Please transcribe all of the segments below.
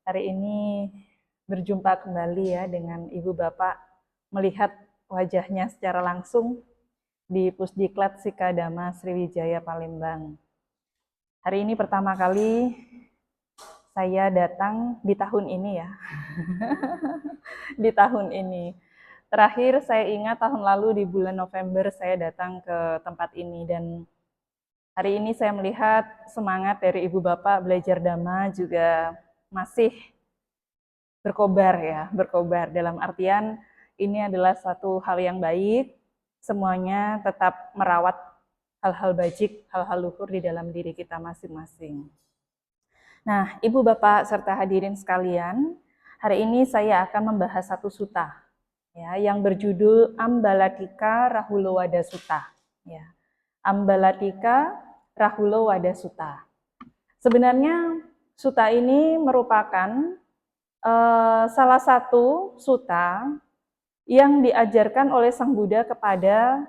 Hari ini berjumpa kembali ya dengan Ibu Bapak, melihat wajahnya secara langsung di Pusdiklat Sikadama Sriwijaya Palembang. Hari ini pertama kali saya datang di tahun ini ya. Di tahun ini. Terakhir saya ingat tahun lalu di bulan November saya datang ke tempat ini, dan hari ini saya melihat semangat dari Ibu Bapak belajar Dhamma juga masih berkobar ya, berkobar dalam artian ini adalah satu hal yang baik, semuanya tetap merawat hal-hal bajik, hal-hal luhur di dalam diri kita masing-masing. Nah, Ibu Bapak serta hadirin sekalian, hari ini saya akan membahas satu sutta ya, yang berjudul Ambalatika Rahulawada Sutta. Ya. Ambalatika Rahulawada Sutta. Sebenarnya sutta ini merupakan salah satu sutta yang diajarkan oleh Sang Buddha kepada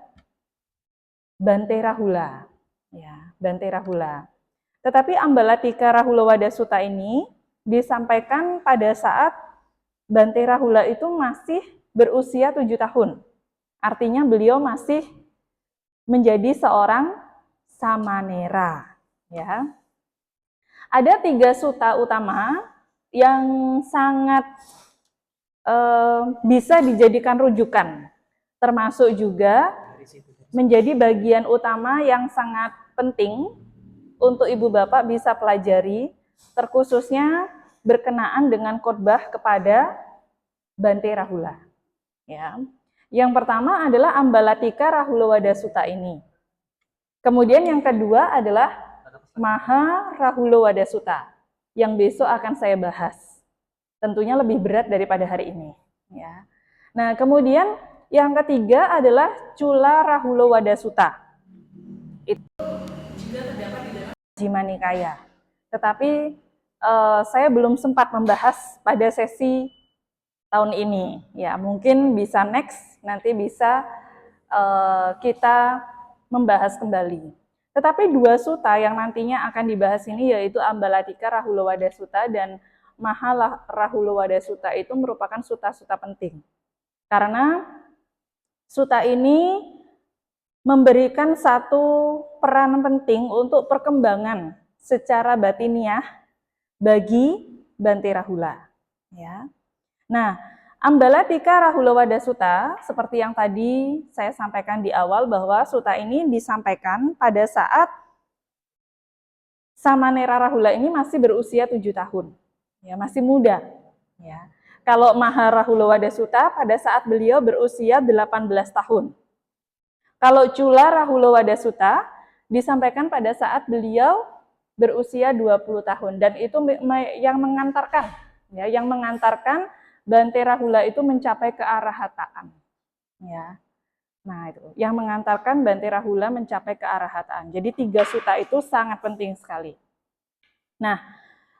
Bante Rahula. Ya, Bante Rahula. Tetapi Ambalatika Rahulawada Sutta ini disampaikan pada saat Bante Rahula itu masih berusia 7 tahun. Artinya beliau masih menjadi seorang samanera. Ya. Ada 3 sutta utama yang sangat bisa dijadikan rujukan, termasuk juga menjadi bagian utama yang sangat penting untuk Ibu Bapak bisa pelajari, terkhususnya berkenaan dengan khotbah kepada Bante Rahula. Ya. Yang pertama adalah Ambalatika Rahulawada Sutta ini. Kemudian yang kedua adalah Maha Rahulawada Sutta, yang besok akan saya bahas. Tentunya lebih berat daripada hari ini. Ya. Nah, kemudian yang ketiga adalah Cula Rahulawada Sutta. Itu juga terdapat di dalam Majjhima Nikaya. Tetapi saya belum sempat membahas pada sesi tahun ini. Ya, mungkin bisa next, nanti bisa kita membahas kembali. Tetapi 2 sutta yang nantinya akan dibahas ini yaitu Ambalatika Rahulawada Sutta dan Maha Rahulawada Sutta itu merupakan sutta-sutta penting. Karena sutta ini memberikan satu peran penting untuk perkembangan secara batiniah bagi Bante Rahula. Ya. Nah, Ambalatika Rahulawada Sutta, seperti yang tadi saya sampaikan di awal bahwa sutta ini disampaikan pada saat Samanera Rahula ini masih berusia 7 tahun. Ya, masih muda. Ya. Kalau Maha Rahulawada Sutta pada saat beliau berusia 18 tahun. Kalau Cula Rahulawada Sutta disampaikan pada saat beliau berusia 20 tahun. Dan itu yang mengantarkan Bante Rahula itu mencapai kearahataan. Ya. Nah, itu yang mengantarkan Bante Rahula mencapai kearahataan. Jadi 3 sutta itu sangat penting sekali. Nah,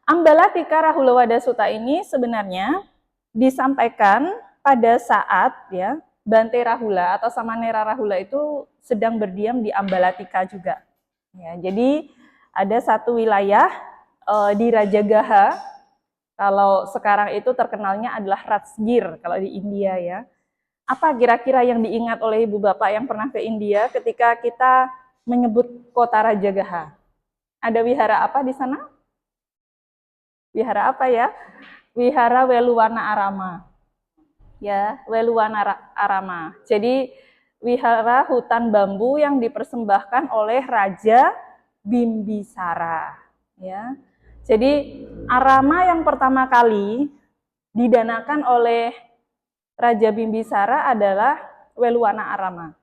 Ambalatika Rahulawada Sutta ini sebenarnya disampaikan pada saat ya Bante Rahula atau Samanera Rahula itu sedang berdiam di Ambalatika juga. Ya, jadi ada satu wilayah di Rajagaha. Kalau sekarang itu terkenalnya adalah Rajgir kalau di India ya. Apa kira-kira yang diingat oleh Ibu Bapak yang pernah ke India ketika kita menyebut kota Rajagaha? Ada wihara apa di sana? Wihara apa ya? Wihara Weluwana Arama. Ya, Weluwana Arama. Jadi wihara hutan bambu yang dipersembahkan oleh Raja Bimbisara. Ya. Jadi Arama yang pertama kali didanakan oleh Raja Bimbisara adalah Weluwana Arama.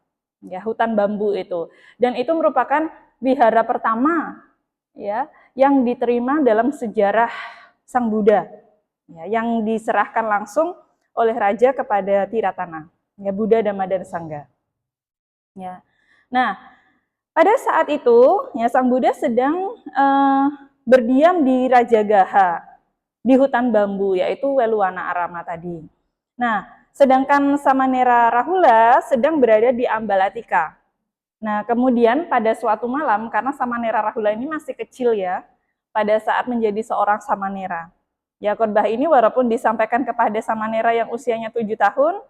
Ya, hutan bambu itu. Dan itu merupakan wihara pertama ya yang diterima dalam sejarah Sang Buddha. Ya, yang diserahkan langsung oleh raja kepada Tiratana. Ya, Buddha, Dhamma dan Sangha. Ya. Nah, pada saat itu ya Sang Buddha sedang berdiam di Rajagaha, di hutan bambu, yaitu Weluwana Arama tadi. Nah, sedangkan Samanera Rahula sedang berada di Ambalatika. Nah, kemudian pada suatu malam, karena Samanera Rahula ini masih kecil ya, pada saat menjadi seorang samanera. Ya, khotbah ini walaupun disampaikan kepada samanera yang usianya 7 tahun,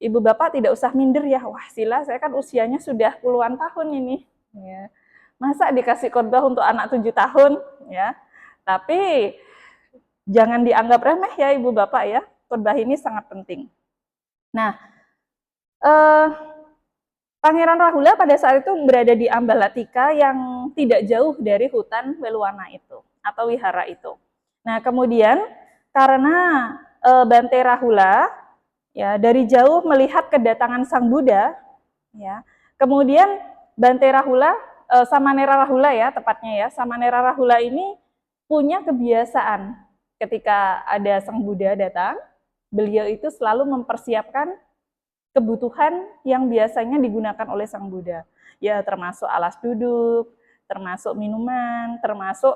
ibu bapak tidak usah minder ya, wah sila saya kan usianya sudah puluhan tahun ini. Ya. Masa dikasih khotbah untuk anak 7 tahun? Ya. Tapi jangan dianggap remeh ya ibu bapak ya, khotbah ini sangat penting. Nah, Pangeran Rahula pada saat itu berada di Ambalatika yang tidak jauh dari hutan Weluwana itu, atau wihara itu. Nah, kemudian karena Bante Rahula ya dari jauh melihat kedatangan Sang Buddha, ya. Kemudian Bante Rahula, Samanera Rahula ya tepatnya ya, Samanera Rahula ini punya kebiasaan ketika ada Sang Buddha datang, beliau itu selalu mempersiapkan kebutuhan yang biasanya digunakan oleh Sang Buddha. Ya, termasuk alas duduk, termasuk minuman, termasuk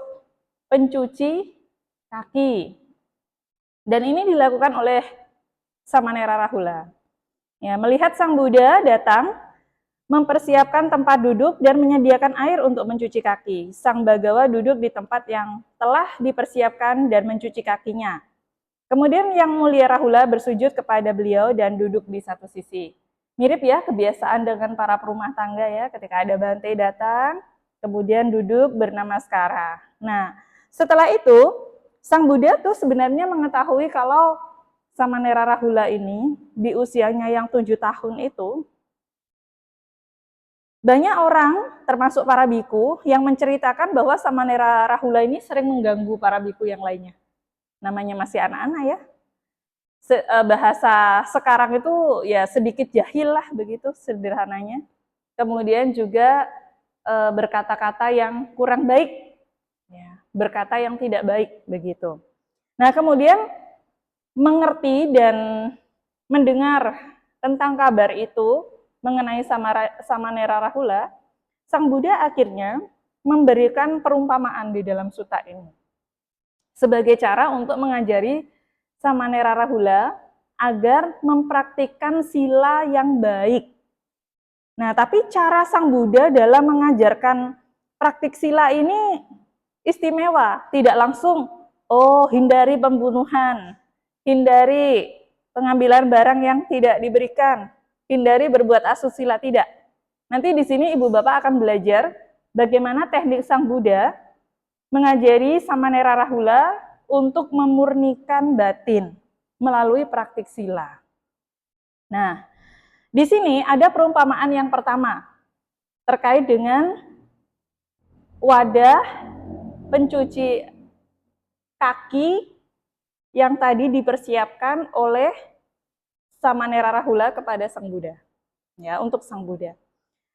pencuci kaki. Dan ini dilakukan oleh Samanera Rahula. Ya, melihat Sang Buddha datang, mempersiapkan tempat duduk dan menyediakan air untuk mencuci kaki. Sang Bagawa duduk di tempat yang telah dipersiapkan dan mencuci kakinya. Kemudian Yang Mulia Rahula bersujud kepada beliau dan duduk di satu sisi. Mirip ya kebiasaan dengan para perumah tangga ya, ketika ada Bante datang, kemudian duduk bernamaskara. Nah, setelah itu, Sang Buddha tuh sebenarnya mengetahui kalau Samanera Rahula ini, di usianya yang 7 tahun itu, banyak orang, termasuk para biku, yang menceritakan bahwa Samanera Rahula ini sering mengganggu para biku yang lainnya. Namanya masih anak-anak ya. Bahasa sekarang itu ya sedikit jahil lah begitu sederhananya. Kemudian juga berkata-kata yang kurang baik, ya, berkata yang tidak baik begitu. Nah kemudian mengerti dan mendengar tentang kabar itu mengenai Samanera Rahula, Sang Buddha akhirnya memberikan perumpamaan di dalam sutta ini sebagai cara untuk mengajari Samanera Rahula agar mempraktikkan sila yang baik. Nah, tapi cara Sang Buddha dalam mengajarkan praktik sila ini istimewa, tidak langsung, oh hindari pembunuhan, hindari pengambilan barang yang tidak diberikan, hindari berbuat asusila, tidak. Nanti di sini ibu bapak akan belajar bagaimana teknik Sang Buddha mengajari Samanera Rahula untuk memurnikan batin melalui praktik sila. Nah, di sini ada perumpamaan yang pertama terkait dengan wadah pencuci kaki yang tadi dipersiapkan oleh Samanera Rahula kepada Sang Buddha. Ya, untuk Sang Buddha.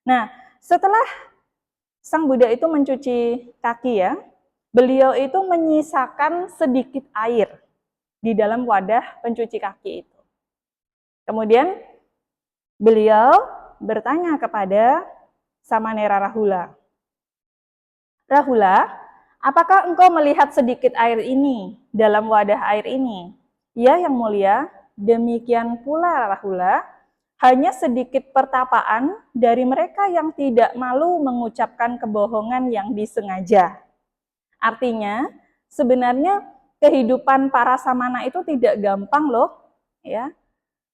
Nah, setelah Sang Buddha itu mencuci kaki ya, beliau itu menyisakan sedikit air di dalam wadah pencuci kaki itu. Kemudian beliau bertanya kepada Samanera Rahula, Rahula, apakah engkau melihat sedikit air ini dalam wadah air ini? Ya, Yang Mulia, demikian pula Rahula, hanya sedikit pertapaan dari mereka yang tidak malu mengucapkan kebohongan yang disengaja. Artinya, sebenarnya kehidupan para samana itu tidak gampang loh, ya.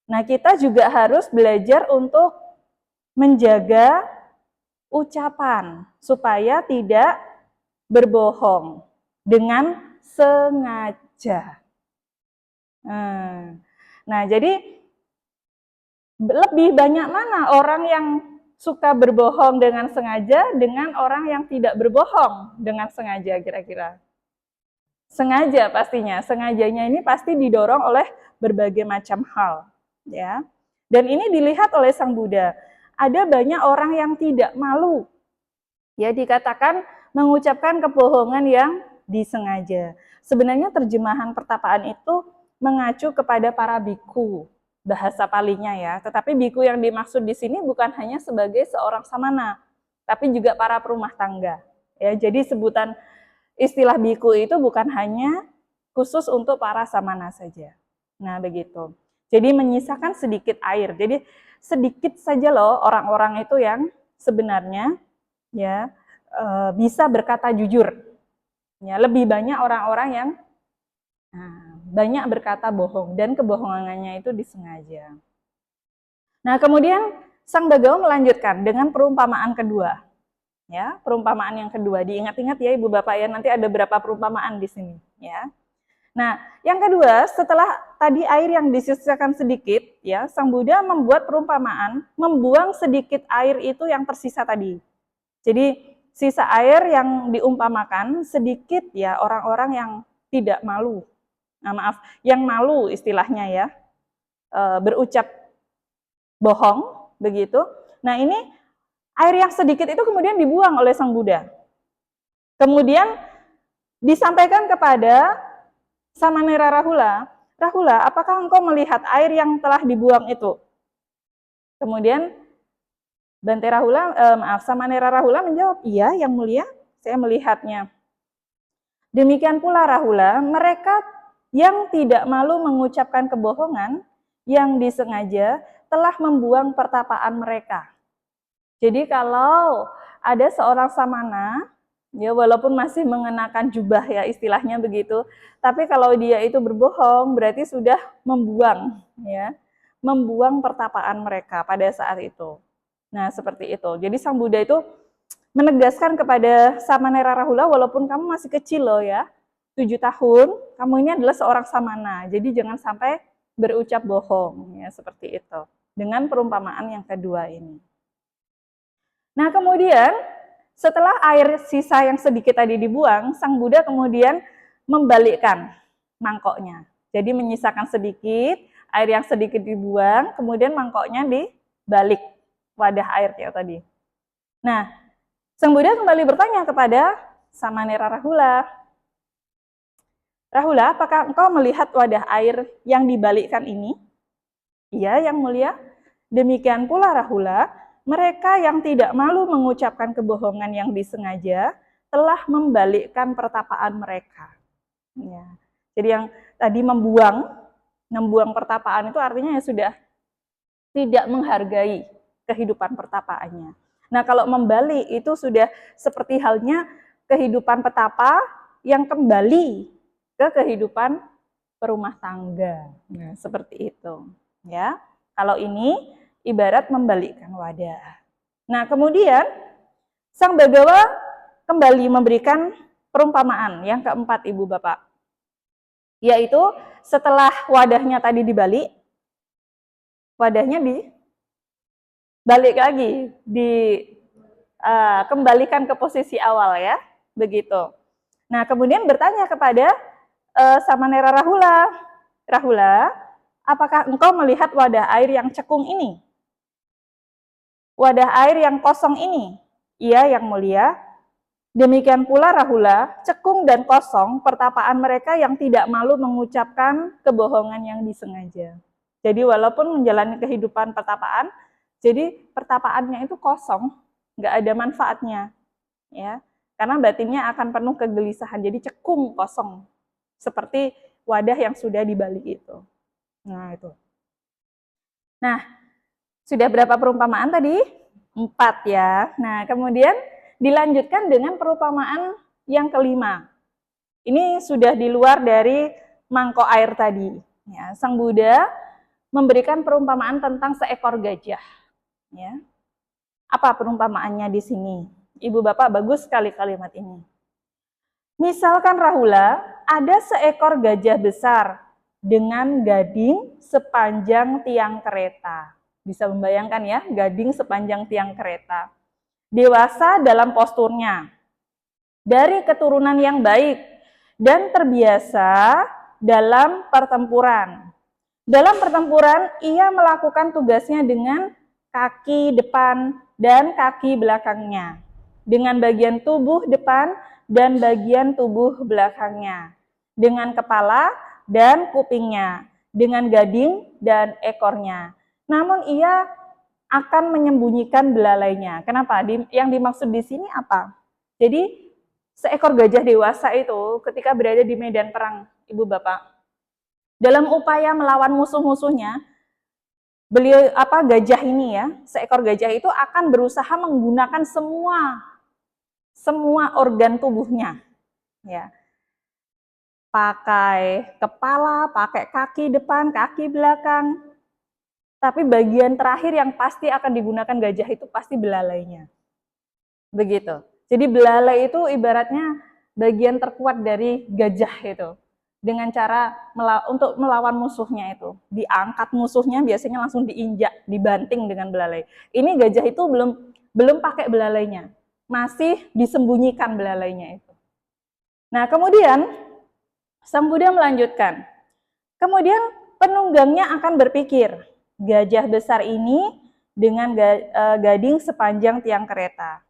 Nah, kita juga harus belajar untuk menjaga ucapan supaya tidak berbohong dengan sengaja. Nah, jadi lebih banyak mana orang yang suka berbohong dengan sengaja dengan orang yang tidak berbohong dengan sengaja kira-kira? Sengaja pastinya. Sengajanya ini pasti didorong oleh berbagai macam hal, ya. Dan ini dilihat oleh Sang Buddha. Ada banyak orang yang tidak malu, ya, dikatakan mengucapkan kebohongan yang disengaja. Sebenarnya terjemahan pertapaan itu mengacu kepada para biku, bahasa palinya ya. Tetapi biku yang dimaksud di sini bukan hanya sebagai seorang samana, tapi juga para perumah tangga. Ya, jadi sebutan istilah biku itu bukan hanya khusus untuk para samana saja. Nah, begitu. Jadi menyisakan sedikit air. Jadi sedikit saja loh orang-orang itu yang sebenarnya ya bisa berkata jujur. Ya, lebih banyak orang-orang yang banyak berkata bohong dan kebohongannya itu disengaja. Nah, kemudian Sang Bagawa melanjutkan dengan perumpamaan kedua. Ya, perumpamaan yang kedua. Diingat-ingat ya Ibu Bapak ya, nanti ada berapa perumpamaan di sini, ya. Nah, yang kedua, setelah tadi air yang disisakan sedikit, ya, Sang Buddha membuat perumpamaan, membuang sedikit air itu yang tersisa tadi. Jadi, sisa air yang diumpamakan sedikit ya orang-orang yang tidak malu. Nah, maaf, yang malu istilahnya ya, berucap bohong, begitu. Nah, ini air yang sedikit itu kemudian dibuang oleh Sang Buddha. Kemudian disampaikan kepada Samanera Rahula, Rahula, apakah engkau melihat air yang telah dibuang itu? Kemudian Bante Rahula, Samanera Rahula menjawab, iya yang mulia, saya melihatnya. Demikian pula Rahula, mereka yang tidak malu mengucapkan kebohongan yang disengaja telah membuang pertapaan mereka. Jadi kalau ada seorang samana, ya walaupun masih mengenakan jubah ya istilahnya begitu, tapi kalau dia itu berbohong berarti sudah membuang ya, membuang pertapaan mereka pada saat itu. Nah, seperti itu. Jadi Sang Buddha itu menegaskan kepada Samanera Rahula, walaupun kamu masih kecil loh ya, 7 tahun, kamu ini adalah seorang samana. Jadi jangan sampai berucap bohong ya, seperti itu. Dengan perumpamaan yang kedua ini. Nah, kemudian setelah air sisa yang sedikit tadi dibuang, Sang Buddha kemudian membalikkan mangkoknya. Jadi menyisakan sedikit, air yang sedikit dibuang, kemudian mangkoknya dibalik wadah airnya tadi. Nah, Sang Buddha kembali bertanya kepada Samanera Rahula, Rahula, apakah engkau melihat wadah air yang dibalikkan ini? Iya, yang mulia. Demikian pula Rahula, mereka yang tidak malu mengucapkan kebohongan yang disengaja telah membalikkan pertapaan mereka. Ya. Jadi yang tadi membuang pertapaan itu artinya ya sudah tidak menghargai kehidupan pertapaannya. Nah, kalau membalik itu sudah seperti halnya kehidupan petapa yang kembali ke kehidupan perumah tangga. Nah, seperti itu, ya. Kalau ini ibarat membalikkan wadah. Nah, kemudian Sang Bagawa kembali memberikan perumpamaan yang keempat, Ibu Bapak. Yaitu setelah wadahnya tadi dibalik, wadahnya balik lagi, kembalikan ke posisi awal ya, begitu. Nah, kemudian bertanya kepada Samanera Rahula, Rahula, apakah engkau melihat wadah air yang cekung ini? Wadah air yang kosong ini? Iya, yang mulia. Demikian pula Rahula, cekung dan kosong pertapaan mereka yang tidak malu mengucapkan kebohongan yang disengaja. Jadi walaupun menjalani kehidupan pertapaan, jadi pertapaannya itu kosong, nggak ada manfaatnya, ya, karena batinnya akan penuh kegelisahan, jadi cekung kosong, seperti wadah yang sudah dibalik itu. Nah itu. Nah, sudah berapa perumpamaan tadi? 4 ya. Nah, kemudian dilanjutkan dengan perumpamaan yang kelima. Ini sudah di luar dari mangkok air tadi. Ya, Sang Buddha memberikan perumpamaan tentang seekor gajah. Ya. Apa perumpamaannya di sini? Ibu Bapak, bagus sekali kalimat ini. Misalkan Rahula, ada seekor gajah besar dengan gading sepanjang tiang kereta. Bisa membayangkan ya, gading sepanjang tiang kereta. Dewasa dalam posturnya, dari keturunan yang baik, dan terbiasa dalam pertempuran. Dalam pertempuran, ia melakukan tugasnya dengan kaki depan dan kaki belakangnya, dengan bagian tubuh depan dan bagian tubuh belakangnya, dengan kepala dan kupingnya, dengan gading dan ekornya. Namun ia akan menyembunyikan belalainya. Kenapa? Yang dimaksud di sini apa? Jadi seekor gajah dewasa itu ketika berada di medan perang, Ibu Bapak, dalam upaya melawan musuh-musuhnya, gajah ini ya, seekor gajah itu akan berusaha menggunakan semua organ tubuhnya, ya. pakai kepala, pakai kaki depan, kaki belakang. Tapi bagian terakhir yang pasti akan digunakan gajah itu pasti belalainya. Begitu. Jadi belalai itu ibaratnya bagian terkuat dari gajah itu. Dengan cara untuk melawan musuhnya itu. Diangkat musuhnya biasanya langsung diinjak, dibanting dengan belalai. Ini gajah itu belum pakai belalainya. Masih disembunyikan belalainya itu. Nah, kemudian Sang Buddha melanjutkan. Kemudian penunggangnya akan berpikir, gajah besar ini dengan gading sepanjang tiang kereta.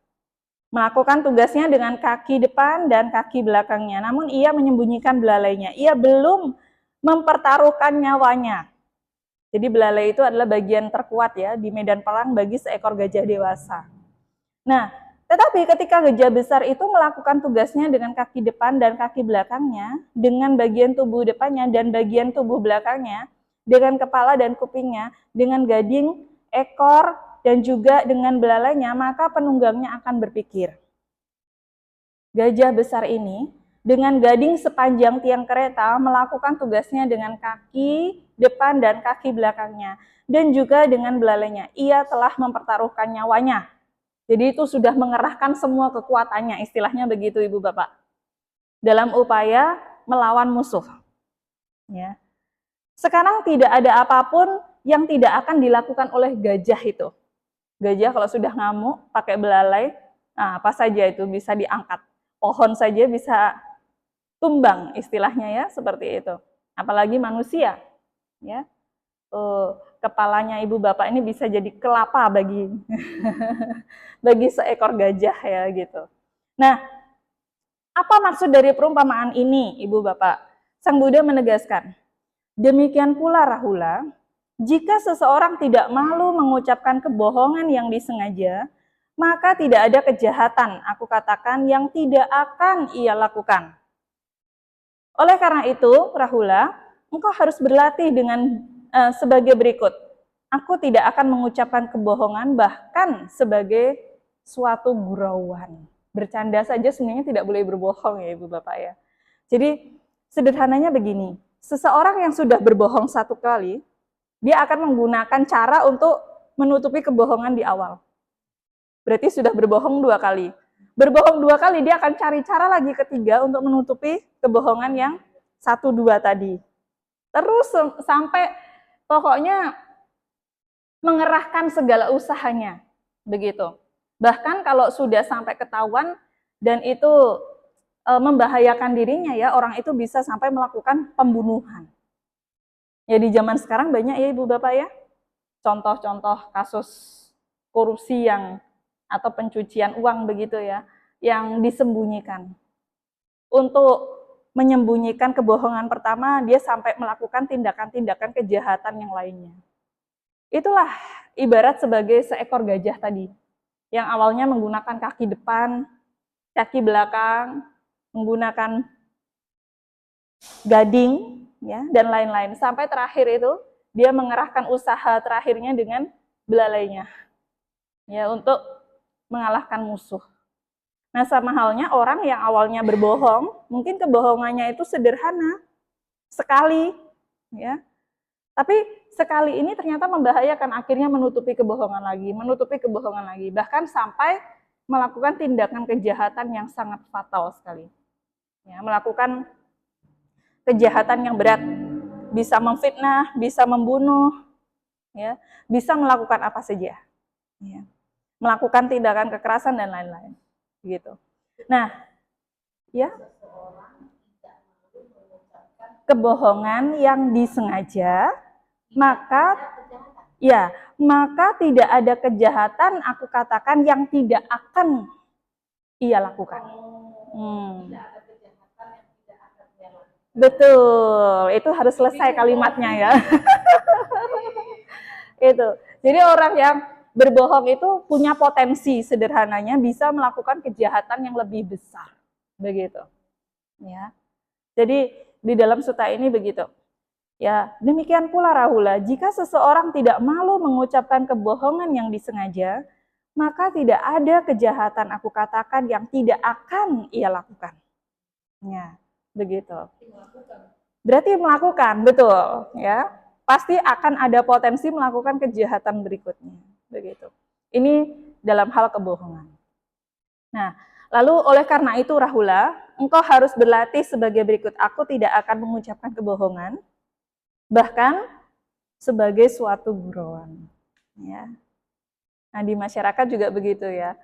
Melakukan tugasnya dengan kaki depan dan kaki belakangnya, namun ia menyembunyikan belalainya. Ia belum mempertaruhkan nyawanya. Jadi belalai itu adalah bagian terkuat ya di medan perang bagi seekor gajah dewasa. Nah, tetapi ketika gajah besar itu melakukan tugasnya dengan kaki depan dan kaki belakangnya, dengan bagian tubuh depannya dan bagian tubuh belakangnya, dengan kepala dan kupingnya, dengan gading, ekor, dan juga dengan belalainya, maka penunggangnya akan berpikir, gajah besar ini dengan gading sepanjang tiang kereta melakukan tugasnya dengan kaki depan dan kaki belakangnya, dan juga dengan belalainya. Ia telah mempertaruhkan nyawanya. Jadi itu sudah mengerahkan semua kekuatannya, istilahnya begitu Ibu Bapak, dalam upaya melawan musuh. Ya. Sekarang tidak ada apapun yang tidak akan dilakukan oleh gajah itu. Gajah kalau sudah ngamuk pakai belalai, nah apa saja itu bisa diangkat. Pohon saja bisa tumbang istilahnya ya, seperti itu. Apalagi manusia, ya. Kepalanya Ibu Bapak ini bisa jadi kelapa bagi bagi seekor gajah ya gitu. Nah, apa maksud dari perumpamaan ini Ibu Bapak? Sang Buddha menegaskan, demikian pula Rahula, jika seseorang tidak malu mengucapkan kebohongan yang disengaja, maka tidak ada kejahatan, aku katakan, yang tidak akan ia lakukan. Oleh karena itu, Rahula, engkau harus berlatih dengan sebagai berikut. Aku tidak akan mengucapkan kebohongan, bahkan sebagai suatu gurauan. Bercanda saja sebenarnya tidak boleh berbohong ya Ibu Bapak ya. Jadi sederhananya begini, seseorang yang sudah berbohong satu kali, dia akan menggunakan cara untuk menutupi kebohongan di awal. Berarti sudah berbohong 2 kali. Berbohong 2 kali, dia akan cari cara lagi ketiga untuk menutupi kebohongan yang 1, 2 tadi. Terus sampai pokoknya mengerahkan segala usahanya. Begitu. Bahkan kalau sudah sampai ketahuan dan itu membahayakan dirinya ya, orang itu bisa sampai melakukan pembunuhan. Ya di zaman sekarang banyak ya Ibu Bapak ya, contoh-contoh kasus korupsi yang atau pencucian uang begitu ya, yang disembunyikan. Untuk menyembunyikan kebohongan pertama, dia sampai melakukan tindakan-tindakan kejahatan yang lainnya. Itulah ibarat sebagai seekor gajah tadi, yang awalnya menggunakan kaki depan, kaki belakang, menggunakan gading, ya, dan lain-lain. Sampai terakhir itu dia mengerahkan usaha terakhirnya dengan belalainya, ya, untuk mengalahkan musuh. Nah, sama halnya orang yang awalnya berbohong, mungkin kebohongannya itu sederhana sekali, ya, tapi sekali ini ternyata membahayakan, akhirnya menutupi kebohongan lagi, bahkan sampai melakukan tindakan kejahatan yang sangat fatal sekali, ya, melakukan kejahatan yang berat, bisa memfitnah, bisa membunuh, ya, bisa melakukan apa saja, ya, melakukan tindakan kekerasan dan lain-lain, gitu. Nah, ya, kebohongan yang disengaja, maka tidak ada kejahatan, aku katakan, yang tidak akan ia lakukan. Betul, itu harus selesai kalimatnya ya. Itu. Jadi orang yang berbohong itu punya potensi, sederhananya bisa melakukan kejahatan yang lebih besar. Begitu. Ya. Jadi di dalam sutta ini begitu. Ya, demikian pula Rahula, jika seseorang tidak malu mengucapkan kebohongan yang disengaja, maka tidak ada kejahatan, aku katakan, yang tidak akan ia lakukan. Ya. Begitu. Berarti melakukan, betul, ya. Pasti akan ada potensi melakukan kejahatan berikutnya, begitu. Ini dalam hal kebohongan. Nah, lalu oleh karena itu Rahula, engkau harus berlatih sebagai berikut. Aku tidak akan mengucapkan kebohongan, bahkan sebagai suatu gurauan. Ya. Nah, di masyarakat juga begitu ya.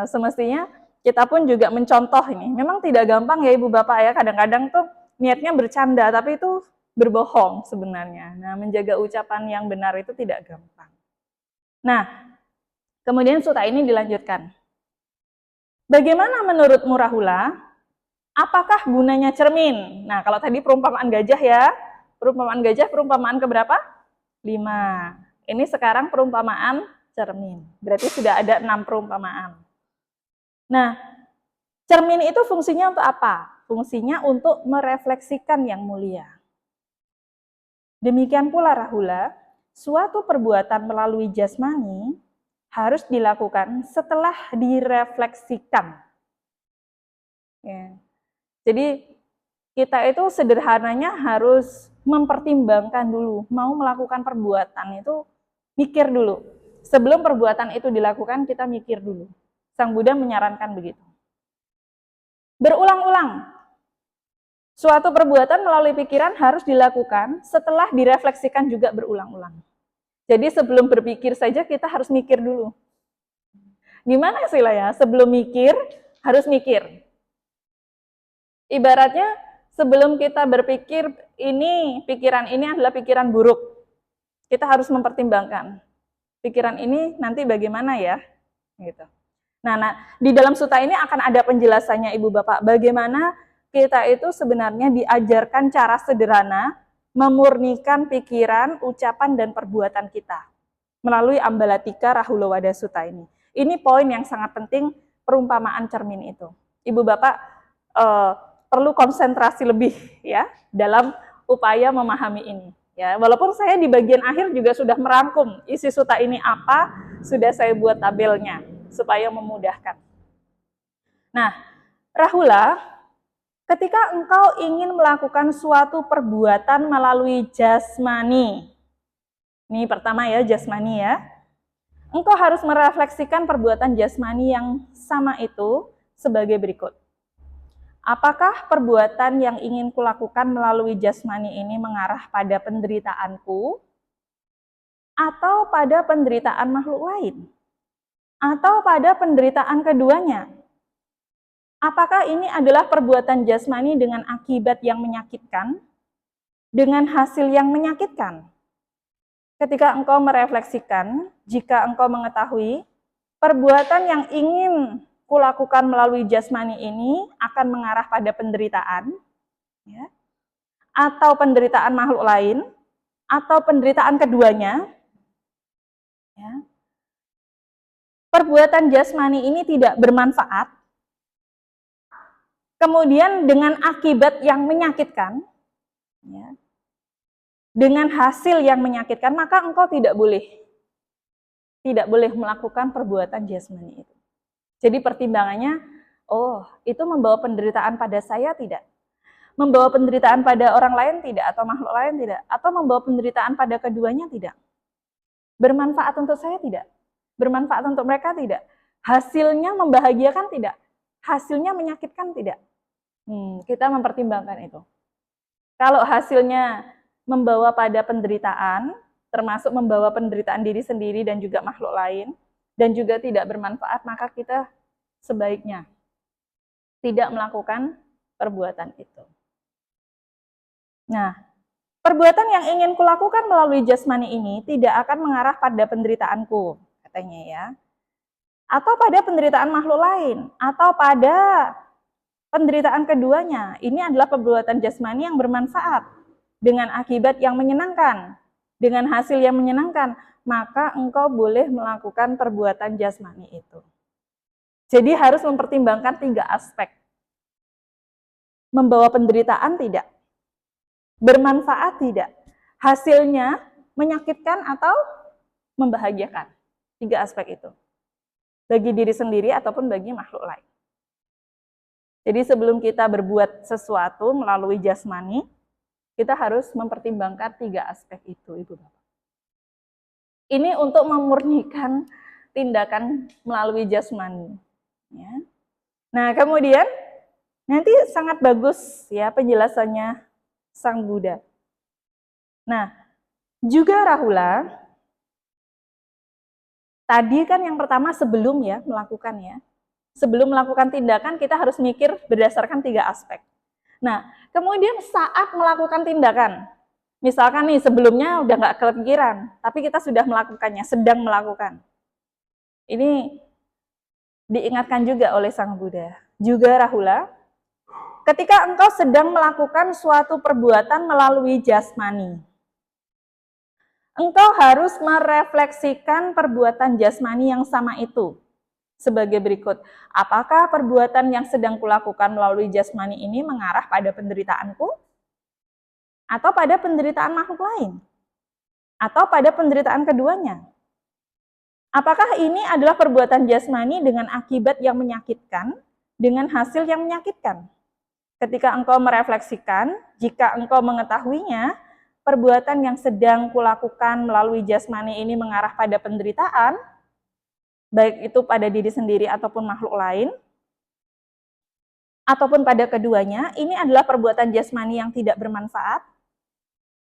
Semestinya kita pun juga mencontoh ini. Memang tidak gampang ya Ibu Bapak ya, kadang-kadang tuh niatnya bercanda, tapi itu berbohong sebenarnya. Nah, menjaga ucapan yang benar itu tidak gampang. Nah, kemudian suta ini dilanjutkan. Bagaimana menurutmu Rahula? Apakah gunanya cermin? Nah, kalau tadi perumpamaan gajah ya, perumpamaan gajah perumpamaan keberapa? 5. Ini sekarang perumpamaan cermin. Berarti sudah ada 6 perumpamaan. Nah, cermin itu fungsinya untuk apa? Fungsinya untuk merefleksikan yang mulia. Demikian pula Rahula, suatu perbuatan melalui jasmani harus dilakukan setelah direfleksikan. Ya. Jadi kita itu sederhananya harus mempertimbangkan dulu, mau melakukan perbuatan itu mikir dulu. Sebelum perbuatan itu dilakukan, kita mikir dulu. Sang Buddha menyarankan begitu. Berulang-ulang. Suatu perbuatan melalui pikiran harus dilakukan setelah direfleksikan juga berulang-ulang. Jadi sebelum berpikir saja kita harus mikir dulu. Gimana sih lah ya? Sebelum mikir, harus mikir. Ibaratnya sebelum kita berpikir pikiran ini adalah pikiran buruk. Kita harus mempertimbangkan. Pikiran ini nanti bagaimana ya? Gitu. Nah, di dalam suta ini akan ada penjelasannya Ibu Bapak, bagaimana kita itu sebenarnya diajarkan cara sederhana memurnikan pikiran, ucapan, dan perbuatan kita melalui Ambalatika Rahulawada Sutta ini. Ini poin yang sangat penting perumpamaan cermin itu. Ibu Bapak perlu konsentrasi lebih ya dalam upaya memahami ini. Ya, walaupun saya di bagian akhir juga sudah merangkum isi suta ini apa, sudah saya buat tabelnya supaya memudahkan. Nah, Rahula, ketika engkau ingin melakukan suatu perbuatan melalui jasmani, ini pertama ya, jasmani ya, engkau harus merefleksikan perbuatan jasmani yang sama itu sebagai berikut. Apakah perbuatan yang ingin kulakukan melalui jasmani ini mengarah pada penderitaanku, atau pada penderitaan makhluk lain, atau pada penderitaan keduanya? Apakah ini adalah perbuatan jasmani dengan akibat yang menyakitkan, dengan hasil yang menyakitkan? Ketika engkau merefleksikan, jika engkau mengetahui perbuatan yang ingin kulakukan melalui jasmani ini akan mengarah pada penderitaan, ya, atau penderitaan makhluk lain, atau penderitaan keduanya, ya, perbuatan jasmani ini tidak bermanfaat, kemudian dengan akibat yang menyakitkan, ya, dengan hasil yang menyakitkan, maka engkau tidak boleh melakukan perbuatan jasmani itu. Jadi pertimbangannya, oh itu membawa penderitaan pada saya tidak? Membawa penderitaan pada orang lain tidak? Atau makhluk lain tidak? Atau membawa penderitaan pada keduanya tidak? Bermanfaat untuk saya tidak? Bermanfaat untuk mereka tidak? Hasilnya membahagiakan tidak? Hasilnya menyakitkan tidak? Kita mempertimbangkan itu. Kalau hasilnya membawa pada penderitaan, termasuk membawa penderitaan diri sendiri dan juga makhluk lain, dan juga tidak bermanfaat, maka kita sebaiknya tidak melakukan perbuatan itu. Nah, perbuatan yang ingin kulakukan melalui jasmani ini tidak akan mengarah pada penderitaanku, katanya ya. Atau pada penderitaan makhluk lain, atau pada penderitaan keduanya. Ini adalah perbuatan jasmani yang bermanfaat, dengan akibat yang menyenangkan, dengan hasil yang menyenangkan, maka engkau boleh melakukan perbuatan jasmani itu. Jadi harus mempertimbangkan 3 aspek. Membawa penderitaan tidak? Bermanfaat tidak? Hasilnya menyakitkan atau membahagiakan? 3 aspek itu. Bagi diri sendiri ataupun bagi makhluk lain. Jadi sebelum kita berbuat sesuatu melalui jasmani, kita harus mempertimbangkan 3 aspek itu, Ibu Bapak. Ini untuk memurnikan tindakan melalui jasmani. Ya. Nah, kemudian nanti sangat bagus ya penjelasannya Sang Buddha. Nah, juga Rahula, tadi kan yang pertama sebelum ya melakukannya. Sebelum melakukan tindakan kita harus mikir berdasarkan 3 aspek. Nah, kemudian saat melakukan tindakan, misalkan nih sebelumnya udah nggak kepikiran, tapi kita sudah melakukannya, sedang melakukan. Ini diingatkan juga oleh Sang Buddha. Juga Rahula, ketika engkau sedang melakukan suatu perbuatan melalui jasmani, engkau harus merefleksikan perbuatan jasmani yang sama itu sebagai berikut. Apakah perbuatan yang sedang kulakukan melalui jasmani ini mengarah pada penderitaanku? Atau pada penderitaan makhluk lain? Atau pada penderitaan keduanya? Apakah ini adalah perbuatan jasmani dengan akibat yang menyakitkan, dengan hasil yang menyakitkan? Ketika engkau merefleksikan, jika engkau mengetahuinya, perbuatan yang sedang kulakukan melalui jasmani ini mengarah pada penderitaan, baik itu pada diri sendiri ataupun makhluk lain, ataupun pada keduanya, ini adalah perbuatan jasmani yang tidak bermanfaat,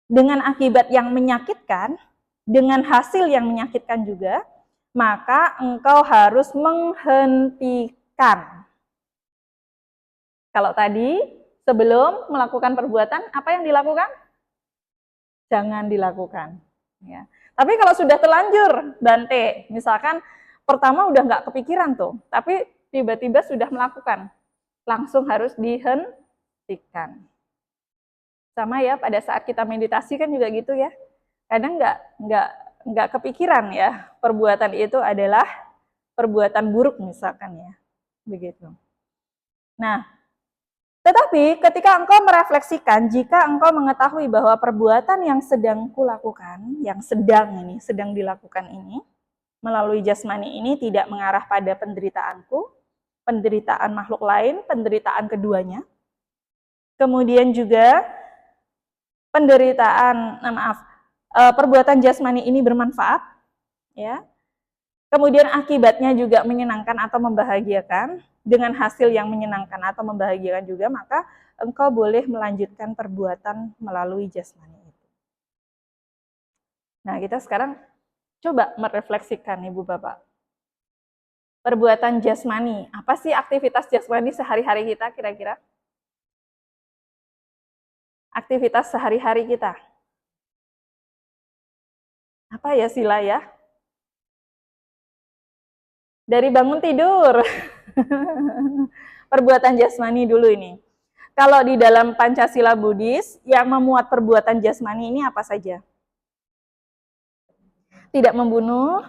dengan akibat yang menyakitkan, dengan hasil yang menyakitkan juga, maka engkau harus menghentikan. Kalau tadi, sebelum melakukan perbuatan, apa yang dilakukan? Jangan dilakukan. Ya. Tapi kalau sudah terlanjur, Bante, misalkan pertama udah nggak kepikiran tuh, tapi tiba-tiba sudah melakukan, langsung harus dihentikan. Sama ya, pada saat kita meditasi kan juga gitu ya. Kadang nggak kepikiran ya, perbuatan itu adalah perbuatan buruk misalkan ya, begitu. Nah, tetapi ketika engkau merefleksikan, jika engkau mengetahui bahwa perbuatan yang sedang kulakukan, yang sedang dilakukan ini, melalui jasmani ini tidak mengarah pada perderitaanku, penderitaan makhluk lain, penderitaan keduanya. Kemudian juga perbuatan jasmani ini bermanfaat, ya. Kemudian akibatnya juga menyenangkan atau membahagiakan, dengan hasil yang menyenangkan atau membahagiakan juga, maka engkau boleh melanjutkan perbuatan melalui jasmani itu. Nah, kita sekarang coba merefleksikan Ibu Bapak. Perbuatan jasmani, apa sih aktivitas jasmani sehari-hari kita kira-kira? Aktivitas sehari-hari kita. Apa ya sila ya? Dari bangun tidur. Perbuatan jasmani dulu ini. Kalau di dalam Pancasila Buddhis, yang memuat perbuatan jasmani ini apa saja? Tidak membunuh,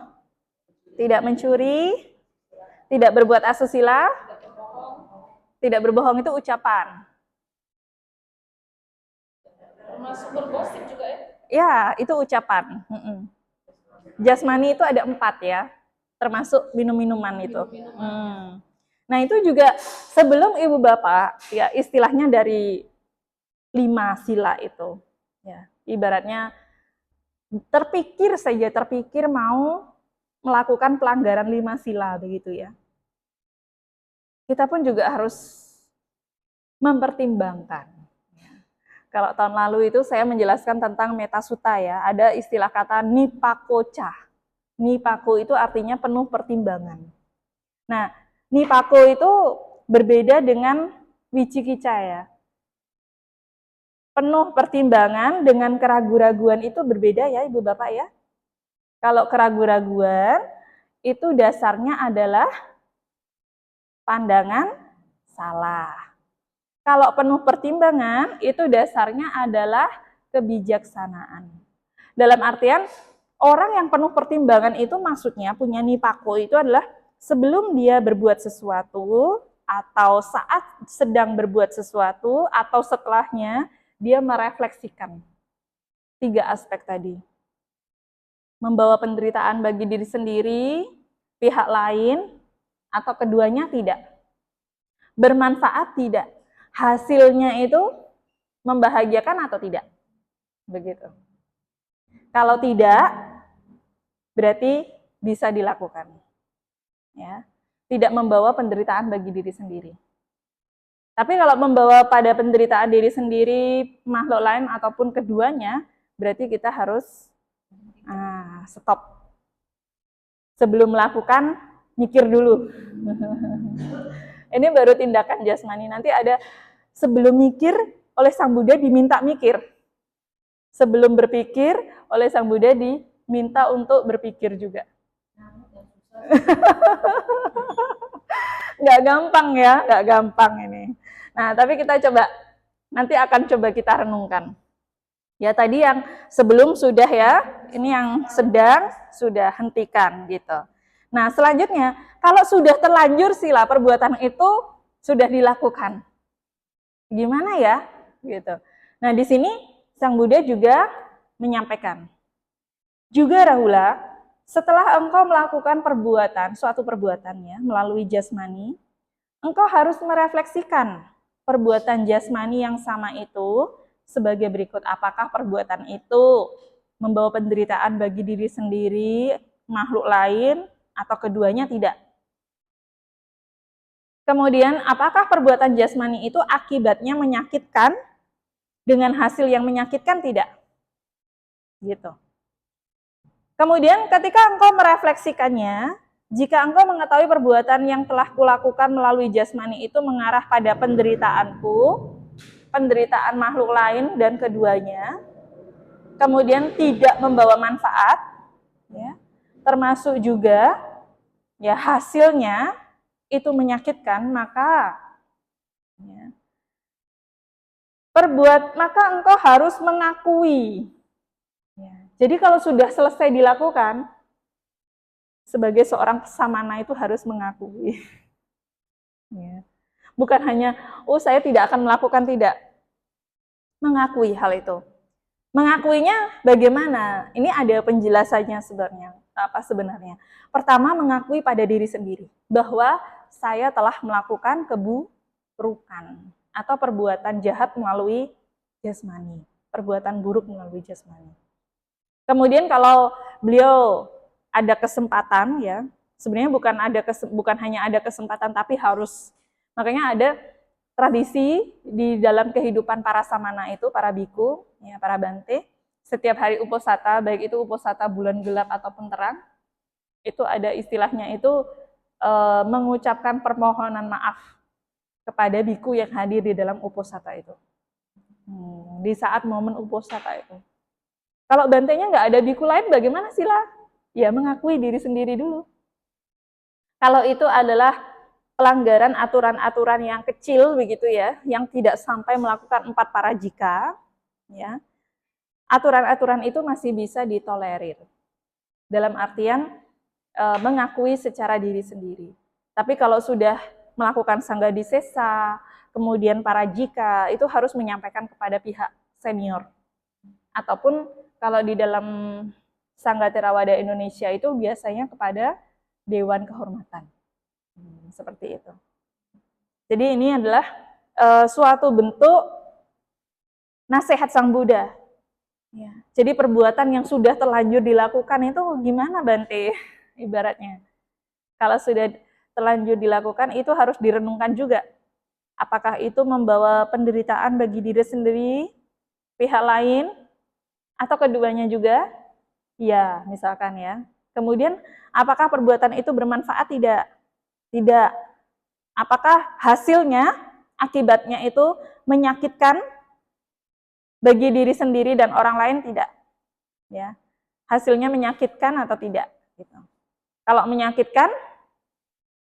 tidak mencuri, tidak berbuat asusila, tidak berbohong itu ucapan. Termasuk bergosip juga ya? Ya, itu ucapan. Jasmani itu ada 4 ya, termasuk minum-minuman itu. Nah itu juga sebelum Ibu Bapak, ya istilahnya dari 5 sila itu. Ya, ibaratnya terpikir mau melakukan pelanggaran 5 sila begitu ya. Kita pun juga harus mempertimbangkan. Kalau tahun lalu itu saya menjelaskan tentang metasutta ya, ada istilah kata nipakocha. Nipako itu artinya penuh pertimbangan. Nah, nipako itu berbeda dengan wicikica ya. Penuh pertimbangan dengan keraguan-raguan itu berbeda ya Ibu Bapak ya. Kalau keraguan-raguan itu dasarnya adalah pandangan salah. Kalau penuh pertimbangan itu dasarnya adalah kebijaksanaan. Dalam artian orang yang penuh pertimbangan itu maksudnya punya nipako itu adalah sebelum dia berbuat sesuatu atau saat sedang berbuat sesuatu atau setelahnya dia merefleksikan 3 aspek tadi. Membawa penderitaan bagi diri sendiri, pihak lain, atau keduanya tidak. bermanfaat tidak? Hasilnya itu membahagiakan atau tidak? Begitu. Kalau tidak, berarti bisa dilakukan. Ya. Tidak membawa penderitaan bagi diri sendiri. Tapi kalau membawa pada penderitaan diri sendiri, makhluk lain ataupun keduanya, berarti kita harus stop. Sebelum melakukan, mikir dulu. Ini baru tindakan jasmani. Nanti ada sebelum mikir, oleh Sang Buddha diminta mikir. Sebelum berpikir, oleh Sang Buddha diminta untuk berpikir juga. Nggak gampang ya, nggak gampang ini. Nah, tapi kita coba, nanti akan coba kita renungkan. Ya tadi yang sebelum sudah ya, ini yang sedang sudah hentikan gitu. Nah selanjutnya, kalau sudah terlanjur sila perbuatan itu sudah dilakukan, gimana ya? Gitu. Nah di sini Sang Buddha juga menyampaikan, juga Rahula, setelah engkau melakukan perbuatan, suatu perbuatannya melalui jasmani, engkau harus merefleksikan perbuatan jasmani yang sama itu sebagai berikut. Apakah perbuatan itu membawa penderitaan bagi diri sendiri, makhluk lain, atau keduanya tidak? Kemudian, apakah perbuatan jasmani itu akibatnya menyakitkan dengan hasil yang menyakitkan tidak? Gitu. Kemudian, ketika engkau merefleksikannya, jika engkau mengetahui perbuatan yang telah kulakukan melalui jasmani itu mengarah pada penderitaanku, penderitaan makhluk lain dan keduanya, kemudian tidak membawa manfaat, ya, termasuk juga ya hasilnya itu menyakitkan, maka ya, maka engkau harus mengakui. Ya. Jadi kalau sudah selesai dilakukan, sebagai seorang pesamana itu harus mengakui. Ya. Bukan hanya, oh saya tidak akan melakukan, tidak. Mengakui hal itu. Mengakuinya bagaimana? Ini ada penjelasannya sebenarnya. Apa sebenarnya? Pertama, mengakui pada diri sendiri bahwa saya telah melakukan keburukan atau perbuatan jahat melalui jasmani, perbuatan buruk melalui jasmani. Kemudian kalau beliau ada kesempatan, ya sebenarnya bukan hanya ada kesempatan, tapi harus, makanya ada tradisi di dalam kehidupan para samana itu, para biku, ya, para bante, setiap hari uposata, baik itu uposata bulan gelap ataupun terang, itu ada istilahnya itu mengucapkan permohonan maaf kepada biku yang hadir di dalam uposata itu. Di saat momen uposata itu. Kalau bantenya nggak ada biku lain, bagaimana sila? Ya mengakui diri sendiri dulu. Kalau itu adalah pelanggaran aturan-aturan yang kecil begitu ya, yang tidak sampai melakukan 4 parajika, ya. Aturan-aturan itu masih bisa ditolerir. Dalam artian mengakui secara diri sendiri. Tapi kalau sudah melakukan sanggadisesa, kemudian parajika, itu harus menyampaikan kepada pihak senior. Ataupun kalau di dalam Sangga Theravada Indonesia itu biasanya kepada Dewan Kehormatan. Seperti itu. Jadi ini adalah suatu bentuk nasihat Sang Buddha. Ya. Jadi perbuatan yang sudah terlanjur dilakukan itu gimana Bante? Ibaratnya. Kalau sudah terlanjur dilakukan itu harus direnungkan juga. Apakah itu membawa penderitaan bagi diri sendiri, pihak lain, atau keduanya juga? Ya, misalkan ya. Kemudian, apakah perbuatan itu bermanfaat? Tidak. Tidak. Apakah hasilnya, akibatnya itu menyakitkan bagi diri sendiri dan orang lain? Tidak. Ya. Hasilnya menyakitkan atau tidak? Gitu. Kalau menyakitkan,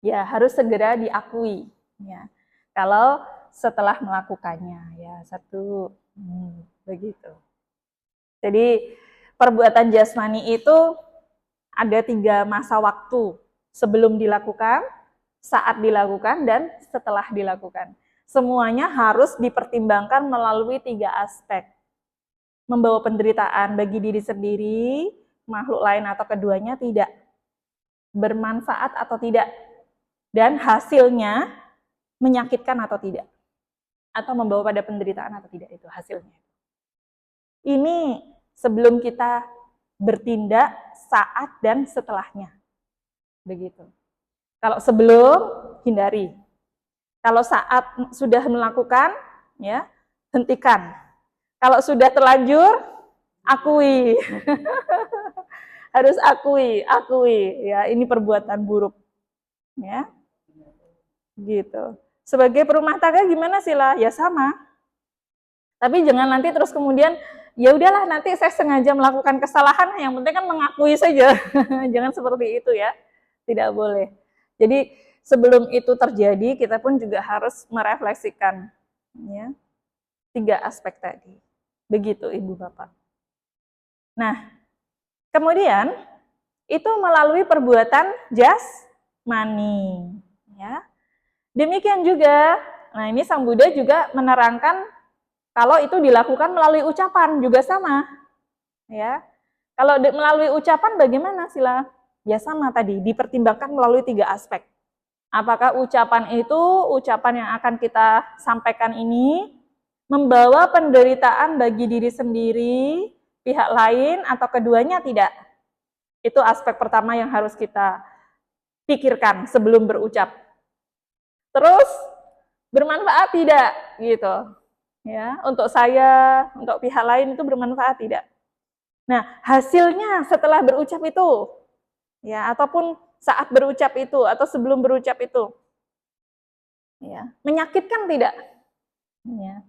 ya harus segera diakui. Ya. Kalau setelah melakukannya, ya satu, begitu. Jadi perbuatan jasmani itu ada 3 masa waktu, sebelum dilakukan, saat dilakukan, dan setelah dilakukan. Semuanya harus dipertimbangkan melalui 3 aspek. Membawa penderitaan bagi diri sendiri, makhluk lain atau keduanya tidak. Bermanfaat atau tidak. Dan hasilnya menyakitkan atau tidak, atau membawa pada penderitaan atau tidak, itu hasilnya. Ini sebelum kita bertindak, saat dan setelahnya. Begitu. Kalau sebelum, hindari. Kalau saat sudah melakukan, ya, hentikan. Kalau sudah terlanjur, akui. Harus akui, ya, ini perbuatan buruk. Ya. Gitu. Sebagai perumah tangga gimana sih lah? Ya sama. Tapi jangan nanti terus kemudian ya udahlah nanti saya sengaja melakukan kesalahan, yang penting kan mengakui saja. Jangan seperti itu ya. Tidak boleh. Jadi sebelum itu terjadi, kita pun juga harus merefleksikan ya 3 aspek tadi. Begitu Ibu Bapak. Nah, kemudian itu melalui perbuatan jasmani ya. Demikian juga, nah ini Sang Buddha juga menerangkan kalau itu dilakukan melalui ucapan juga sama. Ya. Kalau melalui ucapan bagaimana sila? Ya sama tadi, dipertimbangkan melalui 3 aspek. Apakah ucapan itu, ucapan yang akan kita sampaikan ini membawa penderitaan bagi diri sendiri, pihak lain, atau keduanya tidak? Itu aspek pertama yang harus kita pikirkan sebelum berucap. Terus bermanfaat tidak gitu ya, untuk saya, untuk pihak lain itu bermanfaat tidak. Nah, hasilnya setelah berucap itu ya, ataupun saat berucap itu atau sebelum berucap itu ya, menyakitkan tidak ya.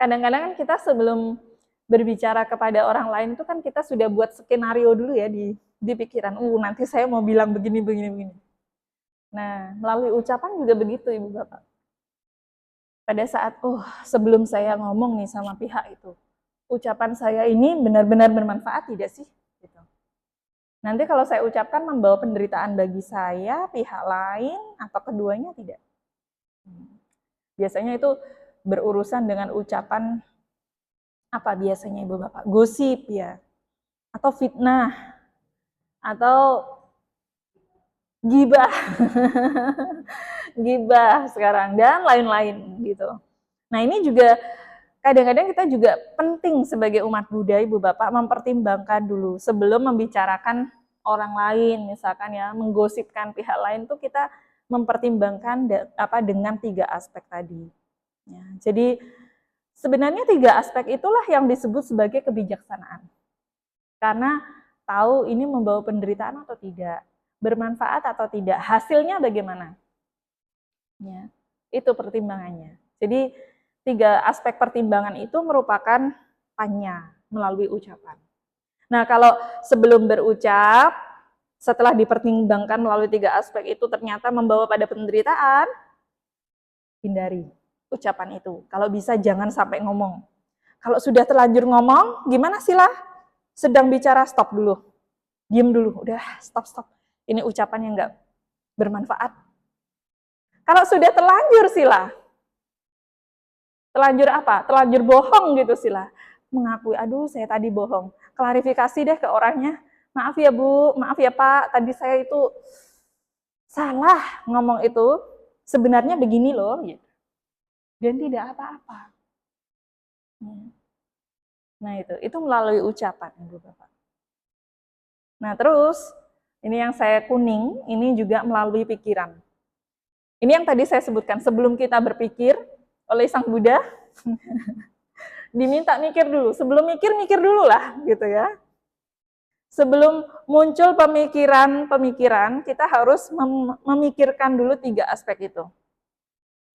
Kadang-kadang kan kita sebelum berbicara kepada orang lain itu kan kita sudah buat skenario dulu ya di pikiran, nanti saya mau bilang begini. Nah, melalui ucapan juga begitu Ibu Bapak. Pada saat, sebelum saya ngomong nih sama pihak itu, ucapan saya ini benar-benar bermanfaat tidak sih? Gitu. Nanti kalau saya ucapkan membawa penderitaan bagi saya, pihak lain, atau keduanya tidak. Biasanya itu berurusan dengan ucapan, apa biasanya Ibu Bapak? Gosip ya, atau fitnah, atau gibah, gibah sekarang, dan lain-lain gitu. Nah ini juga kadang-kadang kita juga penting sebagai umat Buddha, Ibu Bapak, mempertimbangkan dulu sebelum membicarakan orang lain, misalkan ya, menggosipkan pihak lain tuh kita mempertimbangkan dengan 3 aspek tadi. Ya, jadi sebenarnya 3 aspek itulah yang disebut sebagai kebijaksanaan. Karena tahu ini membawa penderitaan atau tidak, bermanfaat atau tidak, hasilnya bagaimana. Ya, itu pertimbangannya. Jadi 3 aspek pertimbangan itu merupakan panya melalui ucapan. Nah, kalau sebelum berucap, setelah dipertimbangkan melalui 3 aspek itu ternyata membawa pada penderitaan, hindari ucapan itu. Kalau bisa jangan sampai ngomong. Kalau sudah terlanjur ngomong, gimana sila? Sedang bicara, stop dulu. Diam dulu, udah stop. Ini ucapan yang enggak bermanfaat. Kalau sudah terlanjur sila, terlanjur apa? Terlanjur bohong gitu sila. Mengakui, aduh saya tadi bohong. Klarifikasi deh ke orangnya. Maaf ya Bu, maaf ya Pak, tadi saya itu salah ngomong itu. Sebenarnya begini loh. Gitu. Dan tidak apa-apa. Nah itu melalui ucapan Ibu Bapak. Nah terus, ini yang saya kuning, ini juga melalui pikiran. Ini yang tadi saya sebutkan, sebelum kita berpikir oleh Sang Buddha, diminta mikir dulu. Sebelum mikir dulu lah, gitu ya. Sebelum muncul pemikiran, kita harus memikirkan dulu 3 aspek itu.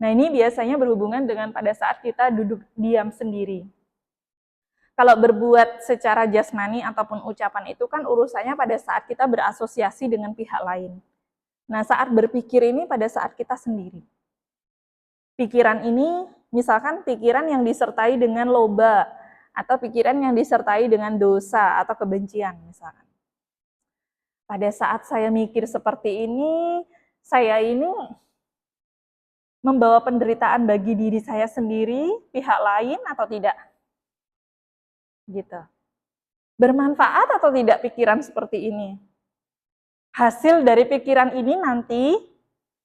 Nah ini biasanya berhubungan dengan pada saat kita duduk diam sendiri. Kalau berbuat secara jasmani ataupun ucapan itu kan urusannya pada saat kita berasosiasi dengan pihak lain. Nah, saat berpikir ini pada saat kita sendiri. Pikiran ini, misalkan pikiran yang disertai dengan loba, atau pikiran yang disertai dengan dosa atau kebencian misalkan. Pada saat saya mikir seperti ini, saya ini membawa penderitaan bagi diri saya sendiri, pihak lain atau tidak? Gitu. Bermanfaat atau tidak pikiran seperti ini? Hasil dari pikiran ini nanti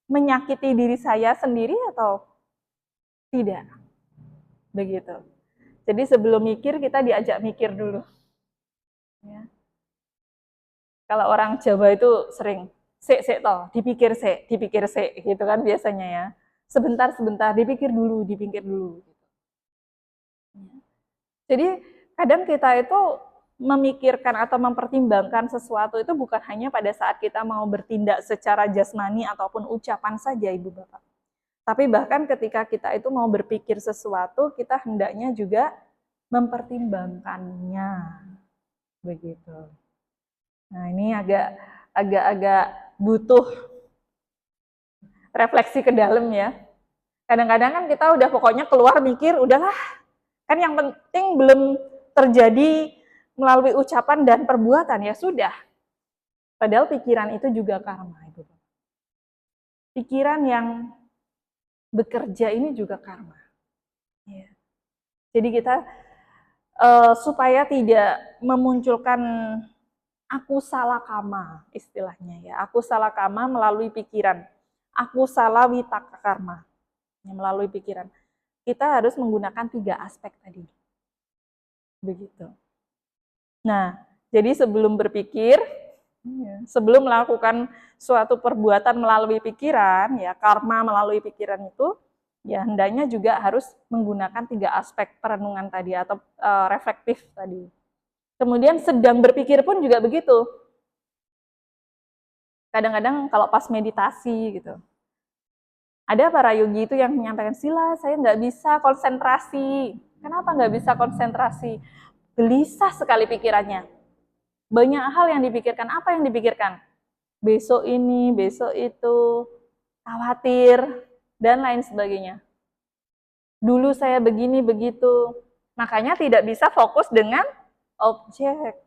menyakiti diri saya sendiri atau tidak? Begitu. Jadi sebelum mikir, kita diajak mikir dulu. Ya. Kalau orang Jawa itu sering, sik toh, dipikir sik, gitu kan biasanya ya. Sebentar, dipikir dulu. Jadi kadang kita itu memikirkan atau mempertimbangkan sesuatu itu bukan hanya pada saat kita mau bertindak secara jasmani ataupun ucapan saja, Ibu Bapak. Tapi bahkan ketika kita itu mau berpikir sesuatu, kita hendaknya juga mempertimbangkannya. Begitu. Nah, ini agak butuh refleksi ke dalam ya. Kadang-kadang kan kita udah pokoknya keluar mikir, udahlah. Kan yang penting belum terjadi melalui ucapan dan perbuatan, ya sudah. Padahal pikiran itu juga karma, Ibu. Pikiran yang bekerja ini juga karma. Ya. Jadi kita supaya tidak memunculkan aku salah kama, istilahnya ya. Aku salah kama melalui pikiran. Aku salah witaka karma, melalui pikiran. Kita harus menggunakan 3 aspek tadi. Begitu. Nah, jadi sebelum berpikir, sebelum melakukan suatu perbuatan melalui pikiran, ya karma melalui pikiran itu, ya hendaknya juga harus menggunakan 3 aspek perenungan tadi atau reflektif tadi. Kemudian sedang berpikir pun juga begitu. Kadang-kadang kalau pas meditasi gitu, ada para yogi itu yang menyampaikan, Sila, saya nggak bisa konsentrasi. Kenapa nggak bisa konsentrasi? Gelisah sekali pikirannya. Banyak hal yang dipikirkan. Apa yang dipikirkan? Besok ini, besok itu, khawatir, dan lain sebagainya. Dulu saya begini, begitu. Makanya tidak bisa fokus dengan objek.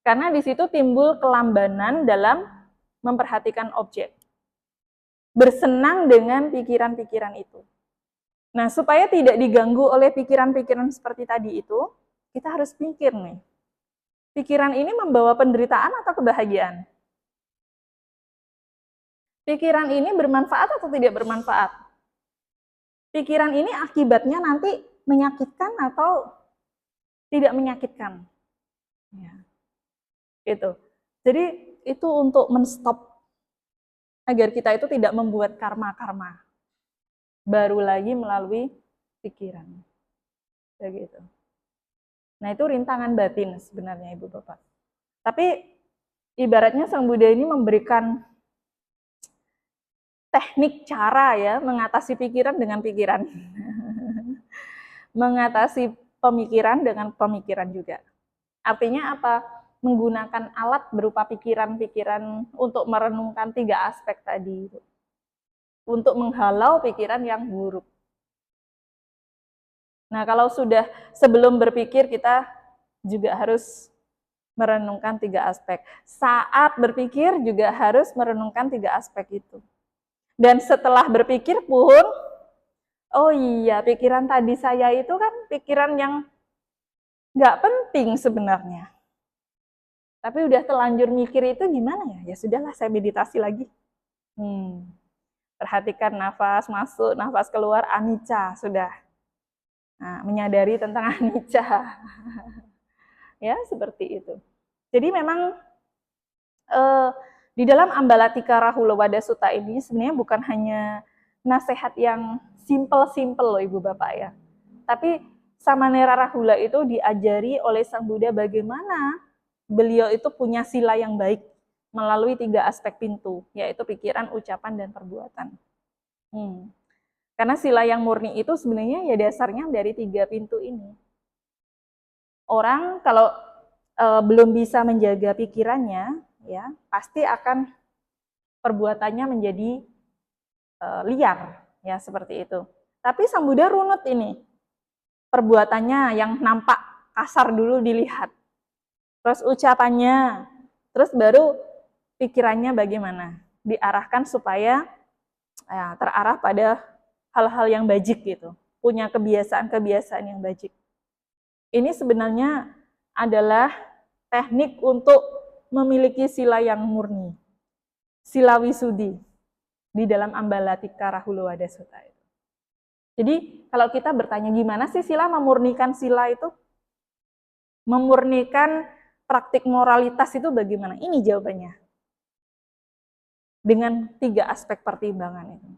Karena di situ timbul kelambanan dalam memperhatikan objek. Bersenang dengan pikiran-pikiran itu. Nah, supaya tidak diganggu oleh pikiran-pikiran seperti tadi itu, kita harus pikir nih. Pikiran ini membawa penderitaan atau kebahagiaan? Pikiran ini bermanfaat atau tidak bermanfaat? Pikiran ini akibatnya nanti menyakitkan atau tidak menyakitkan? Ya. Itu. Jadi itu untuk menstop agar kita itu tidak membuat karma-karma baru lagi melalui pikiran. Begitu. Nah, itu rintangan batin sebenarnya, Ibu Bapak. Tapi ibaratnya Sang Buddha ini memberikan teknik cara ya mengatasi pikiran dengan pikiran. Mengatasi pemikiran dengan pemikiran juga. Artinya apa? Menggunakan alat berupa pikiran-pikiran untuk merenungkan 3 aspek tadi. Untuk menghalau pikiran yang buruk. Nah, kalau sudah sebelum berpikir kita juga harus merenungkan 3 aspek. Saat berpikir juga harus merenungkan 3 aspek itu. Dan setelah berpikir pun, oh iya, pikiran tadi saya itu kan pikiran yang nggak penting sebenarnya. Tapi udah terlanjur mikir itu gimana ya? Ya sudahlah, saya meditasi lagi. Perhatikan nafas masuk, nafas keluar, anicca, sudah. Nah, menyadari tentang anicca. Ya, seperti itu. Jadi memang di dalam Ambalatika Rahula Sutta ini sebenarnya bukan hanya nasihat yang simple-simple loh Ibu Bapak ya. Tapi Samanera Rahula itu diajari oleh Sang Buddha bagaimana beliau itu punya sila yang baik melalui 3 aspek pintu, yaitu pikiran, ucapan, dan perbuatan. Karena sila yang murni itu sebenarnya ya dasarnya dari 3 pintu ini. Orang kalau belum bisa menjaga pikirannya, ya pasti akan perbuatannya menjadi liar, ya seperti itu. Tapi Sang Buddha runut ini, perbuatannya yang nampak kasar dulu dilihat, terus ucapannya, terus baru pikirannya bagaimana, diarahkan supaya terarah pada hal-hal yang bajik gitu, punya kebiasaan-kebiasaan yang bajik. Ini sebenarnya adalah teknik untuk memiliki sila yang murni, sila wisudi. di dalam Ambalatika Rahulawada Sutta itu. Jadi kalau kita bertanya gimana sih sila memurnikan sila itu? Memurnikan praktik moralitas itu bagaimana? Ini jawabannya. Dengan 3 aspek pertimbangan itu.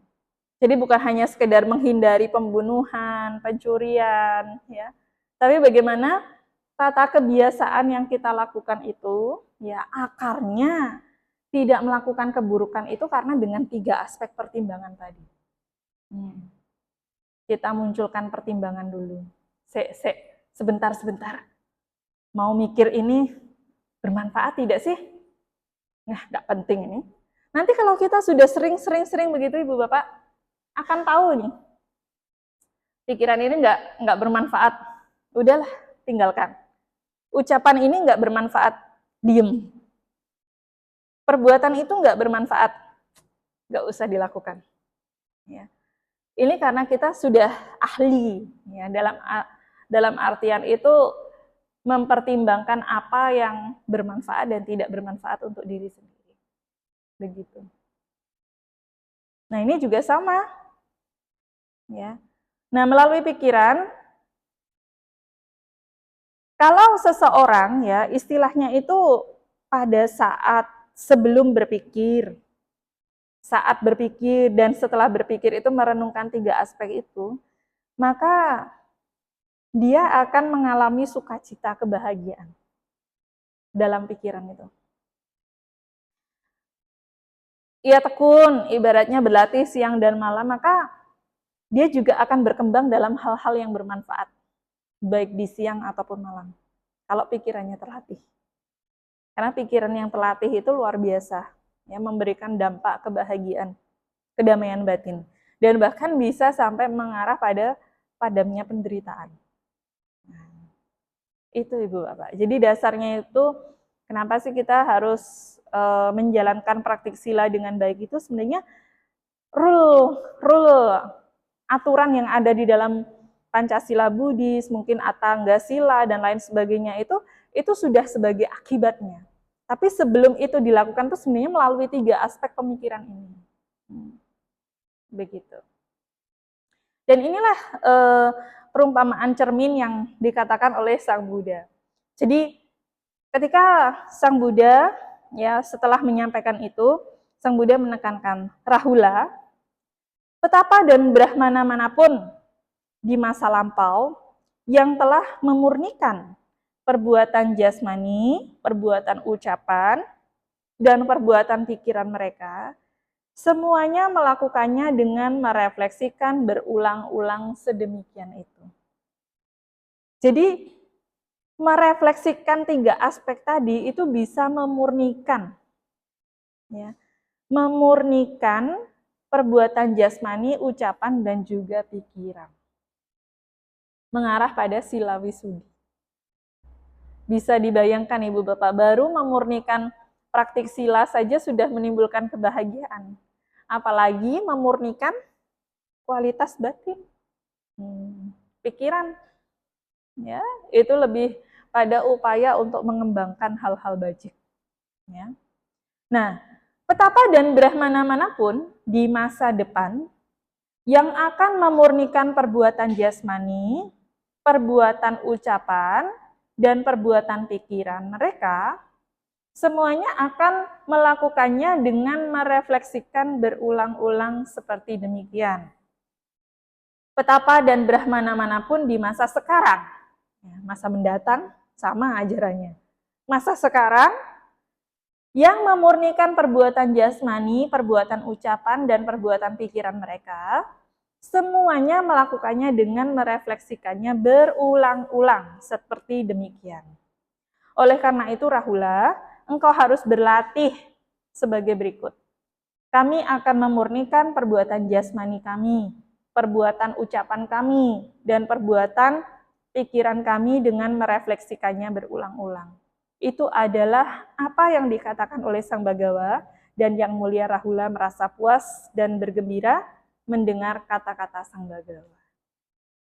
Jadi bukan hanya sekedar menghindari pembunuhan, pencurian, ya. Tapi bagaimana tata kebiasaan yang kita lakukan itu, ya akarnya tidak melakukan keburukan itu karena dengan 3 aspek pertimbangan tadi. Kita munculkan pertimbangan dulu. Sebentar. Mau mikir ini bermanfaat tidak sih? Nah, nggak penting ini. Nanti kalau kita sudah sering begitu Ibu Bapak, akan tahu nih, pikiran ini nggak bermanfaat. Udahlah, tinggalkan. Ucapan ini nggak bermanfaat, diem. Perbuatan itu nggak bermanfaat, nggak usah dilakukan. Ya. Ini karena kita sudah ahli, ya, dalam artian itu mempertimbangkan apa yang bermanfaat dan tidak bermanfaat untuk diri sendiri. Begitu. Nah, ini juga sama. Ya. Nah, melalui pikiran, kalau seseorang, ya, istilahnya itu pada saat sebelum berpikir, saat berpikir dan setelah berpikir itu merenungkan 3 aspek itu, maka dia akan mengalami sukacita, kebahagiaan dalam pikiran itu. Ia tekun, ibaratnya berlatih siang dan malam, maka dia juga akan berkembang dalam hal-hal yang bermanfaat, baik di siang ataupun malam, kalau pikirannya terlatih. Karena pikiran yang terlatih itu luar biasa, ya, memberikan dampak kebahagiaan, kedamaian batin, dan bahkan bisa sampai mengarah pada padamnya penderitaan. Nah, itu Ibu Bapak. Jadi dasarnya itu, kenapa sih kita harus menjalankan praktik sila dengan baik itu sebenarnya rule aturan yang ada di dalam Pancasila Buddhis, mungkin Atangga Sila dan lain sebagainya itu sudah sebagai akibatnya. Tapi sebelum itu dilakukan itu sebenarnya melalui 3 aspek pemikiran ini. Begitu. Dan inilah perumpamaan cermin yang dikatakan oleh Sang Buddha. Jadi ketika Sang Buddha, ya, setelah menyampaikan itu, Sang Buddha menekankan, Rahula, petapa dan brahmana manapun di masa lampau yang telah memurnikan perbuatan jasmani, perbuatan ucapan, dan perbuatan pikiran mereka, semuanya melakukannya dengan merefleksikan berulang-ulang sedemikian itu. Jadi, merefleksikan 3 aspek tadi itu bisa memurnikan, ya, memurnikan perbuatan jasmani, ucapan, dan juga pikiran. Mengarah pada sila wisudi. Bisa dibayangkan Ibu Bapak, baru memurnikan praktik sila saja sudah menimbulkan kebahagiaan. Apalagi memurnikan kualitas batin. Pikiran. Ya, itu lebih pada upaya untuk mengembangkan hal-hal bajik. Ya. Nah, petapa dan brahmana manapun di masa depan yang akan memurnikan perbuatan jasmani, perbuatan ucapan, dan perbuatan pikiran mereka, semuanya akan melakukannya dengan merefleksikan berulang-ulang seperti demikian. Petapa dan brahmana manapun di masa sekarang, masa mendatang sama ajarannya. Masa sekarang yang memurnikan perbuatan jasmani, perbuatan ucapan, dan perbuatan pikiran mereka, semuanya melakukannya dengan merefleksikannya berulang-ulang seperti demikian. Oleh karena itu Rahula, engkau harus berlatih sebagai berikut. Kami akan memurnikan perbuatan jasmani kami, perbuatan ucapan kami, dan perbuatan pikiran kami dengan merefleksikannya berulang-ulang. Itu adalah apa yang dikatakan oleh Sang Bagawa, dan Yang Mulia Rahula merasa puas dan bergembira mendengar kata-kata Sang Bagawa.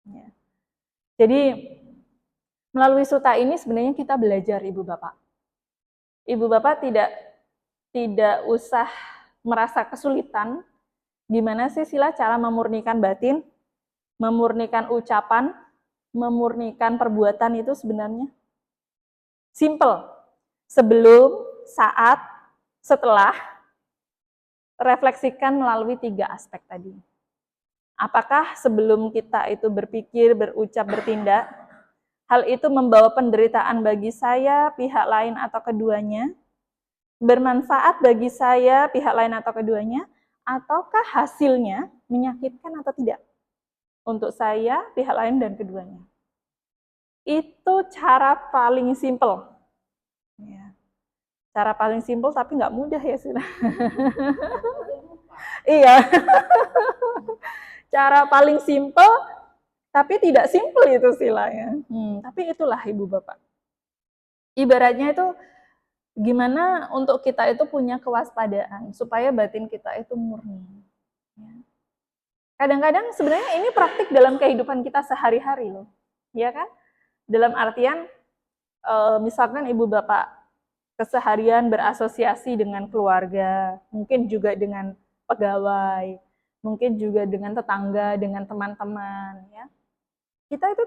Ya. Jadi melalui sutta ini sebenarnya kita belajar Ibu Bapak. Ibu Bapak tidak usah merasa kesulitan Gimana sih Sila cara memurnikan batin, memurnikan ucapan, memurnikan perbuatan itu sebenarnya? Simple. Sebelum, saat, setelah, refleksikan melalui 3 aspek tadi. Apakah sebelum kita itu berpikir, berucap, bertindak, hal itu membawa penderitaan bagi saya, pihak lain, atau keduanya? Bermanfaat bagi saya, pihak lain, atau keduanya? Ataukah hasilnya menyakitkan atau tidak? Untuk saya, pihak lain, dan keduanya. Itu cara paling simpel. Ya. Cara paling simpel tapi nggak mudah ya sudah. Iya. Cara paling simpel tapi tidak simpel itu Sila ya. Tapi itulah Ibu Bapak. Ibaratnya itu gimana untuk kita itu punya kewaspadaan supaya batin kita itu murni. Kadang-kadang sebenarnya ini praktik dalam kehidupan kita sehari-hari loh, ya kan? Dalam artian misalkan Ibu Bapak keseharian berasosiasi dengan keluarga, mungkin juga dengan pegawai, mungkin juga dengan tetangga, dengan teman-teman, ya. Kita itu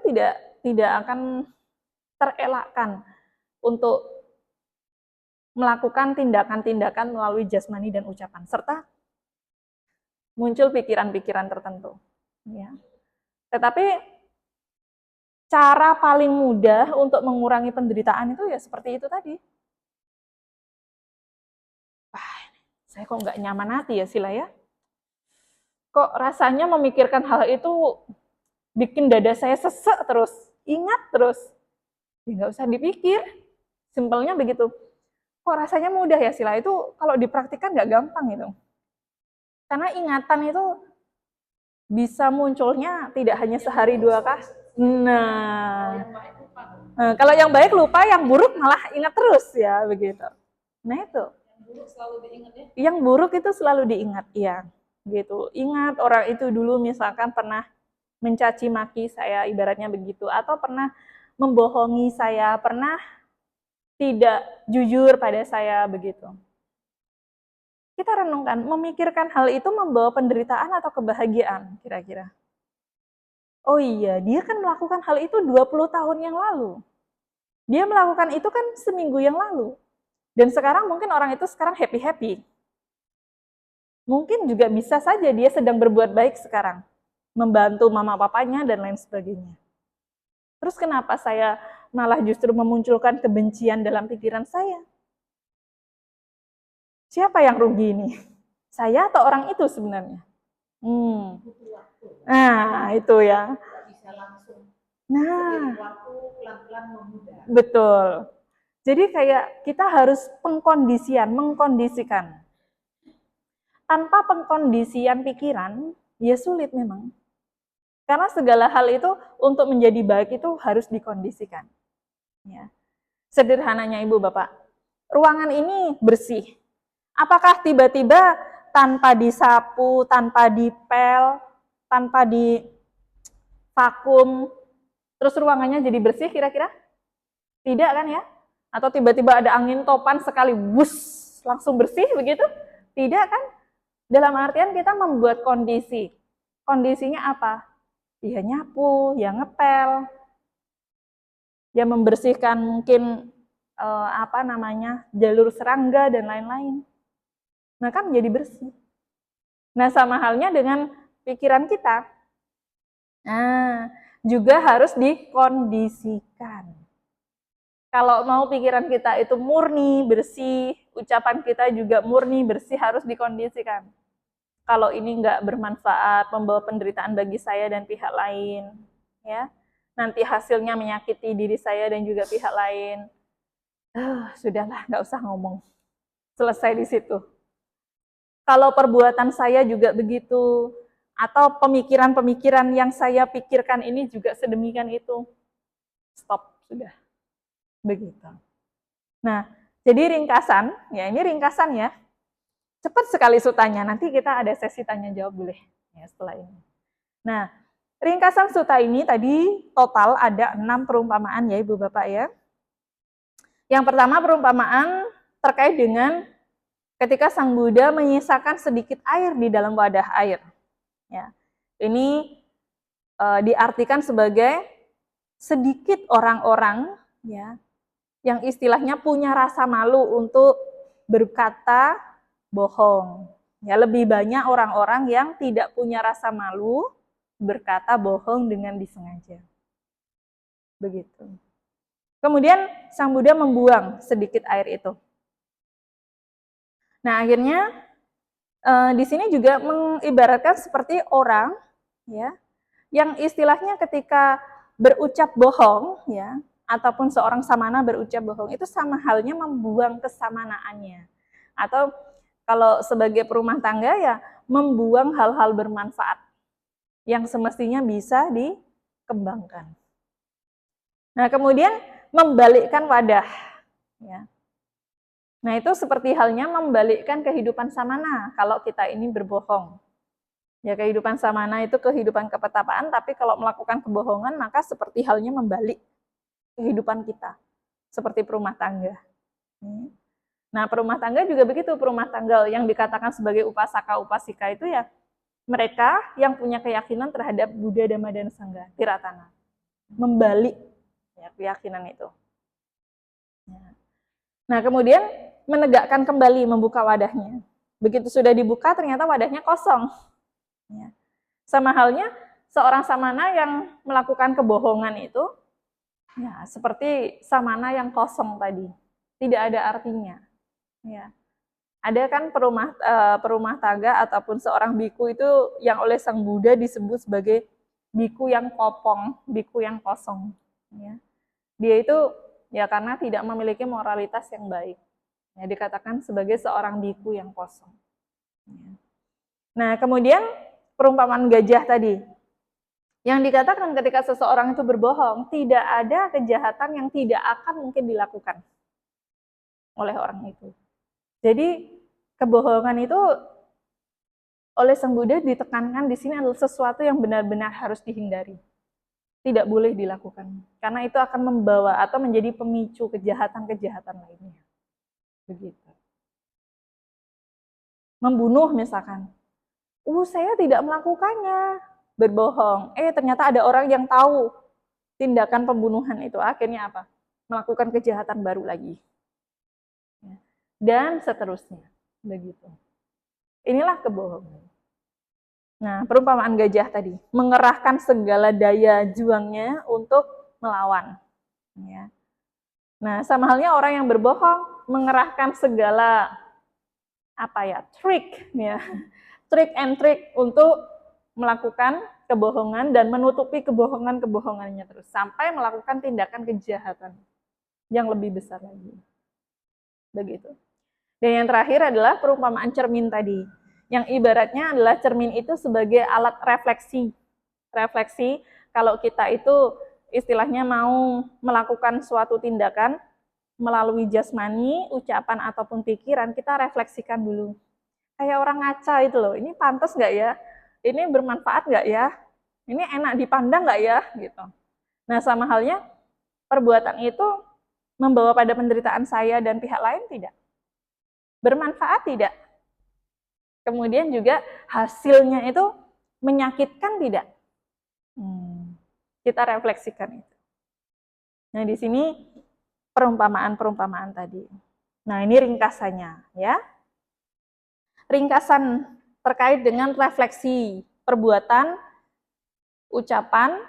tidak akan terelakkan untuk melakukan tindakan-tindakan melalui jasmani dan ucapan, serta muncul pikiran-pikiran tertentu. Ya. Tetapi cara paling mudah untuk mengurangi penderitaan itu ya seperti itu tadi. Saya kok nggak nyaman hati ya Sila ya. Kok rasanya memikirkan hal itu bikin dada saya sesek terus, ingat terus. Ya nggak usah dipikir, simpelnya begitu. Kok rasanya mudah ya Sila, itu kalau dipraktikkan nggak gampang itu. Karena ingatan itu bisa munculnya tidak hanya sehari 2 kali. Nah, kalau yang baik lupa, yang buruk malah ingat terus ya begitu. Nah itu. Yang buruk itu selalu diingat, ya. Gitu. Ingat orang itu dulu misalkan pernah mencaci maki saya, ibaratnya begitu, atau pernah membohongi saya, pernah tidak jujur pada saya, begitu. Kita renungkan, memikirkan hal itu membawa penderitaan atau kebahagiaan kira-kira. Oh iya, dia kan melakukan hal itu 20 tahun yang lalu. Dia melakukan itu kan seminggu yang lalu. Dan sekarang mungkin orang itu sekarang happy-happy. Mungkin juga bisa saja dia sedang berbuat baik sekarang. Membantu mama papanya dan lain sebagainya. Terus kenapa saya malah justru memunculkan kebencian dalam pikiran saya? Siapa yang rugi ini? Saya atau orang itu sebenarnya? Nah, itu ya. Nah, betul. Jadi kayak kita harus mengkondisikan. Tanpa pengkondisian pikiran, ya sulit memang. Karena segala hal itu untuk menjadi baik itu harus dikondisikan. Ya. Sederhananya Ibu Bapak, ruangan ini bersih. Apakah tiba-tiba tanpa disapu, tanpa dipel, tanpa di vakum, terus ruangannya jadi bersih kira-kira? Tidak kan ya? Atau tiba-tiba ada angin topan sekali, wus, langsung bersih begitu? Tidak kan? Dalam artian kita membuat kondisi. Kondisinya apa? Ya nyapu, ya ngepel, ya membersihkan mungkin jalur serangga dan lain-lain. Maka menjadi bersih. Nah, sama halnya dengan pikiran kita. Nah, juga harus dikondisikan. Kalau mau pikiran kita itu murni, bersih, ucapan kita juga murni, bersih, harus dikondisikan. Kalau ini nggak bermanfaat, membawa penderitaan bagi saya dan pihak lain, ya, nanti hasilnya menyakiti diri saya dan juga pihak lain. Sudahlah, nggak usah ngomong. Selesai di situ. Kalau perbuatan saya juga begitu, atau pemikiran-pemikiran yang saya pikirkan ini juga sedemikian itu, stop, sudah. Begitu. Nah, jadi ringkasan, ya ini ringkasan ya. Cepat sekali sutanya, nanti kita ada sesi tanya jawab boleh ya setelah ini. Nah, ringkasan suta ini tadi total ada 6 perumpamaan ya Ibu Bapak ya. Yang pertama perumpamaan terkait dengan ketika Sang Buddha menyisakan sedikit air di dalam wadah air. Ya. Ini diartikan sebagai sedikit orang-orang ya yang istilahnya punya rasa malu untuk berkata bohong. Ya, lebih banyak orang-orang yang tidak punya rasa malu berkata bohong dengan disengaja. Begitu. Kemudian Sang Buddha membuang sedikit air itu. Nah, akhirnya di sini juga mengibaratkan seperti orang ya yang istilahnya ketika berucap bohong ya ataupun seorang samana berucap bohong itu sama halnya membuang kesamanaannya. Atau kalau sebagai perumah tangga ya membuang hal-hal bermanfaat yang semestinya bisa dikembangkan. Nah, kemudian membalikkan wadah. Ya. Nah, itu seperti halnya membalikkan kehidupan samana kalau kita ini berbohong. Ya, kehidupan samana itu kehidupan kepetapaan, tapi kalau melakukan kebohongan maka seperti halnya membalik kehidupan kita. Seperti perumah tangga. Nah, perumah tangga juga begitu, perumah tangga yang dikatakan sebagai upasaka upasika itu ya mereka yang punya keyakinan terhadap Buddha, Dhamma, dan Sangha, Tiratana. Membalik ya, keyakinan itu. Nah, kemudian menegakkan kembali, membuka wadahnya. Begitu sudah dibuka, ternyata wadahnya kosong. Ya. Sama halnya seorang samana yang melakukan kebohongan itu, ya seperti samana yang kosong tadi, tidak ada artinya. Ya. Ada kan perumah tangga ataupun seorang biku itu yang oleh Sang Buddha disebut sebagai biku yang kopong, biku yang kosong. Ya. Dia itu ya karena tidak memiliki moralitas yang baik. Ya, dikatakan sebagai seorang biku yang kosong. Ya. Nah, kemudian perumpamaan gajah tadi. Yang dikatakan ketika seseorang itu berbohong, tidak ada kejahatan yang tidak akan mungkin dilakukan oleh orang itu. Jadi kebohongan itu oleh Sang Buddha ditekankan di sini adalah sesuatu yang benar-benar harus dihindari. Tidak boleh dilakukan. Karena itu akan membawa atau menjadi pemicu kejahatan-kejahatan lainnya. Begitu. Membunuh misalkan. Saya tidak melakukannya. Berbohong. Ternyata ada orang yang tahu tindakan pembunuhan itu. Akhirnya apa? Melakukan kejahatan baru lagi. Dan seterusnya. Begitu. Inilah kebohongan. Nah, perumpamaan gajah tadi. Mengerahkan segala daya juangnya untuk melawan. Ya. Nah, sama halnya orang yang berbohong. Mengerahkan segala trik. Ya. Trik and trick untuk melakukan kebohongan dan menutupi kebohongan-kebohongannya terus. Sampai melakukan tindakan kejahatan yang lebih besar lagi. Begitu. Dan yang terakhir adalah perumpamaan cermin tadi. Yang ibaratnya adalah cermin itu sebagai alat refleksi. Refleksi kalau kita itu istilahnya mau melakukan suatu tindakan melalui jasmani, ucapan ataupun pikiran, kita refleksikan dulu. Kayak orang ngaca itu loh, ini pantas nggak ya? Ini bermanfaat nggak ya? Ini enak dipandang nggak ya? Gitu. Nah, sama halnya perbuatan itu membawa pada penderitaan saya dan pihak lain tidak? Bermanfaat tidak? Kemudian juga hasilnya itu menyakitkan tidak? Kita refleksikan itu. Nah, di sini perumpamaan-perumpamaan tadi. Nah, ini ringkasannya ya. Ringkasan terkait dengan refleksi perbuatan, ucapan,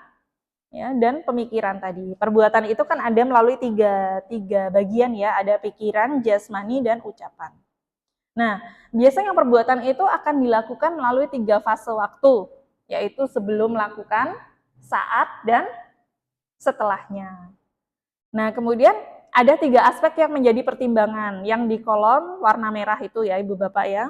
ya, dan pemikiran tadi. Perbuatan itu kan ada melalui tiga bagian ya, ada pikiran, jasmani, dan ucapan. Nah, biasanya perbuatan itu akan dilakukan melalui 3 fase waktu, yaitu sebelum melakukan, saat, dan setelahnya. Nah, kemudian ada 3 aspek yang menjadi pertimbangan, yang di kolom warna merah itu ya, Ibu Bapak ya.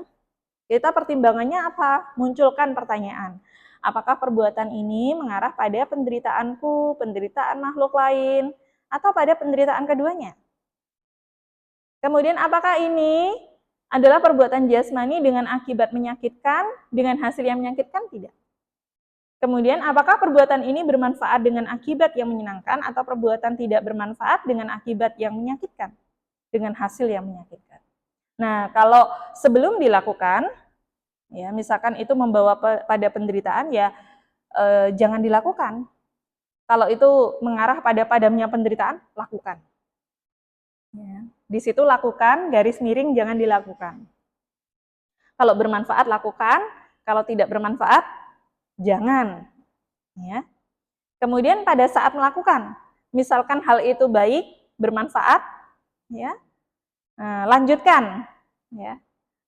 Kita pertimbangannya apa? Munculkan pertanyaan. Apakah perbuatan ini mengarah pada penderitaanku, penderitaan makhluk lain, atau pada penderitaan keduanya? Kemudian apakah ini adalah perbuatan jasmani dengan akibat menyakitkan, dengan hasil yang menyakitkan? Tidak. Kemudian apakah perbuatan ini bermanfaat dengan akibat yang menyenangkan, atau perbuatan tidak bermanfaat dengan akibat yang menyakitkan, dengan hasil yang menyakitkan? Nah, kalau sebelum dilakukan, ya misalkan itu membawa pada penderitaan, ya jangan dilakukan. Kalau itu mengarah pada padamnya penderitaan, lakukan. Ya. Di situ lakukan, garis miring jangan dilakukan. Kalau bermanfaat lakukan, kalau tidak bermanfaat jangan. Ya. Kemudian pada saat melakukan, misalkan hal itu baik, bermanfaat, ya, lanjutkan. Ya.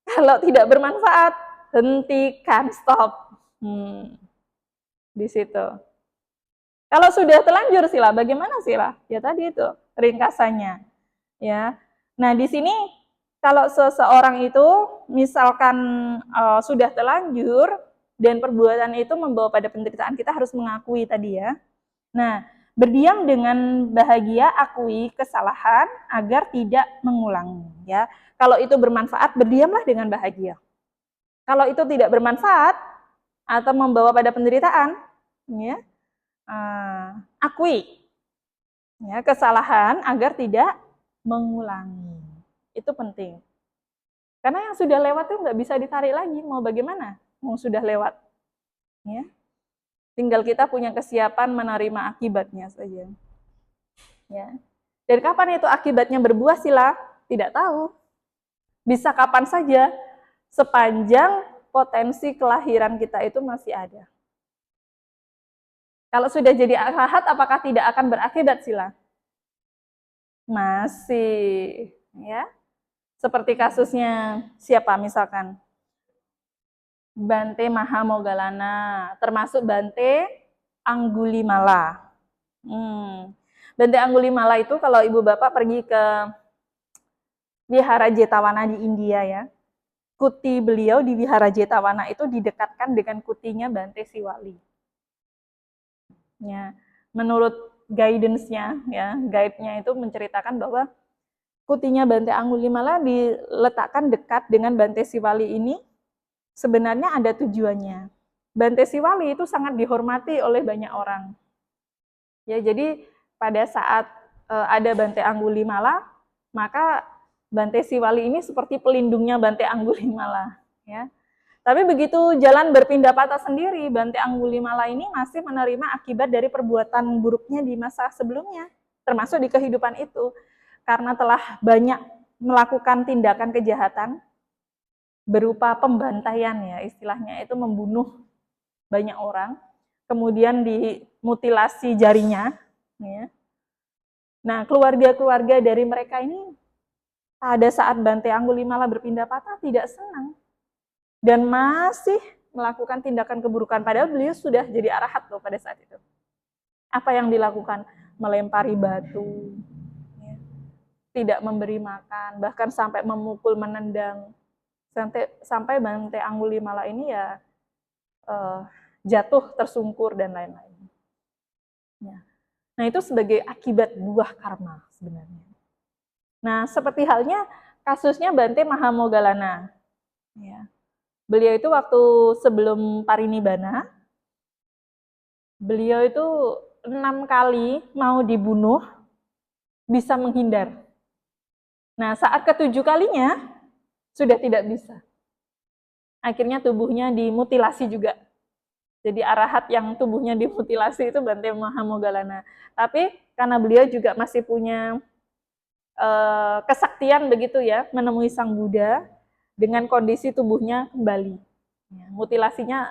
Kalau tidak bermanfaat, hentikan, stop. Di situ. Kalau sudah terlanjur sila, bagaimana sila? Ya tadi itu ringkasannya. Ya. Nah, di sini kalau seseorang itu misalkan sudah terlanjur dan perbuatan itu membawa pada penderitaan, kita harus mengakui tadi ya. Nah, berdiam dengan bahagia, akui kesalahan agar tidak mengulangi ya. Kalau itu bermanfaat, berdiamlah dengan bahagia. Kalau itu tidak bermanfaat atau membawa pada penderitaan, ya, akui ya kesalahan agar tidak mengulangi. Itu penting. Karena yang sudah lewat itu nggak bisa ditarik lagi. Mau bagaimana? Mau sudah lewat. Ya. Tinggal kita punya kesiapan menerima akibatnya saja. Ya. Dan kapan itu akibatnya berbuah sila? Tidak tahu. Bisa kapan saja. Sepanjang potensi kelahiran kita itu masih ada. Kalau sudah jadi arahat, apakah tidak akan berakibat sila? Masih. Ya. Seperti kasusnya siapa misalkan? Bante Mahamogalana, termasuk Bante Anggulimala. Bante Anggulimala itu kalau ibu bapak pergi ke Wihara Jetawana di India ya, kuti beliau di Wihara Jetawana itu didekatkan dengan kutinya Bante Siwali. Ya, menurut guidance-nya ya, guide-nya itu menceritakan bahwa kutinya Bante Anggulimala diletakkan dekat dengan Bante Siwali ini sebenarnya ada tujuannya. Bante Siwali itu sangat dihormati oleh banyak orang. Ya, jadi pada saat ada Bante Anggulimala, maka Bante Siwali ini seperti pelindungnya Bante Anggulimala. Ya. Tapi begitu jalan berpindah patah sendiri, Bante Anggulimala ini masih menerima akibat dari perbuatan buruknya di masa sebelumnya, termasuk di kehidupan itu. Karena telah banyak melakukan tindakan kejahatan berupa pembantaian ya, istilahnya itu membunuh banyak orang, kemudian dimutilasi jarinya. Ya. Nah, keluarga-keluarga dari mereka ini pada saat Bante Anggulimala berpindah patah tidak senang dan masih melakukan tindakan keburukan, padahal beliau sudah jadi arahat loh pada saat itu. Apa yang dilakukan? Melempari batu, ya. Tidak memberi makan, bahkan sampai memukul, menendang, sampai Bante Anggulimala ini ya jatuh tersungkur dan lain-lain. Ya. Nah, itu sebagai akibat buah karma sebenarnya. Nah, seperti halnya kasusnya Bante Mahamogalana. Ya. Beliau itu waktu sebelum parinibbana, beliau itu 6 kali mau dibunuh, bisa menghindar. Nah, saat ke-7 kalinya, sudah tidak bisa. Akhirnya tubuhnya dimutilasi juga. Jadi arahat yang tubuhnya dimutilasi itu Bante Mahamogalana. Tapi karena beliau juga masih punya kesaktian begitu ya, menemui Sang Buddha dengan kondisi tubuhnya kembali. Ya, mutilasinya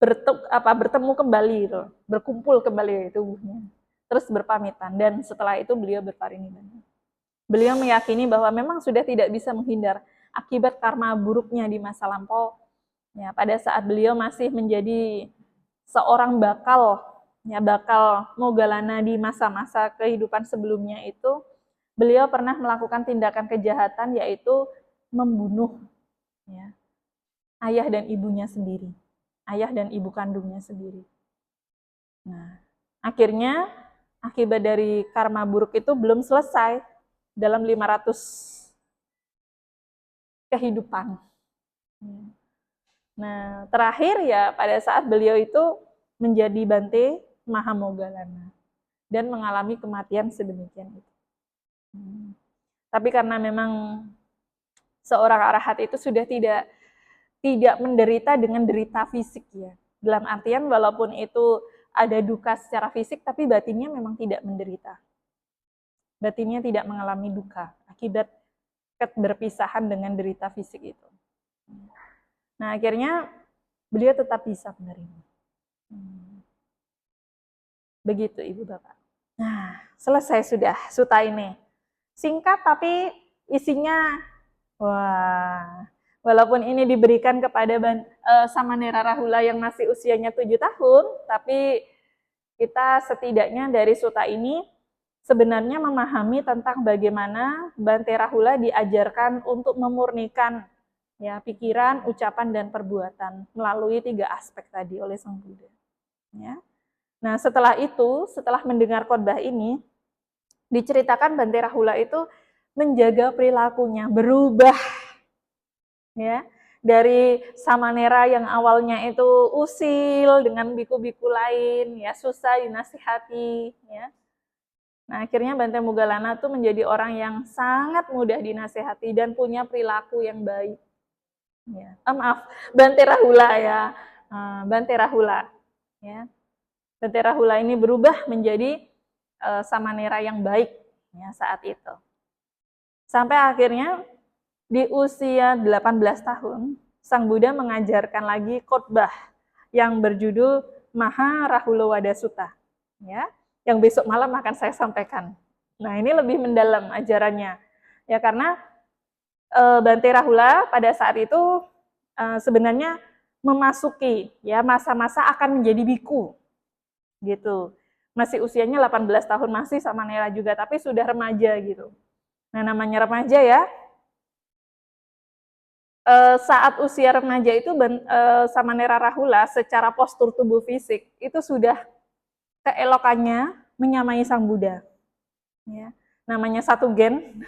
bertemu kembali, gitu, berkumpul kembali tubuhnya, terus berpamitan, dan setelah itu beliau berparinibbana. Beliau meyakini bahwa memang sudah tidak bisa menghindar akibat karma buruknya di masa lampau. Ya, pada saat beliau masih menjadi seorang bakal Moggallana di masa-masa kehidupan sebelumnya itu, beliau pernah melakukan tindakan kejahatan yaitu membunuh ya, ayah dan ibunya sendiri. Ayah dan ibu kandungnya sendiri. Nah, akhirnya akibat dari karma buruk itu belum selesai dalam 500 kehidupan. Nah, terakhir ya pada saat beliau itu menjadi Bante Mahamoggallana dan mengalami kematian sedemikian itu. Tapi karena memang seorang arahat itu sudah tidak menderita dengan derita fisik ya. Dalam artian walaupun itu ada duka secara fisik, tapi batinnya memang tidak menderita. Batinnya tidak mengalami duka akibat keberpisahan dengan derita fisik itu. Nah, akhirnya beliau tetap bisa menerima. Begitu Ibu Bapak. Nah, selesai sudah suta ini. Singkat tapi isinya, wah, walaupun ini diberikan kepada Samanera Rahula yang masih usianya 7 tahun, tapi kita setidaknya dari suta ini sebenarnya memahami tentang bagaimana Bante Rahula diajarkan untuk memurnikan ya pikiran, ucapan, dan perbuatan melalui 3 aspek tadi oleh Sang Buddha. Ya. Nah, setelah itu, setelah mendengar khotbah ini, diceritakan Bante Rahula itu menjaga perilakunya, berubah. Ya, dari Samanera yang awalnya itu usil dengan biku-biku lain, ya susah dinasihati. Ya. Nah, akhirnya Bante Moggallana tuh menjadi orang yang sangat mudah dinasihati dan punya perilaku yang baik. Ya. Maaf, Bante Rahula ya, Bante Rahula. Ya. Bante Rahula ini berubah menjadi Samanera yang baik ya, saat itu. Sampai akhirnya di usia 18 tahun, Sang Buddha mengajarkan lagi khotbah yang berjudul Maha Rahulawada Sutta. Ya, yang besok malam akan saya sampaikan. Nah, ini lebih mendalam ajarannya. Ya, karena Bante Rahula pada saat itu sebenarnya memasuki ya masa-masa akan menjadi biku. Gitu. Masih usianya 18 tahun, masih Samanera juga, tapi sudah remaja gitu. Nah, namanya remaja ya. Saat usia remaja itu Samanera Rahula secara postur tubuh fisik itu sudah keelokannya menyamai Sang Buddha. Ya. Namanya satu gen.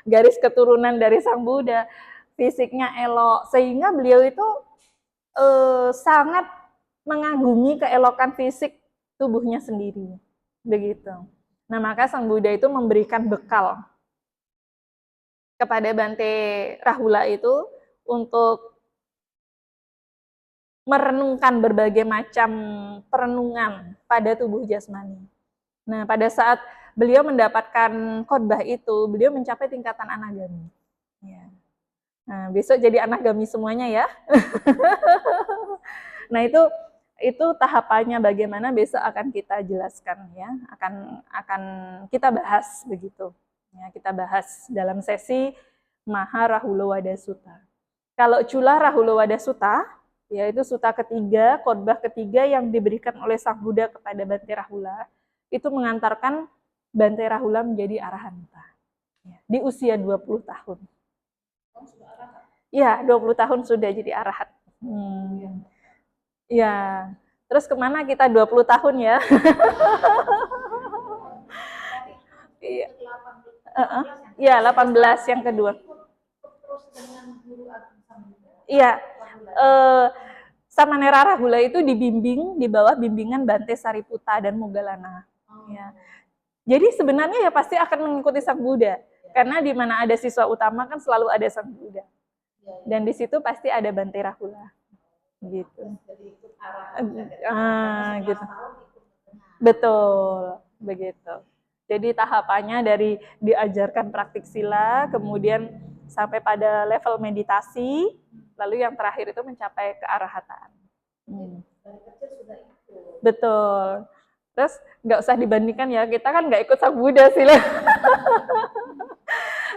Garis keturunan dari Sang Buddha. Fisiknya elok, sehingga beliau itu sangat mengagumi keelokan fisik tubuhnya sendiri. Begitu. Nah, maka Sang Buddha itu memberikan bekal kepada Bante Rahula itu untuk merenungkan berbagai macam perenungan pada tubuh jasmani. Nah, pada saat beliau mendapatkan khotbah itu, beliau mencapai tingkatan anagami. Ya. Nah, besok jadi anagami semuanya ya. Nah, itu tahapannya bagaimana besok akan kita jelaskan ya, akan kita bahas begitu. Ya, kita bahas dalam sesi Maha Rahulawada Sutta. Kalau Cula Rahulawada Sutta, yaitu sutta ketiga, khotbah ketiga yang diberikan oleh Sang Buddha kepada Bante Rahula, itu mengantarkan Bante Rahula menjadi arahanta. Ya, di usia 20 tahun. Iya, 20 tahun sudah jadi arahat. Ya, terus kemana kita 20 tahun ya? Iya. Iya, 18 yang kedua. Iya. Samanera Rahula itu dibimbing di bawah bimbingan Bante Sariputta dan Moggallana. Ya. Jadi sebenarnya ya pasti akan mengikuti Sang Buddha. Karena di mana ada siswa utama kan selalu ada Sang Buddha. Dan di situ pasti ada Bante Rahula. Gitu. Gitu. Betul, begitu. Jadi tahapannya dari diajarkan praktik sila, kemudian sampai pada level meditasi, lalu yang terakhir itu mencapai kearahataan. Betul. Terus nggak usah dibandingkan ya, kita kan nggak ikut Sang Buddha sila.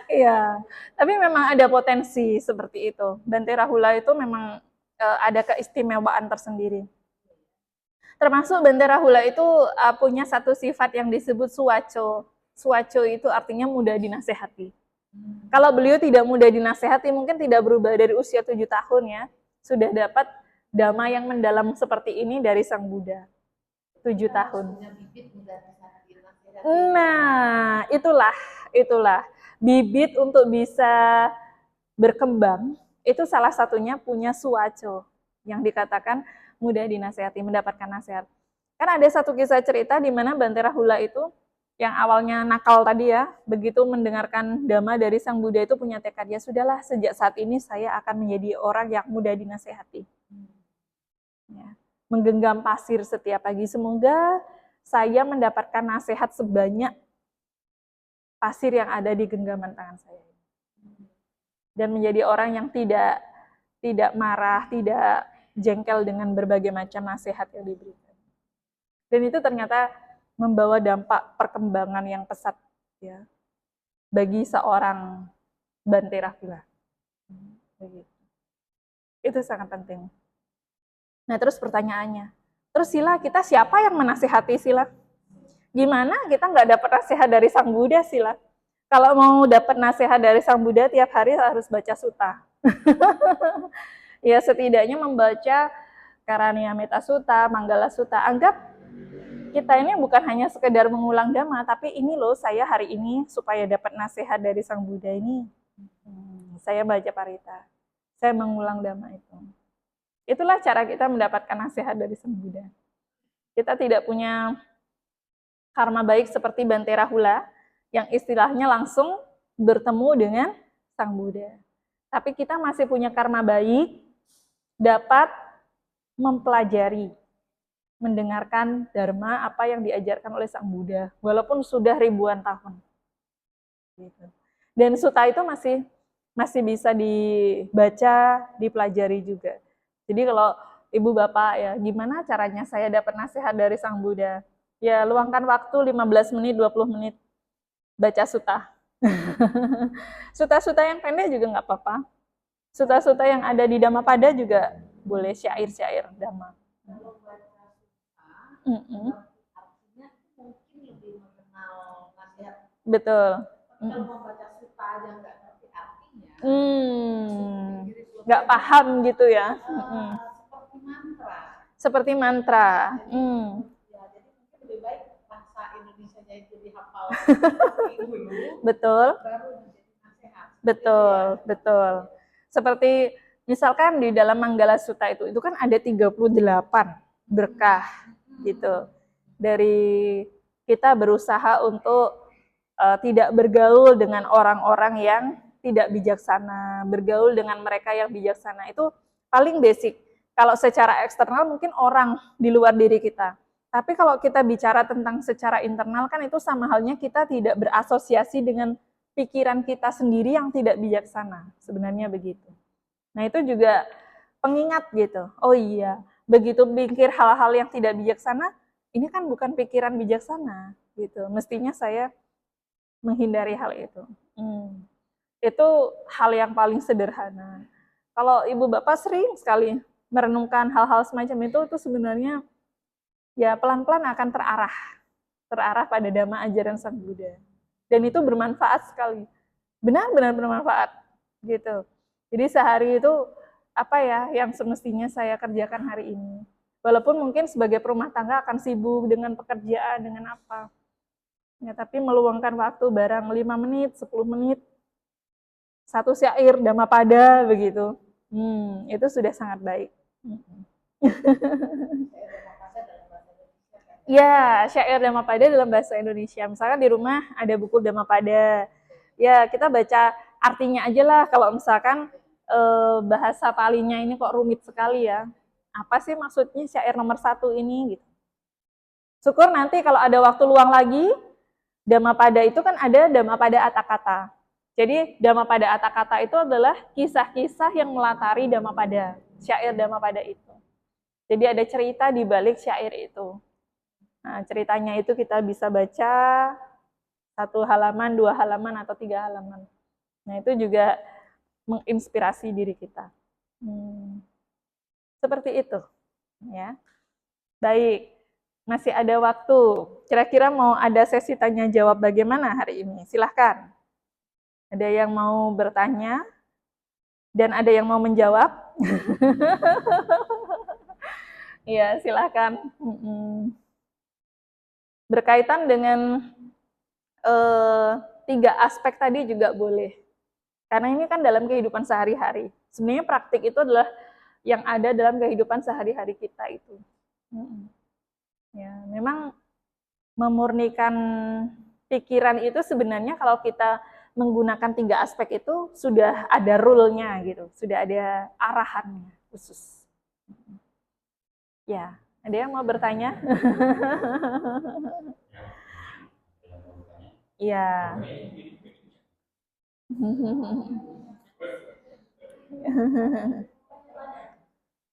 Iya, tapi memang ada potensi seperti itu. Bante Rahula itu memang ada keistimewaan tersendiri. Termasuk Bante Rahula itu punya satu sifat yang disebut suwaco. Suwaco itu artinya mudah dinasehati. Kalau beliau tidak mudah dinasehati, mungkin tidak berubah dari usia 7 tahun ya, sudah dapat dhamma yang mendalam seperti ini dari Sang Buddha. 7 tahun. Nah, itulah. Bibit untuk bisa berkembang, itu salah satunya punya suwaco, yang dikatakan mudah dinasehati, mendapatkan nasihat. Kan ada satu kisah cerita di mana Bante Rahula itu yang awalnya nakal tadi ya, begitu mendengarkan dhamma dari Sang Buddha itu punya tekad, ya sudahlah, sejak saat ini saya akan menjadi orang yang mudah dinasehati. Ya. Menggenggam pasir setiap pagi, semoga saya mendapatkan nasihat sebanyak pasir yang ada di genggaman tangan saya. Dan menjadi orang yang tidak marah, tidak jengkel dengan berbagai macam nasihat yang diberikan. Dan itu ternyata membawa dampak perkembangan yang pesat ya bagi seorang Bante Rahula. Itu sangat penting. Nah, terus pertanyaannya, terus Sila, kita siapa yang menasihati Sila? Gimana kita nggak dapat nasihat dari Sang Buddha, Sila? Kalau mau dapat nasihat dari Sang Buddha, tiap hari harus baca sutta. Ya, setidaknya membaca Karaniamita Sutta, Manggala Sutta. Anggap kita ini bukan hanya sekedar mengulang dhamma, tapi ini loh, saya hari ini supaya dapat nasihat dari Sang Buddha ini, saya baca parita, saya mengulang dhamma itu. Itulah cara kita mendapatkan nasihat dari Sang Buddha. Kita tidak punya karma baik seperti Bante Rahula, yang istilahnya langsung bertemu dengan Sang Buddha. Tapi kita masih punya karma baik, dapat mempelajari, mendengarkan dharma apa yang diajarkan oleh Sang Buddha, walaupun sudah ribuan tahun. Dan sutta itu masih bisa dibaca, dipelajari juga. Jadi kalau ibu bapak ya, gimana caranya saya dapat nasihat dari Sang Buddha? Ya luangkan waktu 15 menit, 20 menit baca sutta. Sutta-sutta yang pendek juga nggak apa-apa. Sutta-sutta yang ada di Dhammapada juga boleh, syair-syair Dhamma. Artinya mungkin lebih mengenal nasihat. Betul. Kalau membaca sutta aja nggak ngerti artinya, nggak paham gitu ya. seperti mantra. Seperti mantra. Ya, jadi mungkin lebih baik bahasa Indonesianya itu dihafal dulu. Betul. Baru menjadi nasihat. Betul, betul. Seperti misalkan di dalam Manggala Sutta itu kan ada 38 berkah gitu. Dari kita berusaha untuk tidak bergaul dengan orang-orang yang tidak bijaksana, bergaul dengan mereka yang bijaksana, itu paling basic. Kalau secara eksternal mungkin orang di luar diri kita. Tapi kalau kita bicara tentang secara internal kan itu sama halnya kita tidak berasosiasi dengan pikiran kita sendiri yang tidak bijaksana. Sebenarnya begitu. Nah, itu juga pengingat gitu. Oh iya, begitu pikir hal-hal yang tidak bijaksana, ini kan bukan pikiran bijaksana gitu. Mestinya saya menghindari hal itu. Itu hal yang paling sederhana. Kalau ibu bapak sering sekali merenungkan hal-hal semacam itu sebenarnya ya pelan-pelan akan terarah pada dhamma ajaran Sang Buddha. Dan itu bermanfaat sekali. Benar-benar bermanfaat gitu. Jadi sehari itu apa ya yang semestinya saya kerjakan hari ini. Walaupun mungkin sebagai perumah tangga akan sibuk dengan pekerjaan, dengan apa. Ya, tapi meluangkan waktu barang 5 menit, 10 menit, satu syair Dhammapada begitu. Itu sudah sangat baik. Ya, syair Dhammapada dalam bahasa Indonesia. Misalkan di rumah ada buku Dhammapada. Ya, kita baca artinya aja lah. Kalau misalkan bahasa Palinya ini kok rumit sekali ya. Apa sih maksudnya syair nomor 1 ini gitu. Syukur nanti kalau ada waktu luang lagi, Dhammapada itu kan ada Dhammapada Atthakatha. Jadi Dhammapada Atthakatha itu adalah kisah-kisah yang melatari Dhammapada, syair Dhammapada itu. Jadi ada cerita di balik syair itu. Nah, ceritanya itu kita bisa baca 1 halaman, 2 halaman, atau 3 halaman. Nah, itu juga menginspirasi diri kita. Seperti itu. Ya. Baik, masih ada waktu. Kira-kira mau ada sesi tanya jawab bagaimana hari ini? Silahkan. Ada yang mau bertanya? Dan ada yang mau menjawab? Iya, silahkan. Berkaitan dengan 3 aspek tadi juga boleh. Karena ini kan dalam kehidupan sehari-hari. Sebenarnya praktik itu adalah yang ada dalam kehidupan sehari-hari kita itu. Ya, memang memurnikan pikiran itu sebenarnya kalau kita menggunakan 3 aspek itu sudah ada rule-nya gitu, sudah ada arahannya khusus. Ya, ada yang mau bertanya? Iya.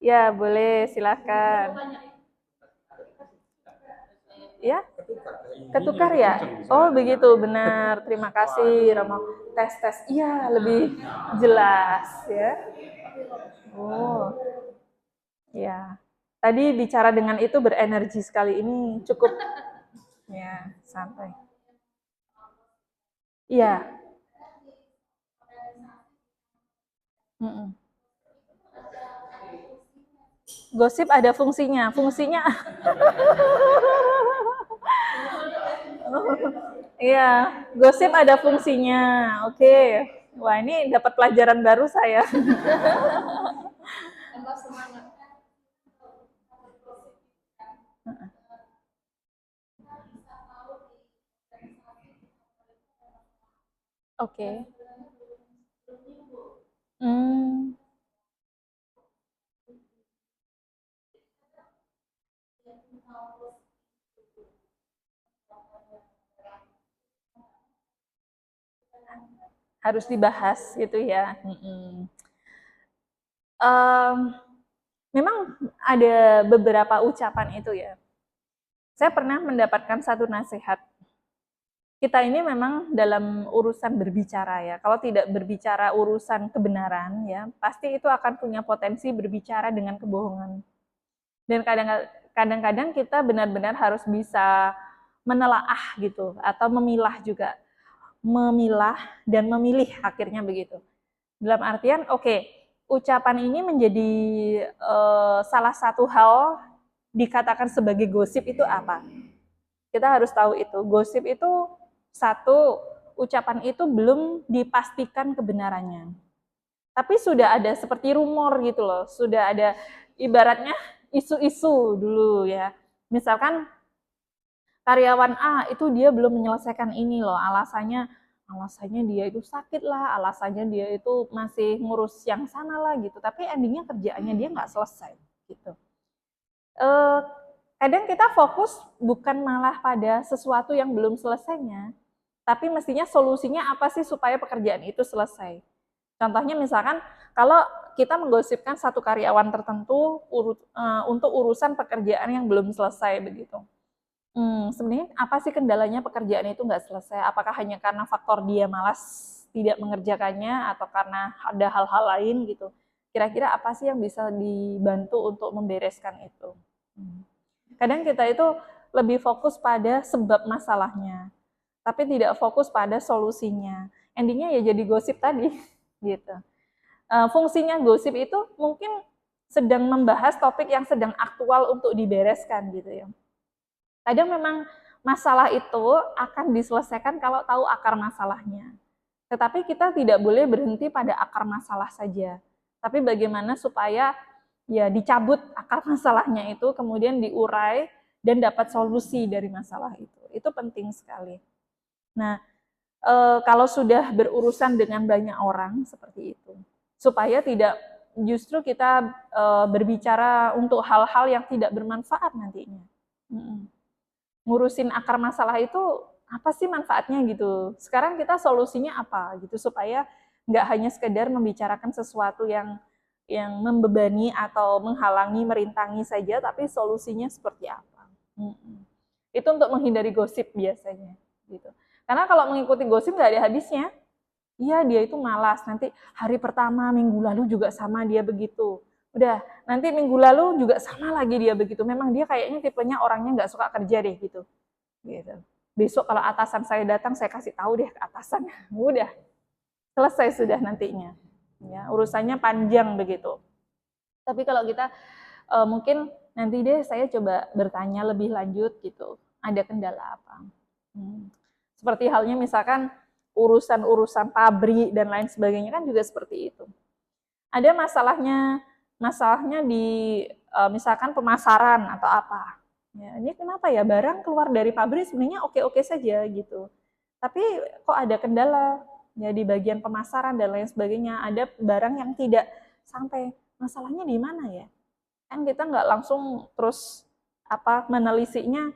Ya, boleh, silakan. Ya, ketukar ya? Oh, begitu, benar. Terima kasih, Romo. Tes-tes. Iya, lebih jelas ya. Oh, ya. Tadi bicara dengan itu berenergi sekali. Ini cukup ya, santai. Iya. Mm-mm. Gosip ada fungsinya. Fungsinya iya, gosip ada fungsinya. Oke. Wah, ini dapat pelajaran baru saya. Tambah semangat. Oke. Hmm, harus dibahas gitu ya. Em, memang ada beberapa ucapan itu ya. Saya pernah mendapatkan satu nasihat. Kita ini memang dalam urusan berbicara ya. Kalau tidak berbicara urusan kebenaran ya, pasti itu akan punya potensi berbicara dengan kebohongan. Dan kadang-kadang kita benar-benar harus bisa menelaah gitu atau memilah juga. Memilah dan memilih akhirnya begitu. Dalam artian oke, ucapan ini menjadi salah satu hal dikatakan sebagai gosip itu apa? Kita harus tahu itu. Gosip itu satu, ucapan itu belum dipastikan kebenarannya. Tapi sudah ada seperti rumor gitu loh. Sudah ada ibaratnya isu-isu dulu ya. Misalkan karyawan A itu dia belum menyelesaikan ini loh, alasannya dia itu sakit lah, alasannya dia itu masih ngurus yang sana lah gitu, tapi endingnya kerjaannya dia nggak selesai gitu. Eh, kadang kita fokus bukan malah pada sesuatu yang belum selesainya, tapi mestinya solusinya apa sih supaya pekerjaan itu selesai. Contohnya misalkan kalau kita menggosipkan satu karyawan tertentu untuk urusan pekerjaan yang belum selesai begitu. Sebenarnya apa sih kendalanya pekerjaan itu nggak selesai? Apakah hanya karena faktor dia malas tidak mengerjakannya atau karena ada hal-hal lain gitu? Kira-kira apa sih yang bisa dibantu untuk membereskan itu? Kadang kita itu lebih fokus pada sebab masalahnya, tapi tidak fokus pada solusinya. Endingnya ya jadi gosip tadi, gitu. Fungsinya gosip itu mungkin sedang membahas topik yang sedang aktual untuk dibereskan gitu ya. Kadang memang masalah itu akan diselesaikan kalau tahu akar masalahnya. Tetapi kita tidak boleh berhenti pada akar masalah saja. Tapi bagaimana supaya ya dicabut akar masalahnya itu, kemudian diurai dan dapat solusi dari masalah itu. Itu penting sekali. Nah, kalau sudah berurusan dengan banyak orang seperti itu, supaya tidak justru kita berbicara untuk hal-hal yang tidak bermanfaat nantinya. Ngurusin akar masalah itu apa sih manfaatnya gitu. Sekarang kita solusinya apa gitu supaya nggak hanya sekedar membicarakan sesuatu yang membebani atau menghalangi, merintangi saja, tapi solusinya seperti apa. Itu untuk menghindari gosip biasanya gitu. Karena kalau mengikuti gosip nggak ada habisnya. Iya, dia itu malas. Nanti hari pertama, minggu lalu juga sama dia begitu. Udah, nanti minggu lalu juga sama lagi dia begitu. Memang dia kayaknya tipenya orangnya nggak suka kerja deh gitu. Gitu. Besok kalau atasan saya datang, saya kasih tahu deh ke atasan. Udah, selesai sudah nantinya. Ya, urusannya panjang begitu. Tapi kalau kita mungkin nanti deh saya coba bertanya lebih lanjut gitu. Ada kendala apa? Seperti halnya misalkan urusan-urusan pabrik dan lain sebagainya kan juga seperti itu. Ada masalahnya di misalkan pemasaran atau apa. Ya, ini kenapa ya barang keluar dari pabrik sebenarnya oke-oke saja gitu. tapi kok ada kendala ya di bagian pemasaran dan lain sebagainya, ada barang yang tidak sampai, masalahnya di mana ya? Kan kita nggak langsung terus menelisinya,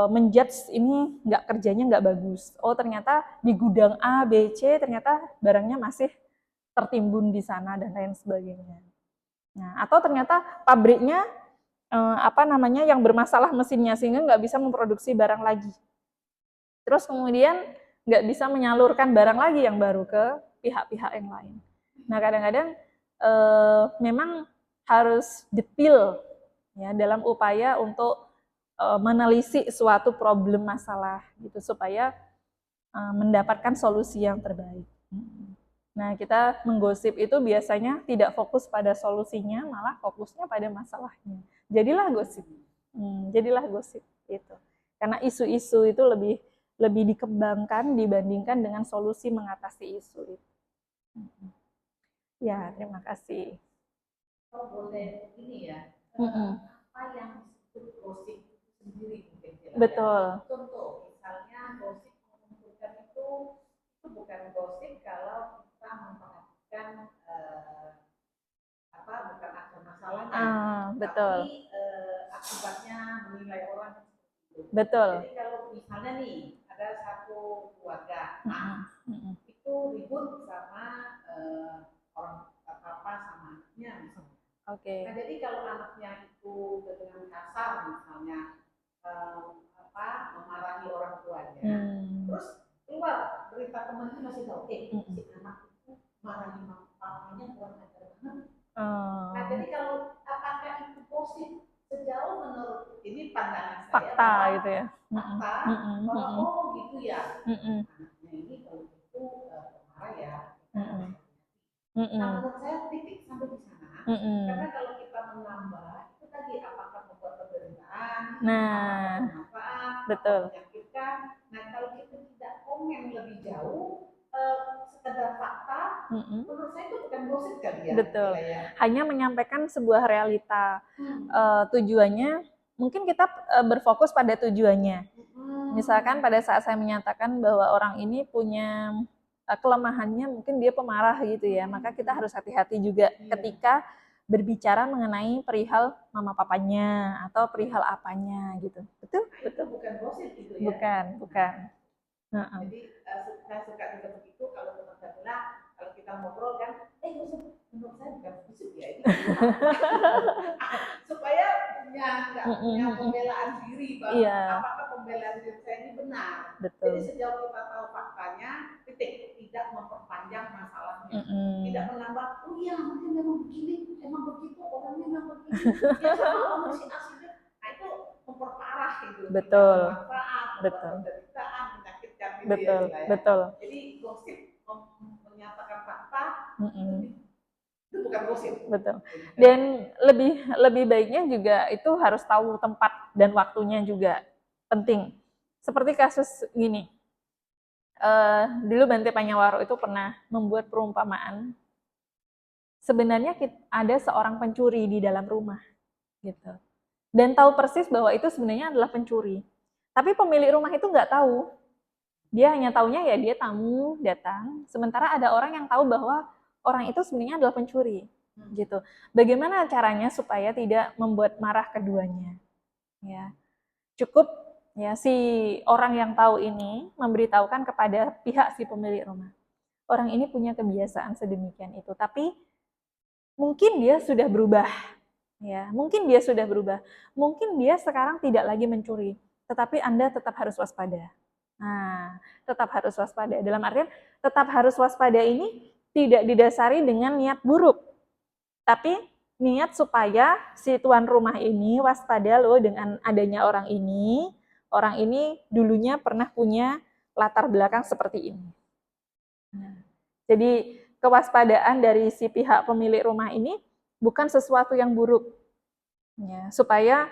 menjudge ini kerjanya nggak bagus. Oh ternyata di gudang A, B, C ternyata barangnya masih tertimbun di sana dan lain sebagainya. Nah, atau ternyata pabriknya yang bermasalah mesinnya sehingga nggak bisa memproduksi barang lagi. Terus kemudian nggak bisa menyalurkan barang lagi yang baru ke pihak-pihak yang lain. Nah kadang-kadang memang harus detail ya dalam upaya untuk menelisik suatu problem masalah gitu supaya mendapatkan solusi yang terbaik. Nah, kita menggosip itu biasanya tidak fokus pada solusinya, malah fokusnya pada masalahnya. Jadilah gosip. Jadilah gosip itu. Karena isu-isu itu lebih dikembangkan dibandingkan dengan solusi mengatasi isu itu. Ya, terima kasih. Kalau boleh ini ya, apa yang disebut gosip sendiri mungkin Betul. Ya. Contoh, misalnya gosip mengumpulkan itu bukan gosip kalau kita memperhatikan bukan akar masalahnya, betul. tapi akibatnya menilai orang itu. Betul. Jadi kalau misalnya nih ada satu keluarga itu ribut sama orang apa sama anaknya misalnya. Nah jadi kalau anaknya itu dengan kasar misalnya memarahi orang tuanya, terus keluar berita temannya masih tahu, si anak itu marahi papanya kurang ajar banget. Nah jadi kalau apakah itu positif sejauh menurut ini pandangan saya fakta gitu ya, fakta bahwa gitu ya anaknya ini kalau itu marah ya. Nah menurut saya titik sampai di sana karena kalau kita menambah itu tadi apakah membuat penderitaan, bermanfaat, betul, menyakitkan. Nah kalau kita tidak komen lebih jauh sekedar fakta, menurut saya itu bukan gosip kali ya. Betul. Hanya menyampaikan sebuah realita. Tujuannya mungkin kita berfokus pada tujuannya. Misalkan pada saat saya menyatakan bahwa orang ini punya kelemahannya mungkin dia pemarah gitu ya, maka kita harus hati-hati juga ketika berbicara mengenai perihal mama papanya atau perihal apanya gitu. Betul? Itu bukan gosip gitu ya. Bukan. Jadi saya suka juga begitu kalau teman saya bilang kalau kita ngobrol kan, menurut saya bukan gosip ya ini. Supaya punya pembelaan diri bahwa apakah pembelaan diri saya ini benar. Betul. Jadi sejauh kita tahu faktanya, titik, tidak memperpanjang masalahnya, tidak menambah. Oh iya, mungkin memang begini, memang begitu, orangnya memang begini. Ya sama si aslinya. Nah itu memperparah itu. Betul. Betul. Penderitaan, menyakitkan gitu betul. Ya. Betul. Jadi gosip menyatakan fakta itu bukan gosip. Betul. Dan lebih baiknya juga itu harus tahu tempat dan waktunya juga penting. Seperti kasus gini, dulu Bante Panyawaro itu pernah membuat perumpamaan. Sebenarnya ada seorang pencuri di dalam rumah, gitu. Dan tahu persis bahwa itu sebenarnya adalah pencuri. Tapi pemilik rumah itu nggak tahu. Dia hanya taunya ya dia tamu datang. Sementara ada orang yang tahu bahwa orang itu sebenarnya adalah pencuri. Gitu. Bagaimana caranya supaya tidak membuat marah keduanya? Ya, cukup ya si orang yang tahu ini memberitahukan kepada pihak si pemilik rumah. Orang ini punya kebiasaan sedemikian itu, tapi mungkin dia sudah berubah. Ya, mungkin dia sudah berubah. Mungkin dia sekarang tidak lagi mencuri, tetapi Anda tetap harus waspada. Nah, tetap harus waspada. Dalam artian tetap harus waspada ini tidak didasari dengan niat buruk. Tapi niat supaya si tuan rumah ini waspada loh dengan adanya orang ini. Orang ini dulunya pernah punya latar belakang seperti ini. Nah, jadi kewaspadaan dari si pihak pemilik rumah ini bukan sesuatu yang buruk. Ya, supaya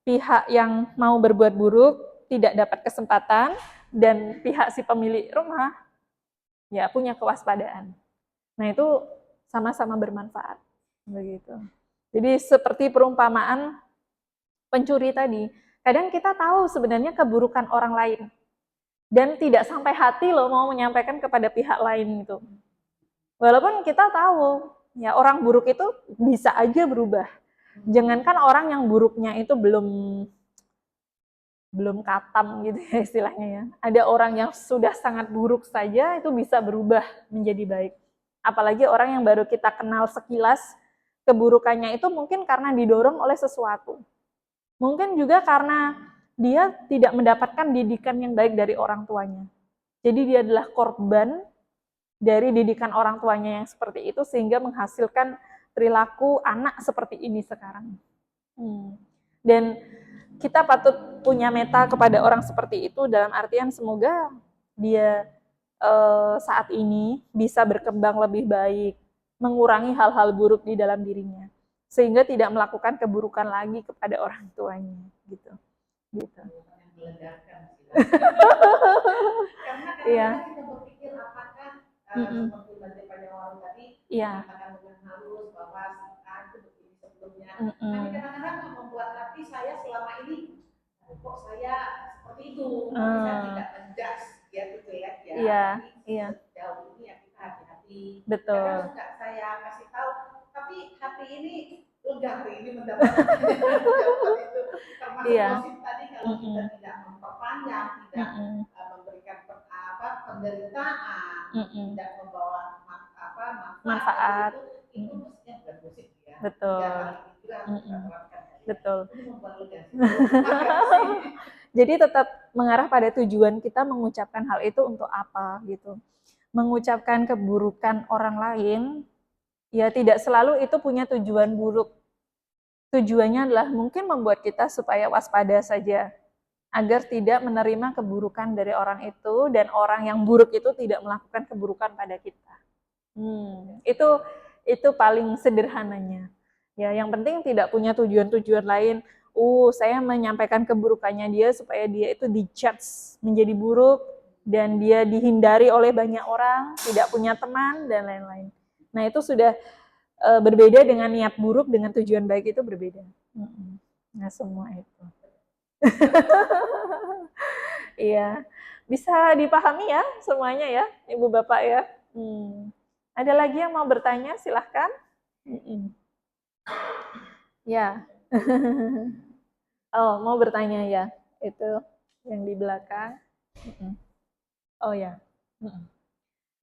pihak yang mau berbuat buruk tidak dapat kesempatan dan pihak si pemilik rumah ya punya kewaspadaan. Nah, itu sama-sama bermanfaat. Begitu. Jadi seperti perumpamaan pencuri tadi, kadang kita tahu sebenarnya keburukan orang lain. dan tidak sampai hati loh mau menyampaikan kepada pihak lain itu. Walaupun kita tahu ya orang buruk itu bisa aja berubah. Jangankan orang yang buruknya itu belum katam gitu ya istilahnya ya. Ada orang yang sudah sangat buruk saja itu bisa berubah menjadi baik. Apalagi orang yang baru kita kenal sekilas, keburukannya itu mungkin karena didorong oleh sesuatu. Mungkin juga karena dia tidak mendapatkan didikan yang baik dari orang tuanya. Jadi dia adalah korban dari didikan orang tuanya yang seperti itu sehingga menghasilkan perilaku anak seperti ini sekarang. Dan kita patut punya meta kepada orang seperti itu dalam artian semoga dia saat ini bisa berkembang lebih baik, mengurangi hal-hal buruk di dalam dirinya, sehingga tidak melakukan keburukan lagi kepada orang tuanya, gitu. Karena Iya. kita berpikir apakah seperti Bante Pajawali tadi mengatakan dengan halus bahwa itu begini sebelumnya. Tapi kadang-kadang membuat hati saya selama ini kok saya seperti itu, tapi saya tidak menjudge ya gitu ya. Iya. Jauh ini ya kita hati-hati. Betul. Kadang suka saya kasih tahu, tapi hati ini lega hari ini mendapatkan jawaban itu. Termasuk gosip tadi kalau kita tidak memperpanjang, tidak memberikan penderitaan, tidak membawa manfaat itu mestinya bukan gosip ya. Betul. Ya, hal ini juga harus kita terapkan. Betul. Ini membuat lega. Jadi tetap mengarah pada tujuan kita mengucapkan hal itu untuk apa gitu. Mengucapkan keburukan orang lain, ya tidak selalu itu punya tujuan buruk. Tujuannya adalah mungkin membuat kita supaya waspada saja, agar tidak menerima keburukan dari orang itu dan orang yang buruk itu tidak melakukan keburukan pada kita. Itu paling sederhananya. Ya, yang penting tidak punya tujuan-tujuan lain. Saya menyampaikan keburukannya dia supaya dia itu dijudge menjadi buruk dan dia dihindari oleh banyak orang, tidak punya teman dan lain-lain. Nah, itu sudah berbeda dengan niat buruk dengan tujuan baik itu berbeda. Nah, semua itu. Iya, bisa dipahami ya semuanya ya, Ibu Bapak ya. Ada lagi yang mau bertanya? Silahkan. Ya. Oh, mau bertanya ya? Itu yang di belakang. Oh ya.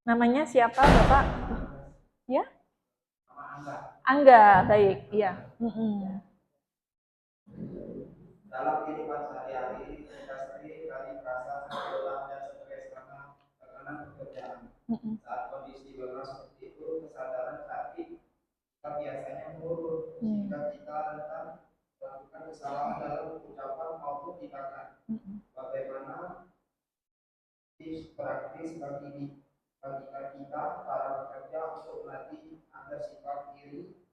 Namanya siapa, Bapak? Ya? Angga, baik. Iya. Dalam kehidupan sehari-hari, kita sering kali merasa sangat lelah dan stres karena tekanan pekerjaan. Saat kondisi lelah seperti itu, kesadaran hati kita biasanya menurun, sehingga kita rentan melakukan kesalahan dalam ucapan maupun tindakan. Bagaimana tips praktis bagi kita para pekerja untuk melatih agar sifat diri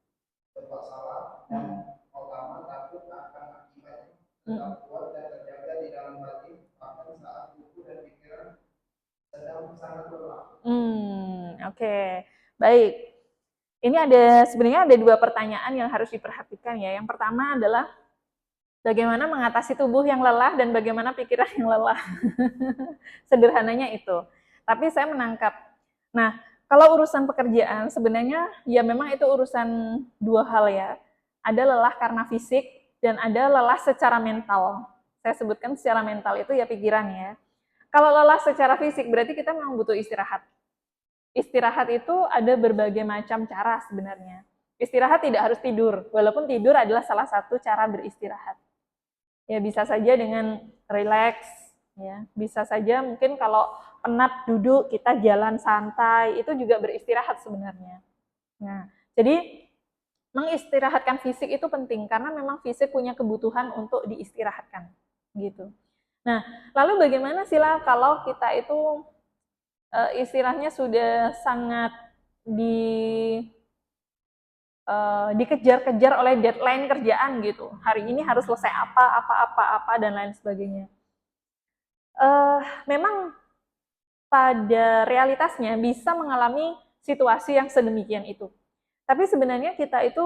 berbuat salah dan utama takut akan akibatnya tetap kuat dan terjaga di dalam hati bahkan saat tubuh dan pikiran sedang sangat lelah. Oke. Baik. Ini sebenarnya ada dua pertanyaan yang harus diperhatikan ya. Yang pertama adalah bagaimana mengatasi tubuh yang lelah dan bagaimana pikiran yang lelah. Sederhananya itu. Tapi saya menangkap. Nah, kalau urusan pekerjaan sebenarnya ya memang itu urusan dua hal ya. Ada lelah karena fisik dan ada lelah secara mental. Saya sebutkan secara mental itu ya pikiran ya. Kalau lelah secara fisik berarti kita memang butuh istirahat. Istirahat itu ada berbagai macam cara sebenarnya. Istirahat tidak harus tidur, walaupun tidur adalah salah satu cara beristirahat. Ya bisa saja dengan relax, ya bisa saja mungkin kalau penat duduk kita jalan santai itu juga beristirahat sebenarnya. Nah, jadi mengistirahatkan fisik itu penting karena memang fisik punya kebutuhan untuk diistirahatkan, gitu. Nah, lalu bagaimana sila kalau kita itu istilahnya sudah sangat dikejar-kejar oleh deadline kerjaan gitu. Hari ini harus selesai apa dan lain sebagainya. Memang pada realitasnya bisa mengalami situasi yang sedemikian itu. Tapi sebenarnya kita itu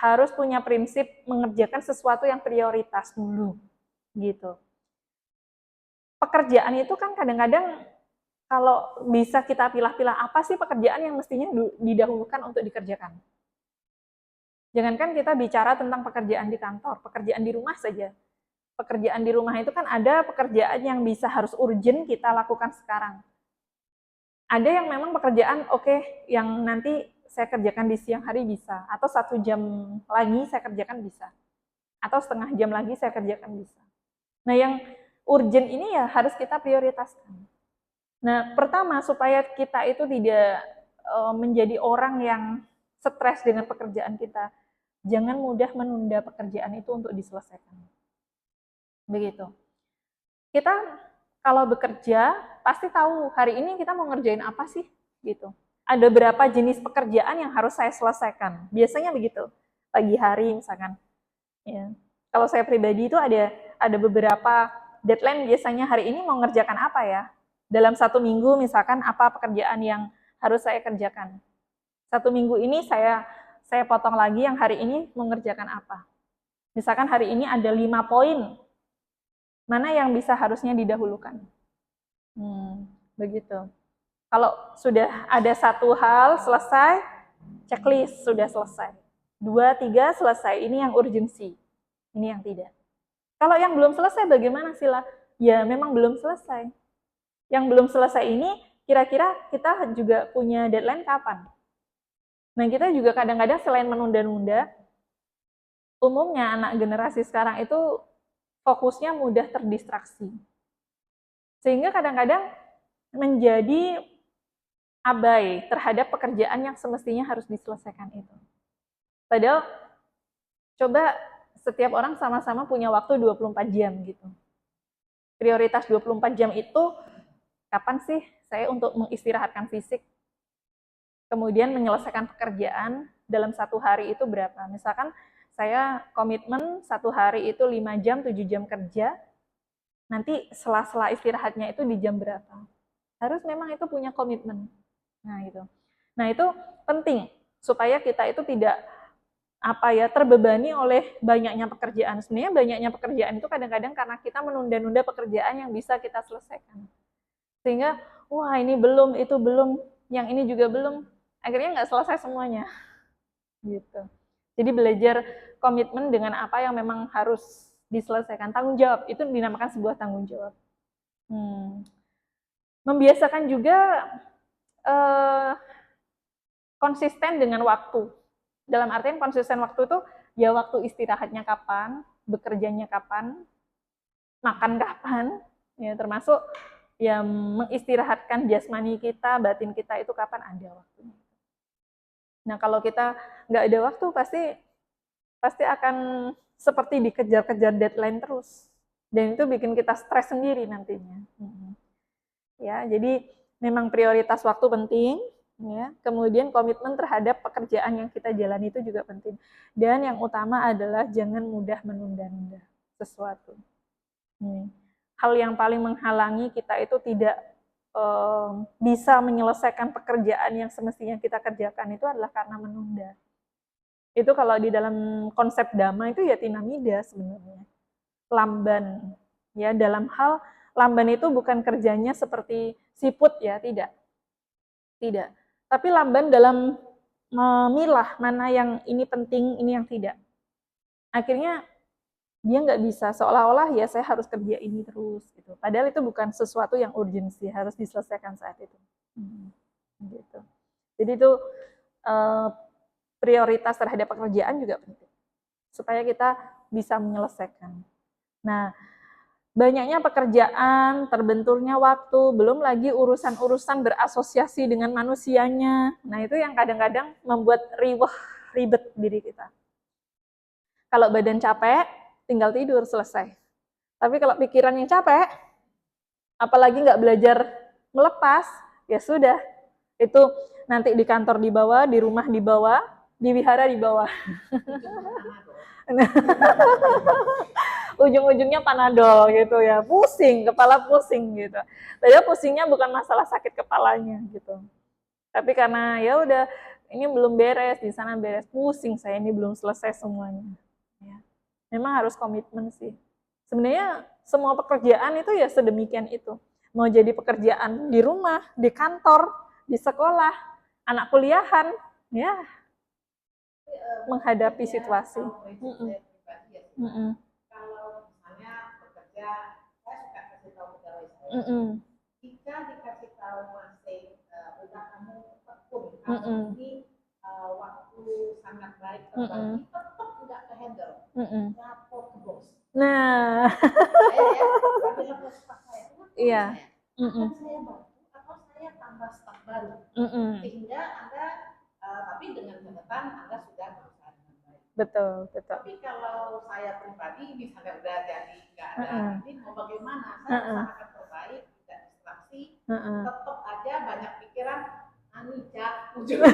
harus punya prinsip mengerjakan sesuatu yang prioritas dulu, gitu. pekerjaan itu kan kadang-kadang kalau bisa kita pilah-pilah apa sih pekerjaan yang mestinya didahulukan untuk dikerjakan. Jangankan kita bicara tentang pekerjaan di kantor, pekerjaan di rumah saja. Pekerjaan di rumah itu kan ada pekerjaan yang bisa harus urgent kita lakukan sekarang. Ada yang memang pekerjaan yang nanti saya kerjakan di siang hari bisa, atau 1 jam lagi saya kerjakan bisa, atau setengah jam lagi saya kerjakan bisa. Nah, yang urgent ini ya harus kita prioritaskan. Nah, pertama supaya kita itu tidak menjadi orang yang stres dengan pekerjaan kita, jangan mudah menunda pekerjaan itu untuk diselesaikan. Begitu. Kita kalau bekerja pasti tahu hari ini kita mau ngerjain apa sih, gitu. Ada berapa jenis pekerjaan yang harus saya selesaikan. Biasanya begitu. Pagi hari misalkan. Ya. Kalau saya pribadi itu ada beberapa deadline, biasanya hari ini mau ngerjakan apa ya. Dalam 1 minggu misalkan apa pekerjaan yang harus saya kerjakan. 1 minggu ini saya potong lagi yang hari ini mau ngerjakan apa. Misalkan hari ini ada 5 poin. Mana yang bisa harusnya didahulukan. Begitu. Kalau sudah ada 1 hal selesai, checklist sudah selesai. 2, 3 selesai. Ini yang urgensi. Ini yang tidak. Kalau yang belum selesai bagaimana Sila? Ya memang belum selesai. Yang belum selesai ini kira-kira kita juga punya deadline kapan? Nah, kita juga kadang-kadang selain menunda-nunda, umumnya anak generasi sekarang itu fokusnya mudah terdistraksi. Sehingga kadang-kadang menjadi abai terhadap pekerjaan yang semestinya harus diselesaikan itu. Padahal coba setiap orang sama-sama punya waktu 24 jam gitu. Prioritas 24 jam itu kapan sih saya untuk mengistirahatkan fisik, kemudian menyelesaikan pekerjaan dalam 1 hari itu berapa. Misalkan saya komitmen 1 hari itu 5 jam, 7 jam kerja, nanti sela-sela istirahatnya itu di jam berapa. Harus memang itu punya komitmen. Nah itu penting supaya kita itu tidak terbebani oleh banyaknya pekerjaan. Sebenarnya banyaknya pekerjaan itu kadang-kadang karena kita menunda-nunda pekerjaan yang bisa kita selesaikan. Sehingga, wah ini belum, itu belum, yang ini juga belum, akhirnya nggak selesai semuanya. Gitu. Jadi belajar komitmen dengan apa yang memang harus diselesaikan. Tanggung jawab, itu dinamakan sebuah tanggung jawab. Membiasakan juga konsisten dengan waktu. Dalam artian konsisten waktu itu, ya waktu istirahatnya kapan, bekerjanya kapan, makan kapan, ya termasuk ya mengistirahatkan jasmani kita, batin kita itu kapan ada waktunya. Nah kalau kita nggak ada waktu pasti akan seperti dikejar-kejar deadline terus, dan itu bikin kita stres sendiri nantinya. Ya jadi memang prioritas waktu penting, ya. Kemudian komitmen terhadap pekerjaan yang kita jalani itu juga penting, dan yang utama adalah jangan mudah menunda-nunda sesuatu. Hal yang paling menghalangi kita itu tidak bisa menyelesaikan pekerjaan yang semestinya kita kerjakan itu adalah karena menunda. Itu kalau di dalam konsep Dhamma itu ya tinamida sebenarnya. Lamban. Ya, dalam hal lamban itu bukan kerjanya seperti siput ya, tidak. Tidak. Tapi lamban dalam memilah mana yang ini penting, ini yang tidak. Akhirnya dia nggak bisa, seolah-olah ya saya harus kerja ini terus gitu. Padahal itu bukan sesuatu yang urgensi, harus diselesaikan saat itu. Gitu. Jadi itu prioritas terhadap pekerjaan juga penting, supaya kita bisa menyelesaikan. Nah, banyaknya pekerjaan, terbenturnya waktu, belum lagi urusan-urusan berasosiasi dengan manusianya. Nah, itu yang kadang-kadang membuat ribet diri kita. Kalau badan capek, tinggal tidur, selesai. Tapi kalau pikiran yang capek, apalagi nggak belajar melepas, ya sudah. Itu nanti di kantor di bawah, di rumah di bawah, di wihara di bawah. Ujung-ujungnya panadol gitu ya, pusing, kepala pusing gitu. Padahal pusingnya bukan masalah sakit kepalanya gitu. Tapi karena ya udah ini belum beres, di sana beres, pusing saya ini belum selesai semuanya. Ya. Memang harus komitmen sih. Sebenarnya Semua pekerjaan itu ya sedemikian itu. Mau jadi pekerjaan di rumah, di kantor, di sekolah, anak kuliahan, ya menghadapi situasi. Kalau misalnya bekerja, saya suka kasih tahu pegawai saya. Jika dikasih tahu masing, udah kamu tekun, kamu ini waktu sangat baik terbagi, tetap tidak ke handle, lapor ke bos. Nah, Saya tapi lapor staff saya, iya. akan saya bantu atau saya tambah staff baru, sehingga Anda, tapi dengan catatan Anda sudah berusaha dengan baik. Betul. Tapi kalau saya pribadi misalnya udah jadi nggak ada ini mau bagaimana, saya usahakan terbaik, tidak distraksi, tetap aja banyak pikiran, anijak ujungnya.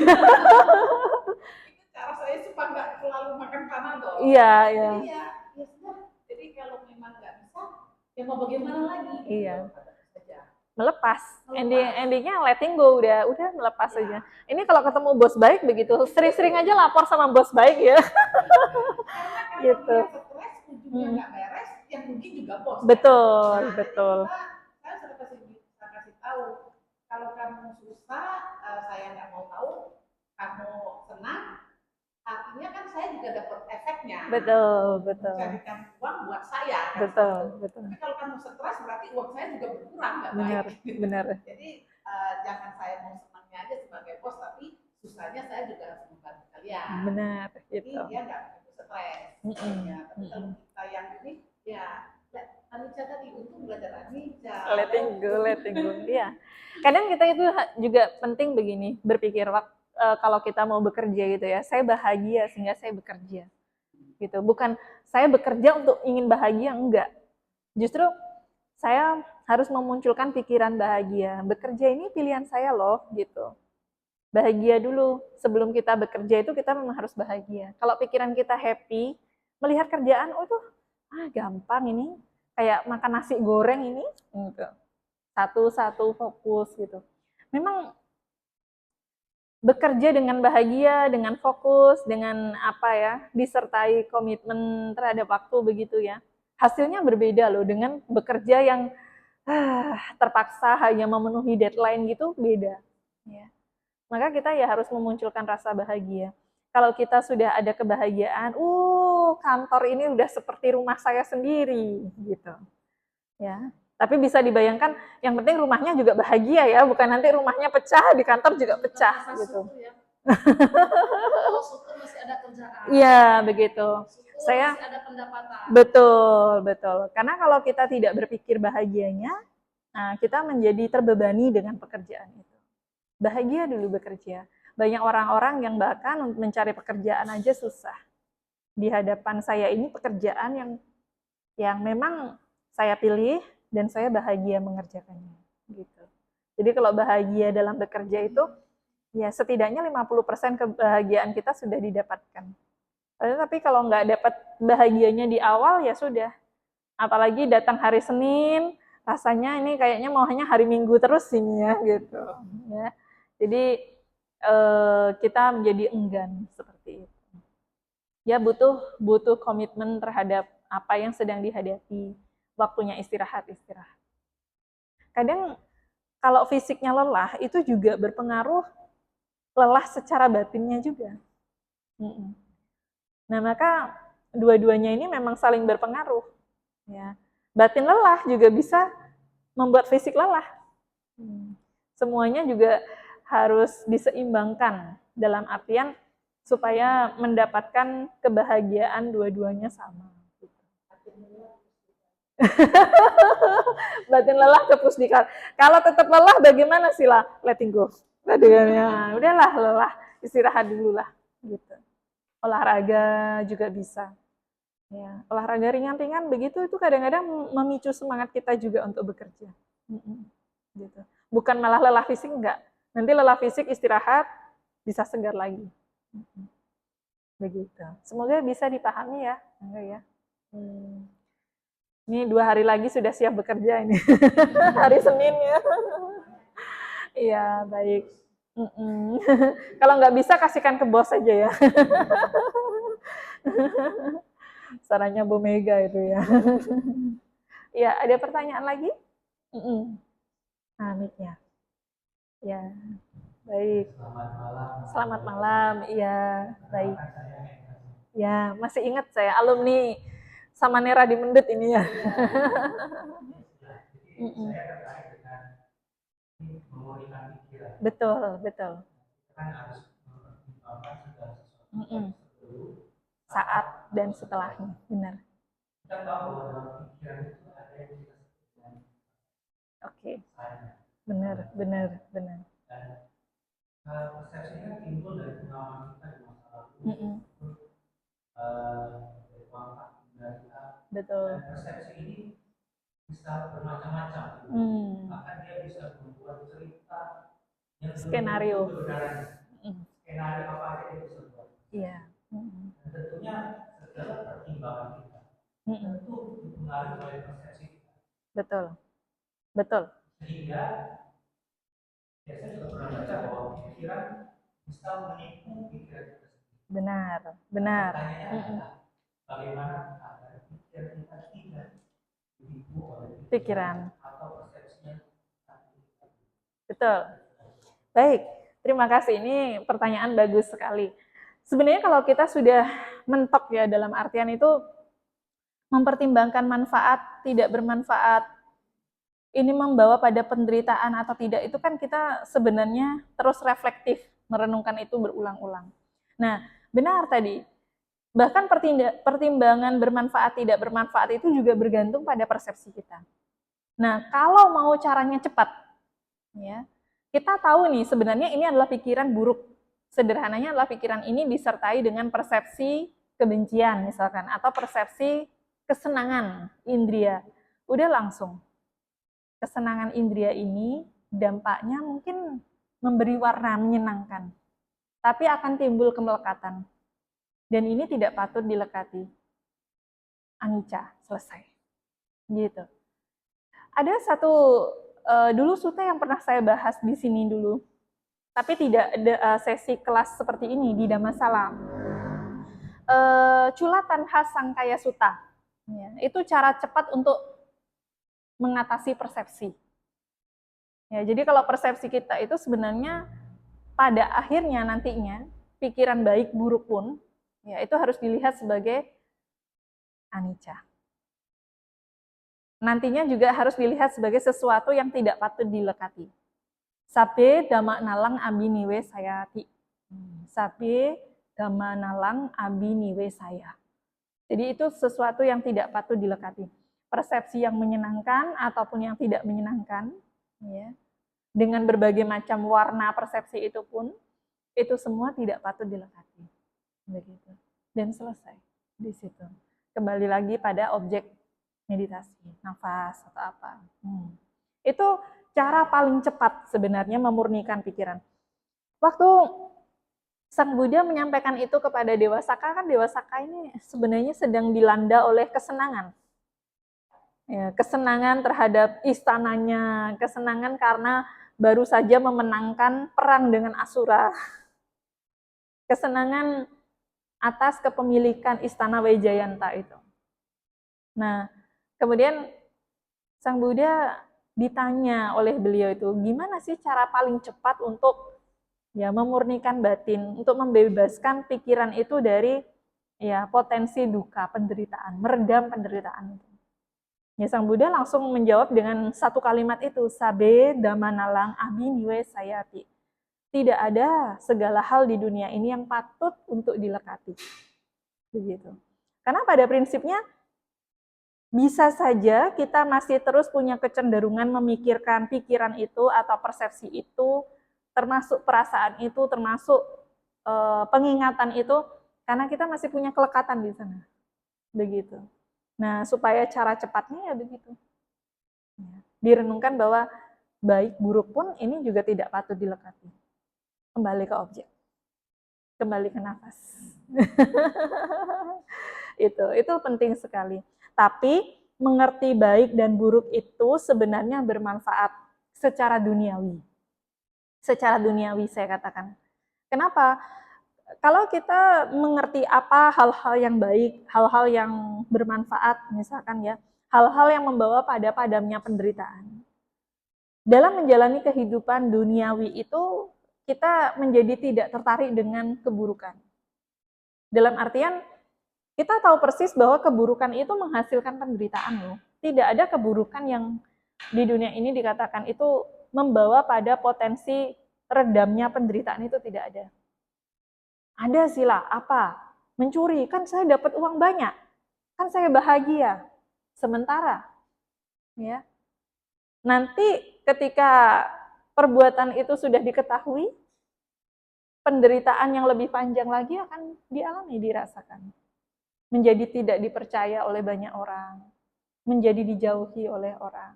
Itu cara saya supaya nggak selalu makan panadol. Iya. Jadi ya sudah. Jadi kalau memang nggak bisa, ya mau bagaimana lagi? Iya. Melepas. Endingnya letting go, udah melepas aja. Ini kalau ketemu bos baik begitu, sering-sering aja lapor sama bos baik ya. Karena gitu. Dia stres, ujungnya nggak beres, yang rugi juga bos. Betul. Saya sudah kasih tahu, kalau kamu susah, saya nggak mau tahu, kamu senang, artinya kan saya juga dapat efeknya. Betul. Jadikan uang buat saya. Betul. Tapi kalau kamu stres, berarti uang saya juga berkurang, nggak baik. Benar. Jadi jangan saya mau senangnya aja sebagai bos, tapi susahnya saya juga harus membantu kalian. Benar. Jadi dia nggak begitu stres. Ya, tapi kalau kita yang ini, ya Anija tadi untung belajar Anija. Letting go. Iya. Kadang kita itu juga penting begini, berpikir kalau kita mau bekerja gitu ya, saya bahagia sehingga saya bekerja. Gitu. Bukan saya bekerja untuk ingin bahagia, enggak. Justru saya harus memunculkan pikiran bahagia. Bekerja ini pilihan saya loh, gitu. Bahagia dulu. Sebelum kita bekerja itu kita memang harus bahagia. Kalau pikiran kita happy, melihat kerjaan, itu gampang ini. Kayak makan nasi goreng ini, gitu. Satu-satu fokus gitu. Memang bekerja dengan bahagia, dengan fokus, dengan disertai komitmen terhadap waktu begitu ya. Hasilnya berbeda loh dengan bekerja yang terpaksa hanya memenuhi deadline gitu, beda. Ya. Maka kita ya harus memunculkan rasa bahagia. Kalau kita sudah ada kebahagiaan, kantor ini udah seperti rumah saya sendiri, gitu. Ya. Tapi bisa dibayangkan, yang penting rumahnya juga bahagia ya, bukan nanti rumahnya pecah, di kantor juga pecah, gitu. Masih ada kerjaan. Iya, begitu. Masih ada pendapatan. Betul. Karena kalau kita tidak berpikir bahagianya, kita menjadi terbebani dengan pekerjaan itu. Bahagia dulu bekerja. Banyak orang-orang yang bahkan mencari pekerjaan aja susah. Di hadapan saya ini pekerjaan yang memang saya pilih dan saya bahagia mengerjakannya. Gitu. Jadi kalau bahagia dalam bekerja itu, ya setidaknya 50% kebahagiaan kita sudah didapatkan. Tapi kalau nggak dapat bahagianya di awal, ya sudah. Apalagi datang hari Senin, rasanya ini kayaknya maunya hari Minggu terus ini ya, gitu. Ya. Jadi kita menjadi enggan seperti itu. Ya butuh komitmen terhadap apa yang sedang dihadapi. Waktunya istirahat. Kadang kalau fisiknya lelah, itu juga berpengaruh lelah secara batinnya juga. Nah, maka dua-duanya ini memang saling berpengaruh. Ya. Batin lelah juga bisa membuat fisik lelah. Semuanya juga harus diseimbangkan dalam artian supaya mendapatkan kebahagiaan dua-duanya sama. Batin lelah ke pusdikar. Kalau tetap lelah bagaimana sila? Letting go. Udahlah lelah, istirahat dulu lah. Gitu. Olahraga juga bisa. Ya, olahraga ringan-ringan begitu itu kadang-kadang memicu semangat kita juga untuk bekerja. Gitu. Bukan malah lelah fisik, enggak. Nanti lelah fisik istirahat bisa segar lagi. Begitu. Semoga bisa dipahami ya. Enggak ya. Ini 2 hari lagi sudah siap bekerja ini. Hari Senin ya. Iya, baik. Kalau nggak bisa kasihkan ke bos aja ya. Sarannya Bu Mega itu ya. Ya, ada pertanyaan lagi? Nah, mic-nya. Ya, baik. Selamat malam. Selamat malam. Iya, baik. Ya, masih ingat saya alumni sama Nera di Mendut ini ya. Jadi saya tertarik dengan memulihkan pikiran. Betul, betul. Kan harus mempertimbangkan segala sesuatu sebelum, saat dan setelahnya, benar. Kita tahu bahwa dalam pikiran itu ada yang kita sebut dengan Oke. saya. Benar. Dan persepsinya timbul dari pengalaman kita di masa lalu. Dari kontak kita. Betul. Dan persepsi ini bisa bermacam-macam. Bahkan dia bisa membuat cerita yang skenario. Skenario apa aja dia bisa buat. Iya. Dan tentunya segala pertimbangan kita tentu dipengaruhi oleh persepsi kita. Betul. Sehingga saya juga pernah baca bahwa pikiran bisa menipu pikiran kita sendiri. Benar. Pertanyaannya adalah bagaimana agar pikiran kita tidak ditipu oleh pikiran atau persepsinya. Betul. Baik, terima kasih. Ini pertanyaan bagus sekali. Sebenarnya kalau kita sudah mentok ya dalam artian itu mempertimbangkan manfaat, tidak bermanfaat, ini membawa pada penderitaan atau tidak, itu kan kita sebenarnya terus reflektif, merenungkan itu berulang-ulang. Nah, benar tadi, bahkan pertimbangan bermanfaat, tidak bermanfaat itu juga bergantung pada persepsi kita. Nah, kalau mau caranya cepat, ya, kita tahu nih sebenarnya ini adalah pikiran buruk. Sederhananya adalah pikiran ini disertai dengan persepsi kebencian misalkan, atau persepsi kesenangan indria. Udah langsung. Kesenangan indria ini dampaknya mungkin memberi warna menyenangkan, tapi akan timbul kemelekatan. Dan ini tidak patut dilekati. Anicca, selesai. Gitu. Ada satu dulu sutta yang pernah saya bahas di sini dulu, tapi tidak ada sesi kelas seperti ini di Dhammasala. Culatan Hasangkaya Sutta. Ya, itu cara cepat untuk mengatasi persepsi. Ya, jadi kalau persepsi kita itu sebenarnya pada akhirnya nantinya pikiran baik buruk pun ya itu harus dilihat sebagai anicca. Nantinya juga harus dilihat sebagai sesuatu yang tidak patut dilekati. Sabbe dhamma nalang abiniwe sayati. Sabbe dhamma nalang abiniwe saya. Jadi itu sesuatu yang tidak patut dilekati. Persepsi yang menyenangkan ataupun yang tidak menyenangkan, ya, dengan berbagai macam warna persepsi itu pun, itu semua tidak patut dilekati. Begitu. Dan selesai di situ. Kembali lagi pada objek meditasi, nafas atau apa. Itu cara paling cepat sebenarnya memurnikan pikiran. Waktu Sang Buddha menyampaikan itu kepada Dewa Saka, kan Dewa Saka ini sebenarnya sedang dilanda oleh kesenangan. Ya, kesenangan terhadap istananya, kesenangan karena baru saja memenangkan perang dengan Asura. Kesenangan atas kepemilikan istana Wijayanta itu. Nah, kemudian Sang Buddha ditanya oleh beliau itu, gimana sih cara paling cepat untuk ya memurnikan batin, untuk membebaskan pikiran itu dari ya potensi duka, penderitaan, meredam penderitaan itu. Ya, Sang Buddha langsung menjawab dengan satu kalimat itu, Sabbe dhamma nalang abiniwe sayati. Tidak ada segala hal di dunia ini yang patut untuk dilekati. Begitu. Karena pada prinsipnya bisa saja kita masih terus punya kecenderungan memikirkan pikiran itu atau persepsi itu, termasuk perasaan itu, termasuk pengingatan itu, karena kita masih punya kelekatan di sana. Begitu. Nah, supaya cara cepatnya ya begitu. Direnungkan bahwa baik buruk pun ini juga tidak patut dilekati. Kembali ke objek. Kembali ke nafas. Itu penting sekali. Tapi mengerti baik dan buruk itu sebenarnya bermanfaat secara duniawi. Secara duniawi saya katakan. Kenapa? Kalau kita mengerti apa hal-hal yang baik, hal-hal yang bermanfaat, misalkan ya, hal-hal yang membawa pada padamnya penderitaan. Dalam menjalani kehidupan duniawi itu, kita menjadi tidak tertarik dengan keburukan. Dalam artian, kita tahu persis bahwa keburukan itu menghasilkan penderitaan loh. Tidak ada keburukan yang di dunia ini dikatakan itu membawa pada potensi redamnya penderitaan, itu tidak ada. Ada sila, apa? Mencuri, kan saya dapat uang banyak, kan saya bahagia. Sementara, ya, nanti ketika perbuatan itu sudah diketahui, penderitaan yang lebih panjang lagi akan dialami, dirasakan. Menjadi tidak dipercaya oleh banyak orang, menjadi dijauhi oleh orang.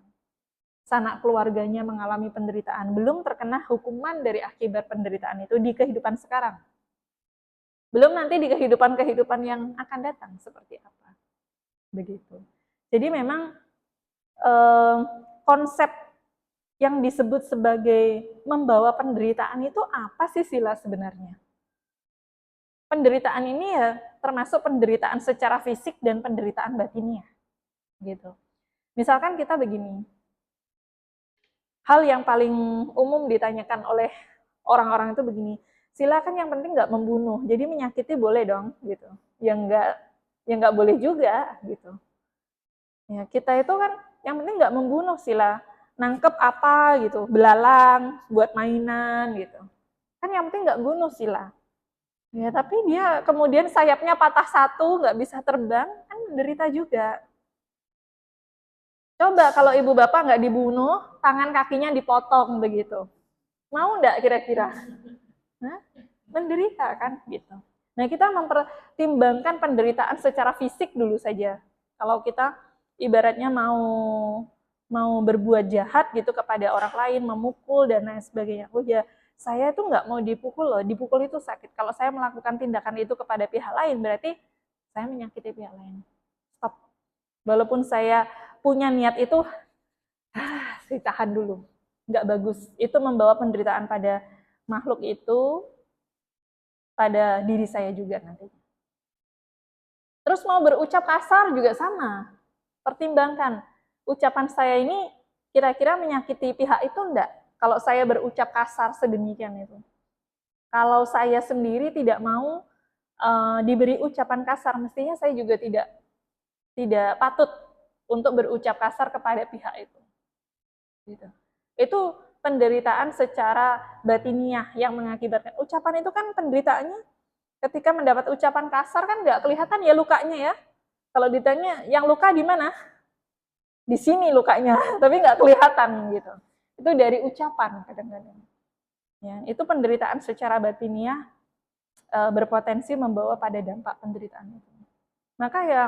Sanak keluarganya mengalami penderitaan, belum terkena hukuman dari akibat penderitaan itu di kehidupan sekarang. Belum nanti di kehidupan-kehidupan yang akan datang seperti apa. Begitu. Jadi memang konsep yang disebut sebagai membawa penderitaan itu apa sih sila sebenarnya? Penderitaan ini ya termasuk penderitaan secara fisik dan penderitaan batiniah. Gitu. Misalkan kita begini, hal yang paling umum ditanyakan oleh orang-orang itu begini, sila kan yang penting nggak membunuh, jadi menyakiti boleh dong, gitu. Ya nggak boleh juga, gitu. Ya kita itu kan yang penting nggak membunuh sila. Nangkep apa gitu, belalang buat mainan gitu. Kan yang penting nggak bunuh sila. Ya, tapi dia kemudian sayapnya patah satu, nggak bisa terbang, kan menderita juga. Coba kalau ibu bapak nggak dibunuh, tangan kakinya dipotong begitu. Mau nggak kira-kira? Menderita kan gitu. Nah kita mempertimbangkan penderitaan secara fisik dulu saja. Kalau kita ibaratnya mau berbuat jahat gitu kepada orang lain, memukul dan lain sebagainya. Oh ya, saya tuh nggak mau dipukul loh, dipukul itu sakit. Kalau saya melakukan tindakan itu kepada pihak lain, berarti saya menyakiti pihak lain. Stop. Walaupun saya punya niat itu, ditahan dulu. Nggak bagus. Itu membawa penderitaan pada makhluk itu, pada diri saya juga nantinya. Terus mau berucap kasar juga sama. Pertimbangkan. Ucapan saya ini kira-kira menyakiti pihak itu enggak? Kalau saya berucap kasar sedemikian itu. Kalau saya sendiri tidak mau diberi ucapan kasar, mestinya saya juga tidak patut untuk berucap kasar kepada pihak itu. Gitu. Itu penderitaan secara batiniah yang mengakibatkan. Ucapan itu kan penderitaannya ketika mendapat ucapan kasar kan nggak kelihatan ya lukanya ya. Kalau ditanya yang luka di mana? Di sini lukanya, tapi nggak kelihatan gitu. Itu dari ucapan kadang-kadang. Ya, itu penderitaan secara batiniah berpotensi membawa pada dampak penderitaan itu. Maka ya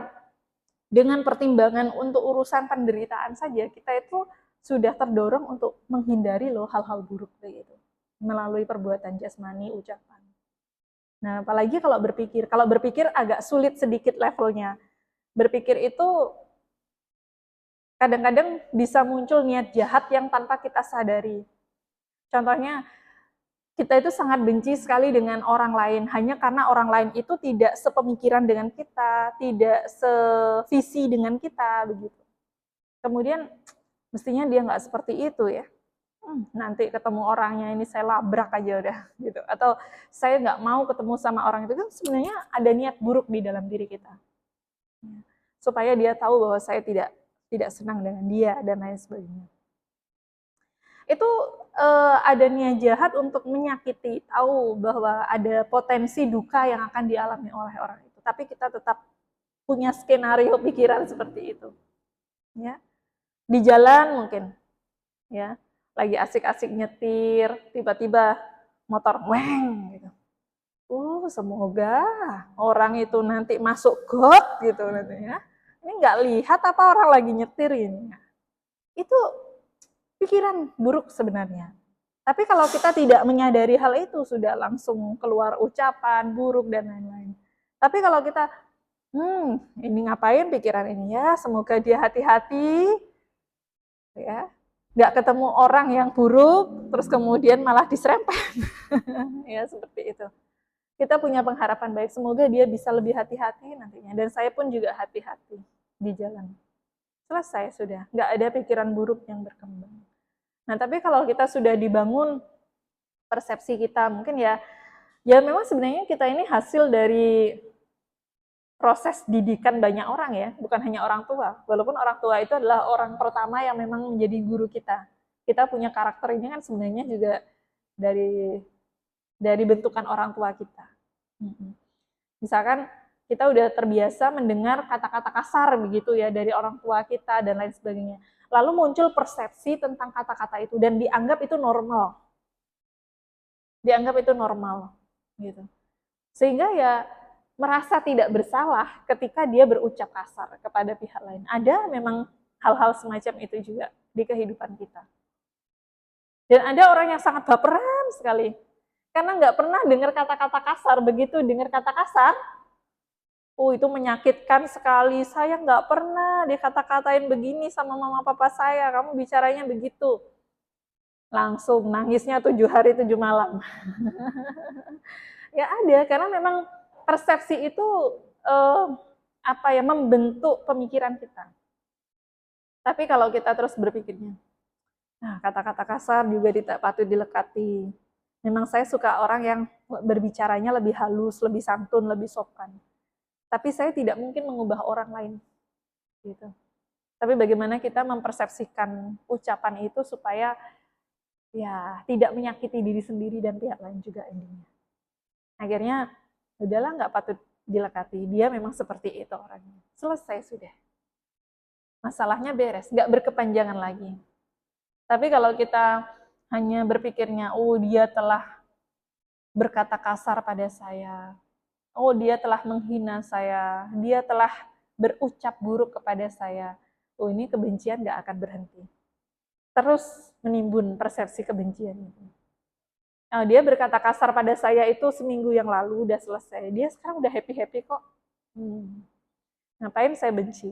dengan pertimbangan untuk urusan penderitaan saja kita itu sudah terdorong untuk menghindari loh hal-hal buruk begitu melalui perbuatan jasmani, ucapan. Nah, apalagi kalau berpikir agak sulit sedikit levelnya. Berpikir itu kadang-kadang bisa muncul niat jahat yang tanpa kita sadari. Contohnya, kita itu sangat benci sekali dengan orang lain, hanya karena orang lain itu tidak sepemikiran dengan kita, tidak sevisi dengan kita, begitu. Kemudian, mestinya dia nggak seperti itu ya. Nanti ketemu orangnya ini saya labrak aja udah, gitu. Atau saya nggak mau ketemu sama orang itu, kan sebenarnya ada niat buruk di dalam diri kita. Supaya dia tahu bahwa saya tidak senang dengan dia dan lain sebagainya. Itu ada niat jahat untuk menyakiti, tahu bahwa ada potensi duka yang akan dialami oleh orang itu. Tapi kita tetap punya skenario pikiran seperti itu. Ya. Di jalan mungkin, ya, lagi asik-asik nyetir, tiba-tiba motor weng gitu. Semoga orang itu nanti masuk got gitu nantinya. Ini nggak lihat apa orang lagi nyetir ini. Itu pikiran buruk sebenarnya. Tapi kalau kita tidak menyadari hal itu, sudah langsung keluar ucapan buruk dan lain-lain. Tapi kalau kita, ini ngapain pikiran ini ya, semoga dia hati-hati, ya, nggak ketemu orang yang buruk, terus kemudian malah diserempet, ya seperti itu. Kita punya pengharapan baik, semoga dia bisa lebih hati-hati nantinya, dan saya pun juga hati-hati di jalan. Selesai sudah, nggak ada pikiran buruk yang berkembang. Nah, tapi kalau kita sudah dibangun persepsi kita, mungkin ya memang sebenarnya kita ini hasil dari proses didikan banyak orang ya, bukan hanya orang tua. Walaupun orang tua itu adalah orang pertama yang memang menjadi guru kita. Kita punya karakter ini kan sebenarnya juga dari bentukan orang tua kita. Misalkan kita udah terbiasa mendengar kata-kata kasar begitu ya dari orang tua kita dan lain sebagainya. Lalu muncul persepsi tentang kata-kata itu dan dianggap itu normal. Dianggap itu normal gitu. Sehingga ya merasa tidak bersalah ketika dia berucap kasar kepada pihak lain. Ada memang hal-hal semacam itu juga di kehidupan kita. Dan ada orang yang sangat baperan sekali. Karena nggak pernah dengar kata-kata kasar. Begitu dengar kata kasar, itu menyakitkan sekali. Saya nggak pernah dikata-katain begini sama mama papa saya. Kamu bicaranya begitu. Langsung nangisnya 7 hari 7 malam. Ya ada, karena memang persepsi itu membentuk pemikiran kita. Tapi kalau kita terus berpikirnya, nah kata-kata kasar juga tidak patut dilekati. Memang saya suka orang yang berbicaranya lebih halus, lebih santun, lebih sopan. Tapi saya tidak mungkin mengubah orang lain. Gitu. Tapi bagaimana kita mempersepsikan ucapan itu supaya ya tidak menyakiti diri sendiri dan pihak lain juga endingnya. Akhirnya udahlah nggak patut dilekati. Dia memang seperti itu orangnya. Selesai sudah. Masalahnya beres, nggak berkepanjangan lagi. Tapi kalau kita hanya berpikirnya, dia telah berkata kasar pada saya, dia telah menghina saya, dia telah berucap buruk kepada saya, ini kebencian nggak akan berhenti. Terus menimbun persepsi kebencian itu. Dia berkata kasar pada saya itu seminggu yang lalu, udah selesai. Dia sekarang udah happy-happy kok. Ngapain saya benci?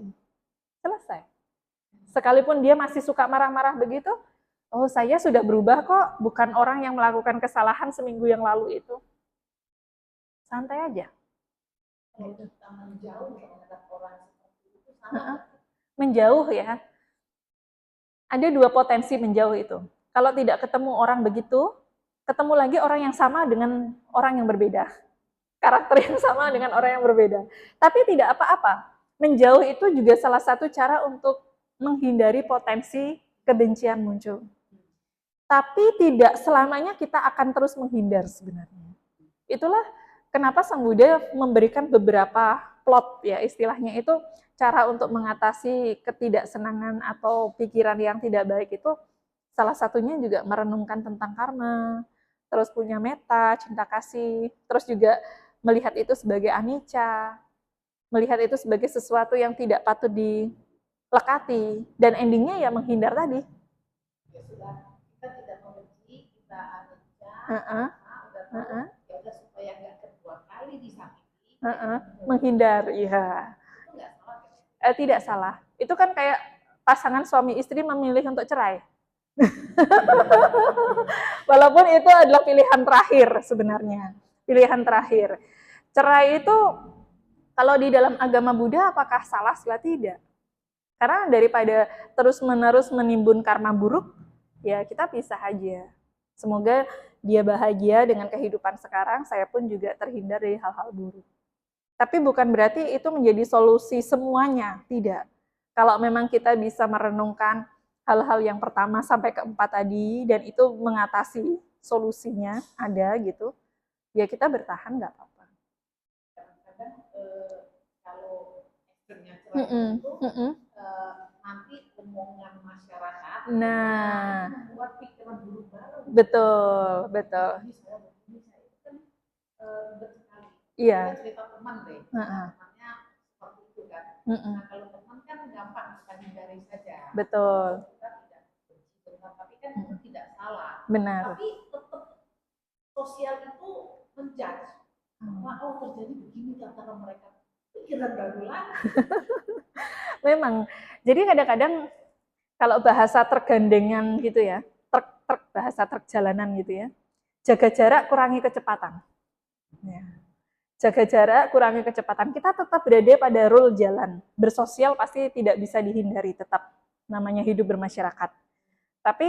Selesai. Sekalipun dia masih suka marah-marah begitu, saya sudah berubah kok, bukan orang yang melakukan kesalahan seminggu yang lalu itu. Santai aja. Kalau kita menjauh terhadap orang seperti itu, sama. Menjauh ya. Ada 2 potensi menjauh itu. Kalau tidak ketemu orang begitu, ketemu lagi orang yang sama dengan orang yang berbeda. Karakter yang sama dengan orang yang berbeda. Tapi tidak apa-apa. Menjauh itu juga salah satu cara untuk menghindari potensi kebencian muncul. Tapi tidak selamanya kita akan terus menghindar sebenarnya. Itulah kenapa Sang Buddha memberikan beberapa plot ya istilahnya itu cara untuk mengatasi ketidaksenangan atau pikiran yang tidak baik itu salah satunya juga merenungkan tentang karma, terus punya metta, cinta kasih, terus juga melihat itu sebagai anicca, melihat itu sebagai sesuatu yang tidak patut dilekati, dan endingnya ya menghindar tadi. Ya sudah, kita tidak membenci, kita anicca, ya udah supaya nggak kedua kali disakiti. Menghindar, iya. Itu nggak salah kan? Tidak salah. Itu kan kayak pasangan suami istri memilih untuk cerai. Walaupun itu adalah pilihan terakhir sebenarnya. Pilihan terakhir. Cerai itu kalau di dalam agama Buddha apakah salah? Tidak. Karena daripada terus-menerus menimbun karma buruk, ya kita pisah aja. Semoga dia bahagia dengan kehidupan sekarang, saya pun juga terhindar dari hal-hal buruk. Tapi bukan berarti itu menjadi solusi semuanya, tidak. Kalau memang kita bisa merenungkan hal-hal yang pertama sampai keempat tadi, dan itu mengatasi solusinya, ada gitu, ya kita bertahan nggak apa-apa. Kadang-kadang kalau ekstremnya cerai itu, nanti omongan masyarakat membuat pikiran buruk baru. Betul. Ini saya itu kan ribet sekali. Iya. Kita cerita teman deh, temannya seperti itu kan. Nah kalau teman kan gampang kita hindari saja. Betul. Kita tidak benci, tapi kan itu tidak salah. Benar. Tapi tetap sosial itu menjudge. Terjadi begini antara mereka. Pikiran baru lagi. Memang. Jadi kadang-kadang kalau bahasa tergandengan gitu ya, bahasa truk jalanan gitu ya, jaga jarak, kurangi kecepatan. Ya. jaga jarak, kurangi kecepatan. Kita tetap berada pada rule jalan. Bersosial pasti tidak bisa dihindari, tetap namanya hidup bermasyarakat. Tapi